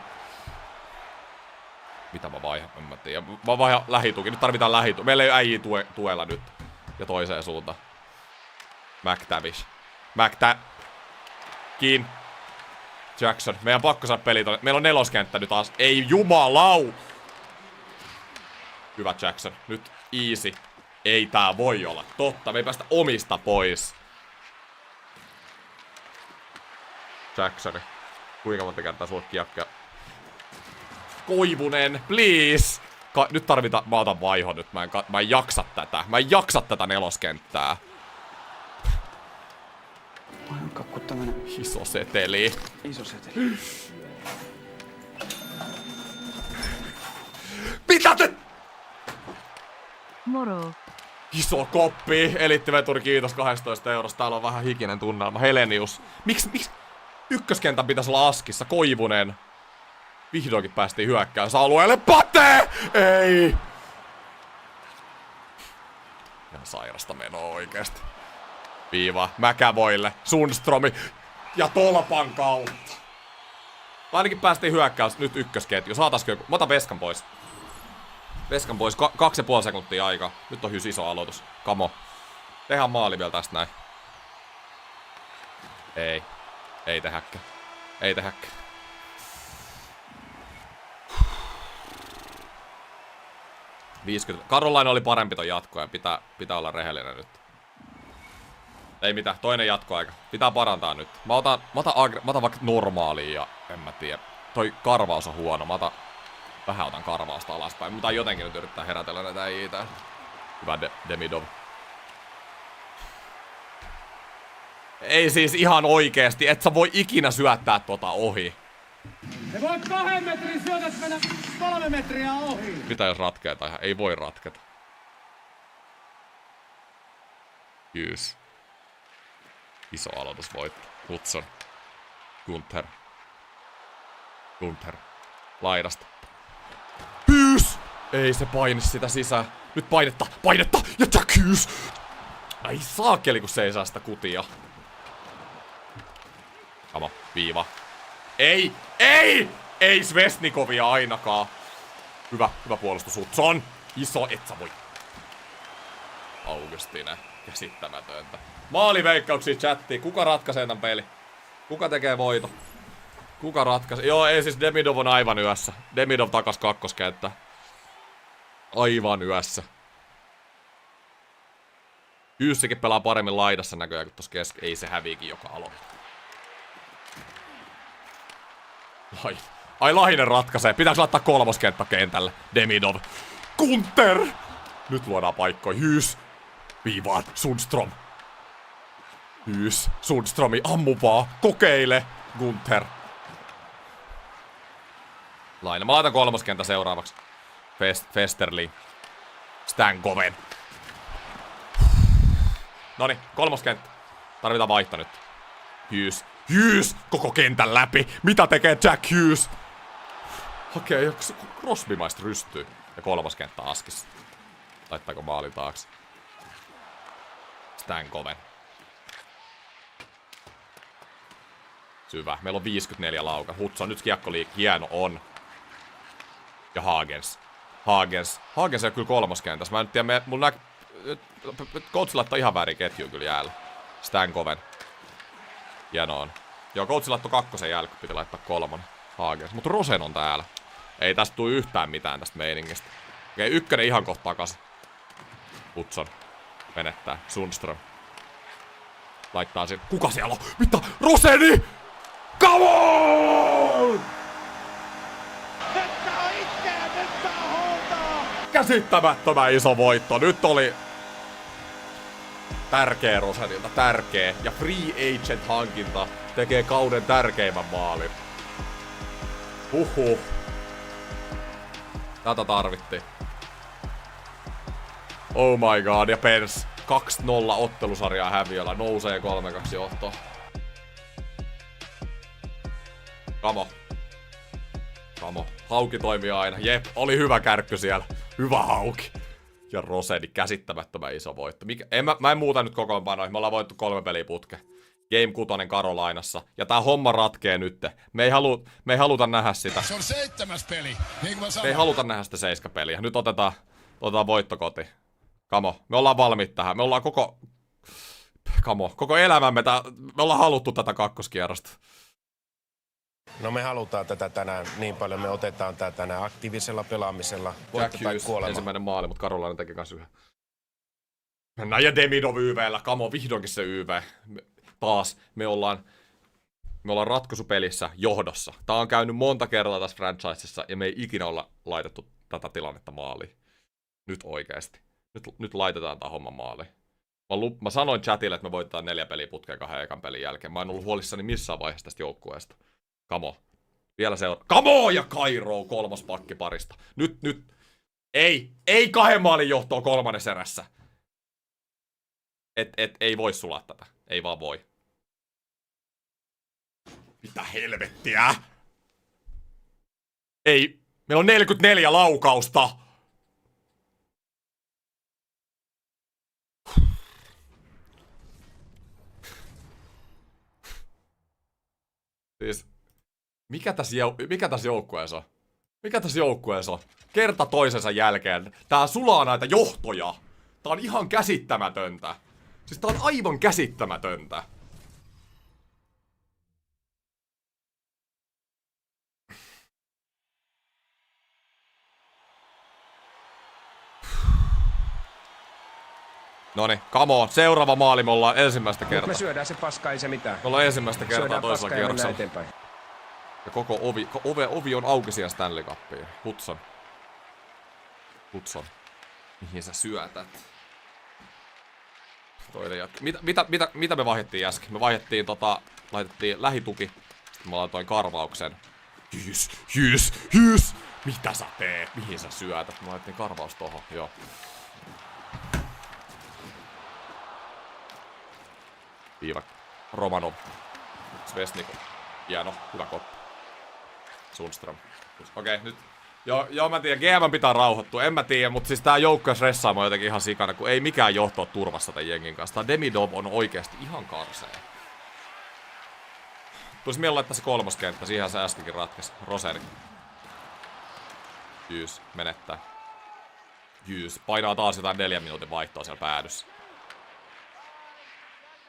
Mitä mä vaihan, en mä tiedä. Mä vaihan lähituki, nyt tarvitaan lähituki. Meillä ei äijii tuella nyt. Ja toiseen suuntaan. McTavish. Kiin. Jackson. Meidän pakko saada pelit. Meillä on neloskenttä nyt taas. Ei jumalau! Hyvä Jackson. Nyt easy. Ei tää voi olla totta. Me ei päästä omista pois. Jacksoni. Kuinka monta kertaa sulla kiekkoja? Koivunen, please! Nyt tarvitaan... Mä otan vaihon nyt. Mä en jaksa tätä. Mä en jaksa tätä neloskenttää. Kakku tämmönen Iso seteli. iso seteli. Mitä te... Moro. Iso koppi. Elittiveturi, kiitos 12 €. Täällä on vähän hikinen tunnelma. Helenius. Miksi? Ykköskentän pitäisi olla askissa. Koivunen. Vihdoinkin päästiin hyökkäysalueelle. Pate! Ei! Ihan sairasta menoa oikeesti. Viiva. Mäkävoille. Sundströmi. Ja tolpan kautta. Ainakin päästiin hyökkäys. Nyt ykkösketju. Saataisiko joku? Mä otan Veskan pois. Veskan pois. 2,5 sekuntia aikaa. Nyt on iso aloitus. Kamo. Tehdään maali vielä tästä näin. Ei. Ei tehäkkä. Ei tehäkkä. Carolina oli parempi ton jatkoa ja pitää olla rehellinen nyt. Ei mitään, toinen jatkoaika. Pitää parantaa nyt. Mä otan vaikka normaalia ja en mä tiedä. Toi karvaus on huono. Mä otan karvausta alaspäin. Mutta jotenkin nyt yrittää herätellä näitä äijitä. Hyvä Demidov. Ei siis ihan oikeesti, et sä voi ikinä syöttää tota ohi. Ne voit 2 metrin syötät mennä 3 metriä ohi. Mitä jos ratkee tai ei voi ratketa. Jyys. Iso aloitusvoitto. Hudson. Gunther. Laidasta. Hyys! Ei se paini sitä sisään. Nyt painetta! Ja Jack Hughes! Ai saakeli, kun se ei saa sitä kutia. Kamo, viiva. Ei Svesnikovia ainakaan. Hyvä puolustus Hudson. Iso, et sä voi. Augustine. Käsittämätöntä. Maaliveikkauksia chattiin. Kuka ratkaisee tän peli? Kuka tekee voito? Kuka ratkaisi? Joo, ei siis Demidov on aivan yössä. Demidov takas kakkoskenttä. Aivan yössä. Hyyssikin pelaa paremmin laidassa näköjään kuin tossa keski. Ei se häviikin joka aloita. Ai Lahinen ratkaisee. Pitääkö laittaa kolmoskenttä kentälle? Demidov. Gunther! Nyt luodaan paikkoja. Hyys. Viivaan. Sundström. Hyys. Sundströmi. Ammu vaan. Kokeile. Gunther. Laine. Mä laitan kolmoskenttä seuraavaksi. Festerli. Stankoven. Noniin, kolmoskenttä. Tarvitaan vaihto nyt. Hughes. Hughes! Koko kentän läpi. Mitä tekee Jack Hughes? Okei, joku Crosby-maista rystyy. Ja kolmoskenttä askissa. Laittaako maalin taakse? Stankoven. Syvä. Meillä on 54 lauka. Hudson, nyt kiekkoliikki. Hieno on. Ja Hagens. Hagens ei ole kyllä kolmoskentässä. Mä en tiedä, mulla coach laittaa ihan väärin ketjuun kyllä jäällä. Stankoven. Hieno on. Joo, coach laittoi kakkosen jälkeen, piti laittaa kolmonen. Hagens. Mutta Rosen on täällä. Ei tästä tule yhtään mitään tästä meiningistä. Okei, ykkönen ihan kohta takas. Hudson. Menettää. Sundström. Laittaa sen. Kuka siellä on? Mitä? Roseni! Come on! Käsittämättömän iso voitto. Nyt oli tärkeä Rosenilta. Tärkeä. Ja free agent hankinta tekee kauden tärkeimmän maalin. Huhhuh. Tätä tarvittiin. Oh my god. Ja Pens 2-0 ottelusarjaa häviöllä. Nousee 3-2 johtoon. Kamo. Hauki toimii aina. Jep, oli hyvä kärkky siellä. Hyvä Hauki. Ja Roseni, käsittämättömän iso voitto. Mä en muuta nyt kokoonpanoihin. Me ollaan voittu 3 peliä putke. Game 6 Karolainassa. Ja tää homma ratkee nyt. Me ei haluta nähdä sitä. Se on 7. peli, niin kuin mä sanoin. Me ei haluta nähdä sitä 7 peliä. Nyt otetaan voitto kotiin. Kamo, me ollaan valmiit tähän. Me ollaan koko elämämme. Me ollaan haluttu tätä kakkoskierrosta. No me halutaan tätä tänään niin paljon, me otetaan tätä tänään aktiivisella pelaamisella. Jack Hughes, ensimmäinen maali, mutta Karolainen teki kans yhden. Mennään ja Demidov YV:llä, kamo, vihdoinkin se YV. Taas, me ollaan ratkaisupelissä johdossa. Tää on käynyt monta kertaa tässä franchisessa ja me ei ikinä olla laitettu tätä tilannetta maaliin. Nyt oikeesti. Nyt laitetaan tää homma maaliin. Mä sanoin chatille, että me voitetaan 4 peliä putkeen 2 ekan pelin jälkeen. Mä en ollut huolissani missään vaiheessa tästä joukkueesta. Kamo. Vielä Kamo ja Kairo 3. pakki parista. Nyt. Ei 2 maalin johtoa 3. erässä. Ei voi sulaa tätä. Ei vaan voi. Mitä helvettiä? Ei. Meillä on 44 laukausta. Siis. Mikä tässä joukkueessa on? Mikä tässä joukkueessa on? Kerta toisensa jälkeen. Tää sulaa näitä johtoja. Tää on ihan käsittämätöntä. Siis tää on aivan käsittämätöntä. Noniin, come on. Seuraava maali, me ollaan ensimmäistä kertaa. Me syödään se paska, ei se mitään. Me ollaan ensimmäistä kertaa toisella kierroksella. Ja koko ovi on auki siihen Stanley Cupiin. Hudson. Mihin sä syötät? Mitä me vaihdettiin äsken? Me vaihdettiin laitettiin lähituki. Sitten mä laitoin karvauksen. Hyys! Mitä sä teet? Mihin sä syötät? Mä laitettiin karvaus tohon, joo. Viiva. Romanov. Svesnikov. Hieno, hyvä koppi. Sundström. Okei, nyt. Joo, mä tiedän, GM pitää rauhoittua. En mä tiedä, mutta siis tää joukko stressaamaan jotenkin ihan sikana, kun ei mikään johto ole turvassa tämän jengin kanssa. Tää Demidov on oikeesti ihan karsee. Tulis mielellä laittaa se 3. kenttä, siihen se äskenkin ratkesi. Roseni. Jyys, menettää. Jyys, painaa taas jotain 4 minuutin vaihtoa siellä päädyssä.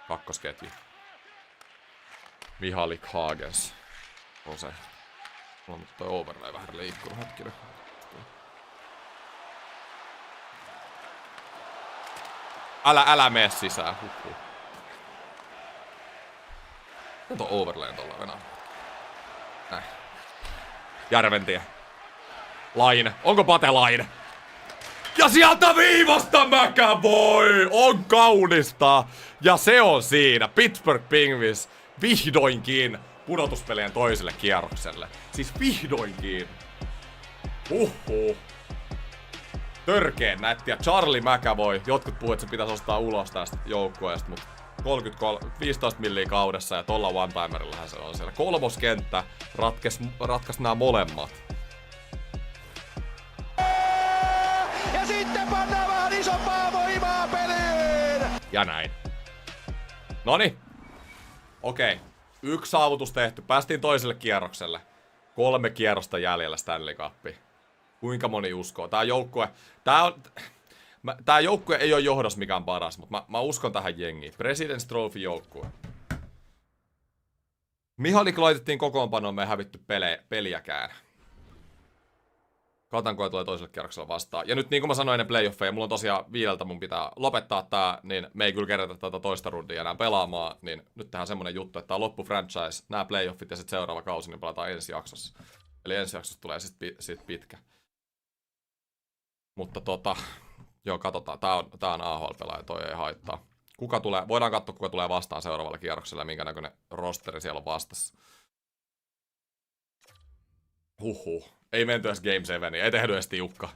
Kakkosketju. Mihalik Hagens. On se. On toi overlay vähän liikkunut hetkinen. Älä mene sisään. On tuo overlayn tuolla venä. Näin. Järventie. Laine. Onko Pate Laine? Ja sieltä viivasta McAvoy! On kaunista! Ja se on siinä. Pittsburgh Penguins vihdoinkin pudotuspelien toiselle kierrokselle. Siis vihdoinkin. Törkeen nättiä. Charlie McAvoy. Jotkut puhuvat, että se pitäisi ostaa ulos tästä joukkueesta, mutta 15 milliä kaudessa ja tolla one-timerillahan se on siellä. Kolmoskenttä ratkaisi nämä molemmat. Ja sitten pannaan vähän isompaa voimaa peliin! Ja näin. Noniin. Okei. 1 saavutus tehty. Päästiin toiselle kierrokselle. 3 kierrosta jäljellä Stanley Cupiin. Kuinka moni uskoo? Tää joukkue ei ole johdossa mikään paras, mutta mä uskon tähän jengiin. President's Trophy joukkue. Mihalik laitettiin kokoonpanoon, me ei hävitty peliäkään. Katsotaan, kun tulee toiselle kierrokselle vastaan. Ja nyt niin kuin mä sanoin ennen playoffeja, mulla on tosiaan 5 mun pitää lopettaa tää, niin me ei kyllä kerätä tätä toista rundia enää pelaamaan. Niin nyt tehdään semmonen juttu, että tää on loppu franchise, nämä playoffit ja sitten seuraava kausi, niin pelataan ensi jaksossa. Eli ensi jaksossa tulee sit pitkä. Mutta joo, katsotaan. Tää on AHL-pelaaja, toi ei haittaa. Voidaan katsoa, kuka tulee vastaan seuraavalla kierroksella ja minkä näköinen rosteri siellä on vastassa. Ei menty edes Game 7, ei tehdy edes tiukka.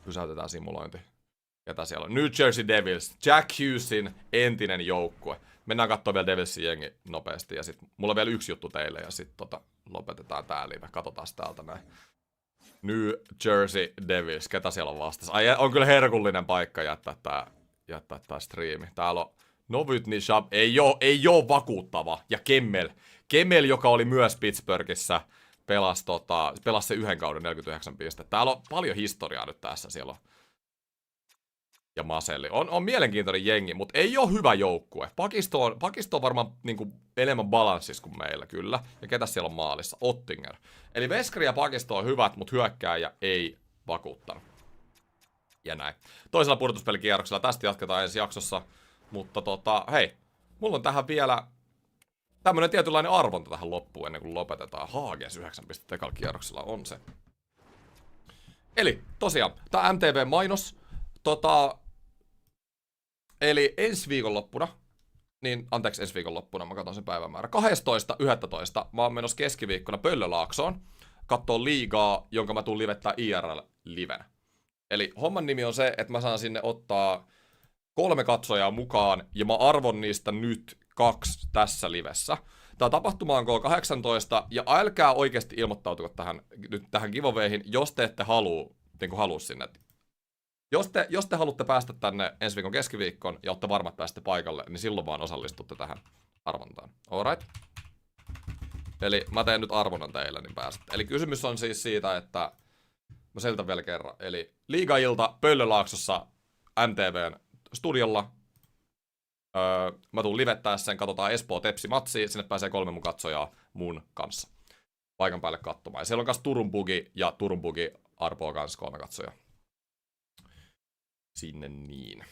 Pysäytetään simulointi. Ketä siellä on? New Jersey Devils. Jack Hughesin entinen joukkue. Mennään katsomaan vielä Devilsin jengi nopeasti. Ja sit mulla on vielä 1 juttu teille ja sit lopetetaan tää live. Katsotaan täältä näin. New Jersey Devils. Ketä siellä on vastassa? On kyllä herkullinen paikka jättää tää striimi. Täällä on Novotny Shab. Ei oo vakuuttava. Ja Kemmel, joka oli myös Pittsburghissa, pelasi se 1 kauden 49 pistettä. Täällä on paljon historiaa nyt tässä. Siellä on. Ja Maselli. On mielenkiintoinen jengi, mutta ei ole hyvä joukkue. Pakisto on varmaan niinku enemmän balanssissa kuin meillä, kyllä. Ja ketä siellä on maalissa? Ottinger. Eli Veskari ja Pakisto on hyvät, mutta hyökkääjä ei vakuuttanut. Ja näin. Toisella pudotuspelikierroksella tästä jatketaan ensi jaksossa. Mutta hei, mulla on tähän vielä tämmönen tietynlainen arvonta tähän loppuun ennen kuin lopetetaan. Haages 9 pistettä ekalla kierroksella on se. Eli tosiaan, tää MTV-mainos. Eli ensi viikonloppuna, mä katson sen päivämäärä. 12.11. mä oon menossa keskiviikkona Pöllölaaksoon kattoo liigaa, jonka mä tuun livettää IRL-livenä. Eli homman nimi on se, että mä saan sinne ottaa 3 katsojaa mukaan, ja mä arvon niistä nyt 2 tässä livessä. Tää tapahtuma on K18, ja älkää oikeasti ilmoittautuko tähän giveawayhin, jos te ette halua sinne. Jos te haluatte päästä tänne ensi viikon keskiviikkoon ja olette varmat päästä paikalle, niin silloin vaan osallistutte tähän arvontaan. Alright? Eli mä teen nyt arvonnan teille, niin pääsette. Eli kysymys on siis siitä, että mä selitän vielä kerran. Eli liigailta Pöllölaaksossa MTVn studiolla. Mä tuun livettää sen, katsotaan Espoo Tepsi-matsia. Sinne pääsee 3 mun katsojaa mun kanssa paikan päälle katsomaan. Ja siellä on myös Turun Bugi ja Turun Bugi Arpoo kanssa 3 katsojaa. Sinne niin.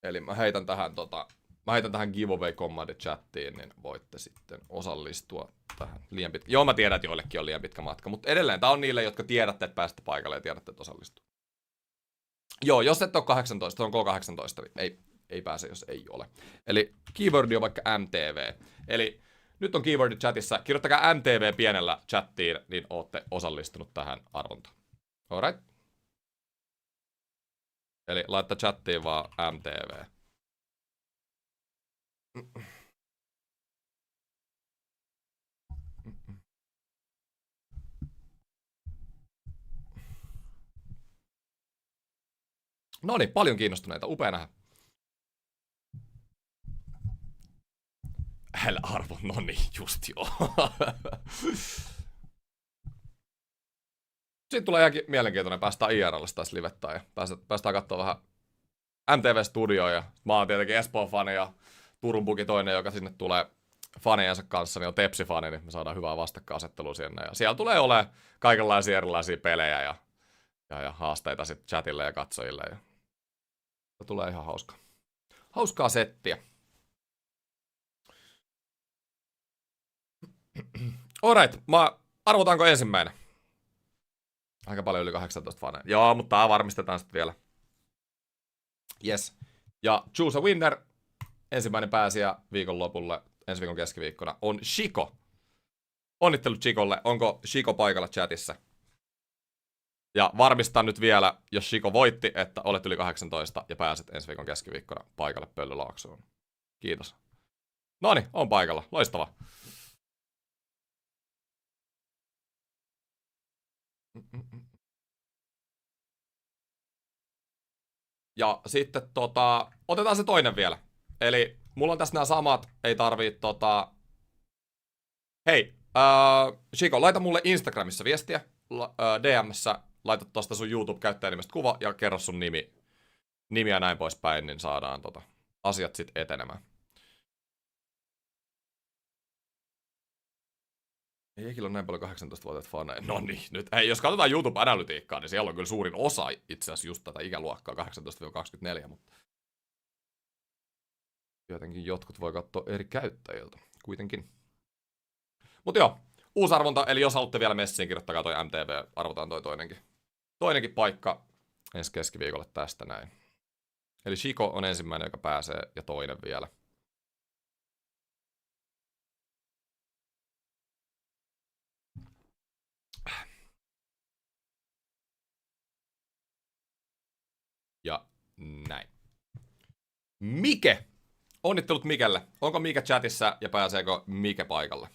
Eli mä heitän tähän giveaway commandit chattiin, niin voitte sitten osallistua tähän liian pitkä. Joo, mä tiedän, että joillekin on liian pitkä matka, mutta edelleen tää on niille, jotka tiedätte, että pääsette paikalle ja tiedätte, että osallistuu. Joo, jos et ole 18, se on K18, ei pääse, jos ei ole. Eli keywordi on vaikka MTV. Eli nyt on keywordi chatissa, kirjoittakaa MTV pienellä chattiin, niin ootte osallistunut tähän arvontaan. Alright? Eli laittaa chattiin vaan MTV. Noniin, paljon kiinnostuneita. Upea nähdä. Älä arvo, noniin, just joo. Sitten tulee ihan mielenkiintoinen, päästään IRL:stä taas livettään ja päästään katsomaan vähän MTV-studioa ja mä oon tietenkin Espoo-fani ja Turun Buki toinen, joka sinne tulee faneensa kanssa, niin on Tepsi-fani, niin me saadaan hyvää vastakkainasettelua sinne. Ja siellä tulee olemaan kaikenlaisia erilaisia pelejä ja haasteita sitten chatille ja katsojille. Ja tulee ihan hauskaa settiä. Alright, arvotaanko ensimmäinen? Aika paljon yli 18 faneja. Joo, mutta tää varmistetaan sitten vielä. Yes. Ja choose a winner. Ensimmäinen pääsijä viikonlopulle, ensi viikon keskiviikkona, on Shiko. Onnittelut Shikolle. Onko Shiko paikalla chatissa? Ja varmistan nyt vielä, jos Shiko voitti, että olet yli 18 ja pääset ensi viikon keskiviikkona paikalle Pöllylaaksoon. Kiitos. Noniin, on paikalla. Loistavaa. Ja sitten otetaan se toinen vielä. Eli mulla on tässä nämä samat, ei tarvii Hei, Shiko, laita mulle Instagramissa viestiä, DM:ssä, laita tosta sun YouTube-käyttäjänimestä kuva ja kerro sun nimi ja näin poispäin, niin saadaan asiat sit etenemään. Ei ikinä ole näin paljon 18-vuotiaat faneja. No niin, nyt ei, jos katsotaan YouTube-analytiikkaa, niin siellä on kyllä suurin osa itse asiassa just tätä ikäluokkaa 18-24, mutta jotenkin jotkut voi katsoa eri käyttäjiltä kuitenkin. Mutta joo, uusi arvonta, eli jos haluatte vielä messiin, kirjoittakaa toi MTV, arvotaan toi toinenkin paikka ensi keskiviikolle tästä näin. Eli Shiko on ensimmäinen, joka pääsee, ja toinen vielä. Ja näin. Mike! Onnittelut Mikelle. Onko Mike chatissa ja pääseekö Mike paikalle?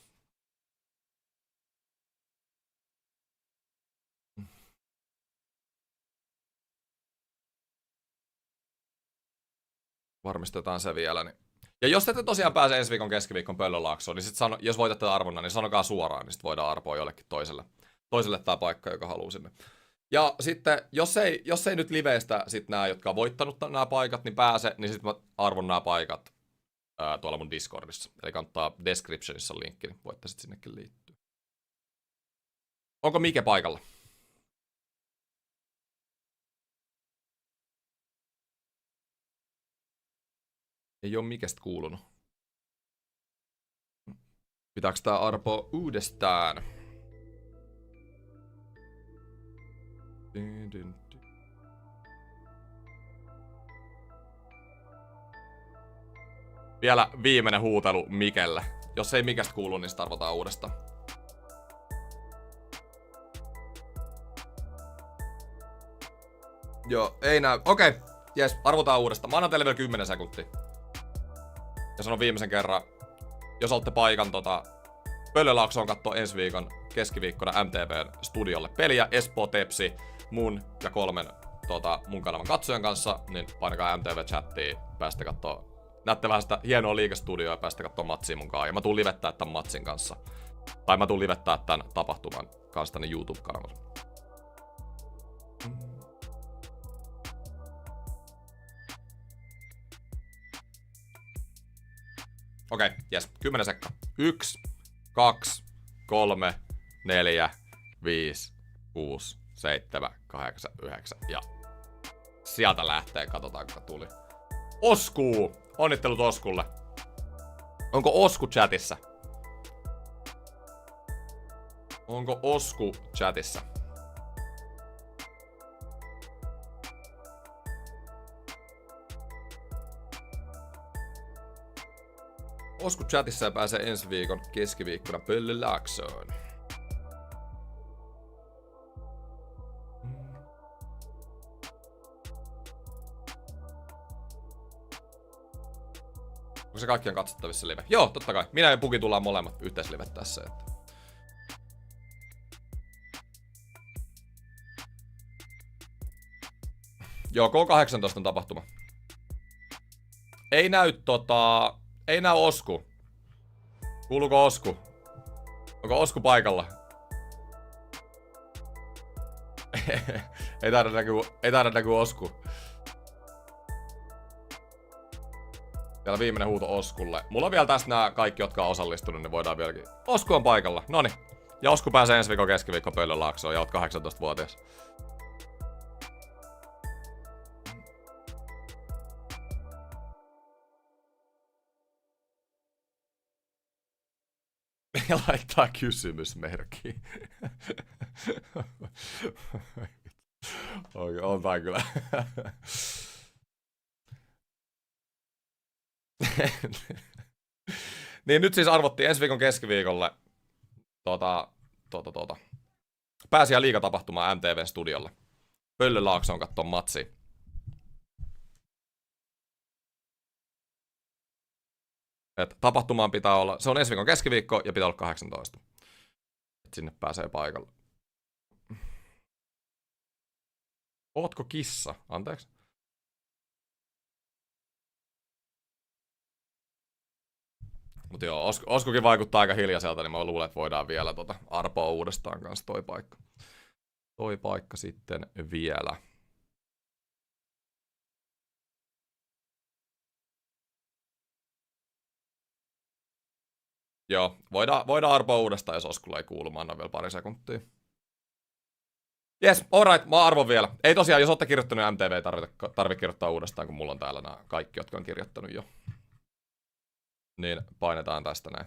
Varmistetaan se vielä. Niin. Ja jos ette tosiaan pääse ensi viikon keskiviikon Pöllölaaksoon, niin sit jos voitatte arvonnan, niin sanokaa suoraan, niin sit voidaan arpoa jollekin toiselle tää paikka, joka haluaa sinne. Ja sitten, jos ei nyt liveistä sit nää, jotka on voittanut nämä paikat, niin pääse, niin sit mä arvon nämä paikat tuolla mun Discordissa. Eli kannattaa descriptionissa on linkki, niin voitte sit sinnekin liittyä. Onko Mike paikalla? Ei oo Mikestä kuulunut. Pitääkö tää arpoa uudestaan? Vielä viimeinen huutelu Mikelle. Jos ei Mikestä kuulu, niin sitä arvotaan uudestaan. Joo, ei näy. Okei, jes, arvotaan uudestaan. Mä annan teille vielä 10 sekuntia. Ja sanon viimeisen kerran, jos olette paikan Pöllölaaksoon kattoo ensi viikon keskiviikkona MTVn studiolle peliä, Espoo Tepsi, mun ja 3 mun kanavan katsojan kanssa, niin painakaa MTV-chattiin, päästä kattoo, näette vähän sitä hienoa liikestudioa ja päästä kattoo matsia munkaan. Ja mä tuun livettää tämän matsin kanssa. Tai mä tuun livettää tämän tapahtuman kanssa tänne YouTube-kanavalle. Okei, jes, 10 sekkaa. 1, 2, 3, 4, 5, 6, 7, 8, 9 ja sieltä lähtee, katsotaan kuka tuli. Osku! Onnittelut Oskulle. Onko Osku chatissa? Onko Osku chatissa? Osku chatissa ja pääsee ensi viikon keskiviikkona Pöllölaaksoon. Onko se kaikki on katsottavissa live? Joo, totta kai. Minä ja Puki tullaan molemmat yhteislivet tässä. Että. Joo, K18 on tapahtuma. Ei näy Ei näy Osku. Kuuluuko Osku? Onko Osku paikalla? ei taida näkyä Osku. Vielä viimeinen huuto Oskulle. Mulla on vielä tässä nämä kaikki, jotka on osallistunut, niin voidaan vieläkin. Osku on paikalla. Noniin. Ja Osku pääsee ensi viikon keskiviikko Pöllönlaaksoon ja oot 18-vuotias. Ja laittaa kysymysmerkki. Oikein, on tää kyllä. Niin nyt siis arvottiin ensi viikon keskiviikolle pääsiä liigatapahtumaa MTVn studiolle. Pöllönlaaksoon kattoo matsi. Et tapahtumaan pitää olla, se on ensi viikon keskiviikko ja pitää olla 18. Et sinne pääsee paikalle. Ootko kissa? Anteeksi. Mut joo, Oskukin vaikuttaa aika hiljaiselta, niin mä luulen, että voidaan vielä arpoa uudestaan kanssa toi paikka. Toi paikka sitten vielä. Joo, voidaan arpoa uudestaan, jos Oskulla ei kuulu. Mä annan vielä pari sekuntia. Jes, alright, mä arvon vielä. Ei tosiaan, jos ootte kirjoittanut MTV, ei tarvitse kirjoittaa uudestaan, kun mulla on täällä nämä kaikki, jotka on kirjoittanut jo. Niin, painetaan tästä näin.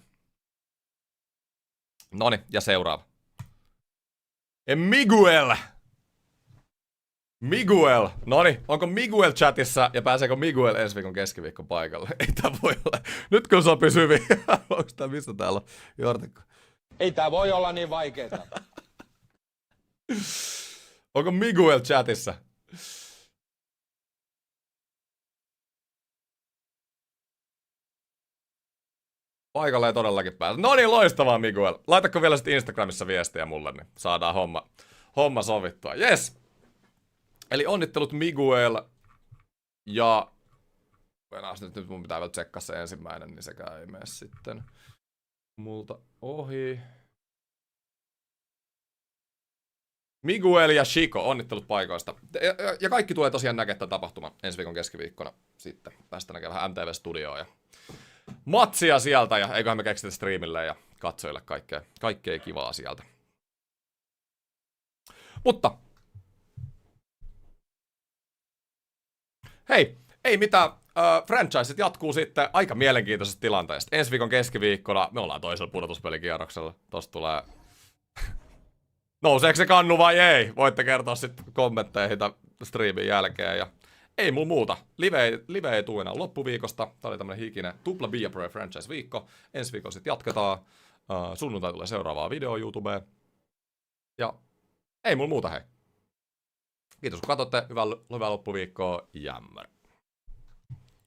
Noniin, ja seuraava. Miguel! Miguel! Noniin, onko Miguel chatissa ja pääseekö Miguel ensi viikon keskiviikon paikalle? Ei tää voi olla. Nyt kun sopii hyvin. Onks tää missä täällä on? Jortikko. Ei tää voi olla niin vaikeeta. Onko Miguel chatissa? Paikalle ei todellakin pääse. No niin, loistavaa Miguel. Laitatko vielä sitten Instagramissa viestiä mulle, niin saadaan homma sovittua. Yes. Eli onnittelut Miguel. Ja nyt mun pitää vielä tsekkaa se ensimmäinen, niin sekään ei mene sitten multa ohi. Miguel ja Chico, onnittelut paikoista. Ja kaikki tulee tosiaan näkemään tapahtuma ensi viikon keskiviikkona. Sitten päästä näkemään vähän MTV-studioon ja matsia sieltä. Ja eiköhän me keksitä streamille ja katsojille kaikkea kivaa sieltä. Mutta hei, ei mitään. Franchiseit jatkuu sitten aika mielenkiintoisesta tilanteesta. Ensi viikon keskiviikkona me ollaan toisella pudotuspelikierroksella. Tosta tulee nouseeko se kannu vai ei? Voitte kertoa sitten kommentteihin streamin jälkeen. Ja ei mulla muuta. Live ei tule enää loppuviikosta. Tää oli tämmönen hikinen tupla Be A Pro franchise-viikko. Ensi viikolla sitten jatketaan. Sunnuntai tulee seuraavaa video YouTubeen. Ja ei mulla muuta, hei. Kiitos kun katsotte. Hyvää loppuviikkoa. Jämmär.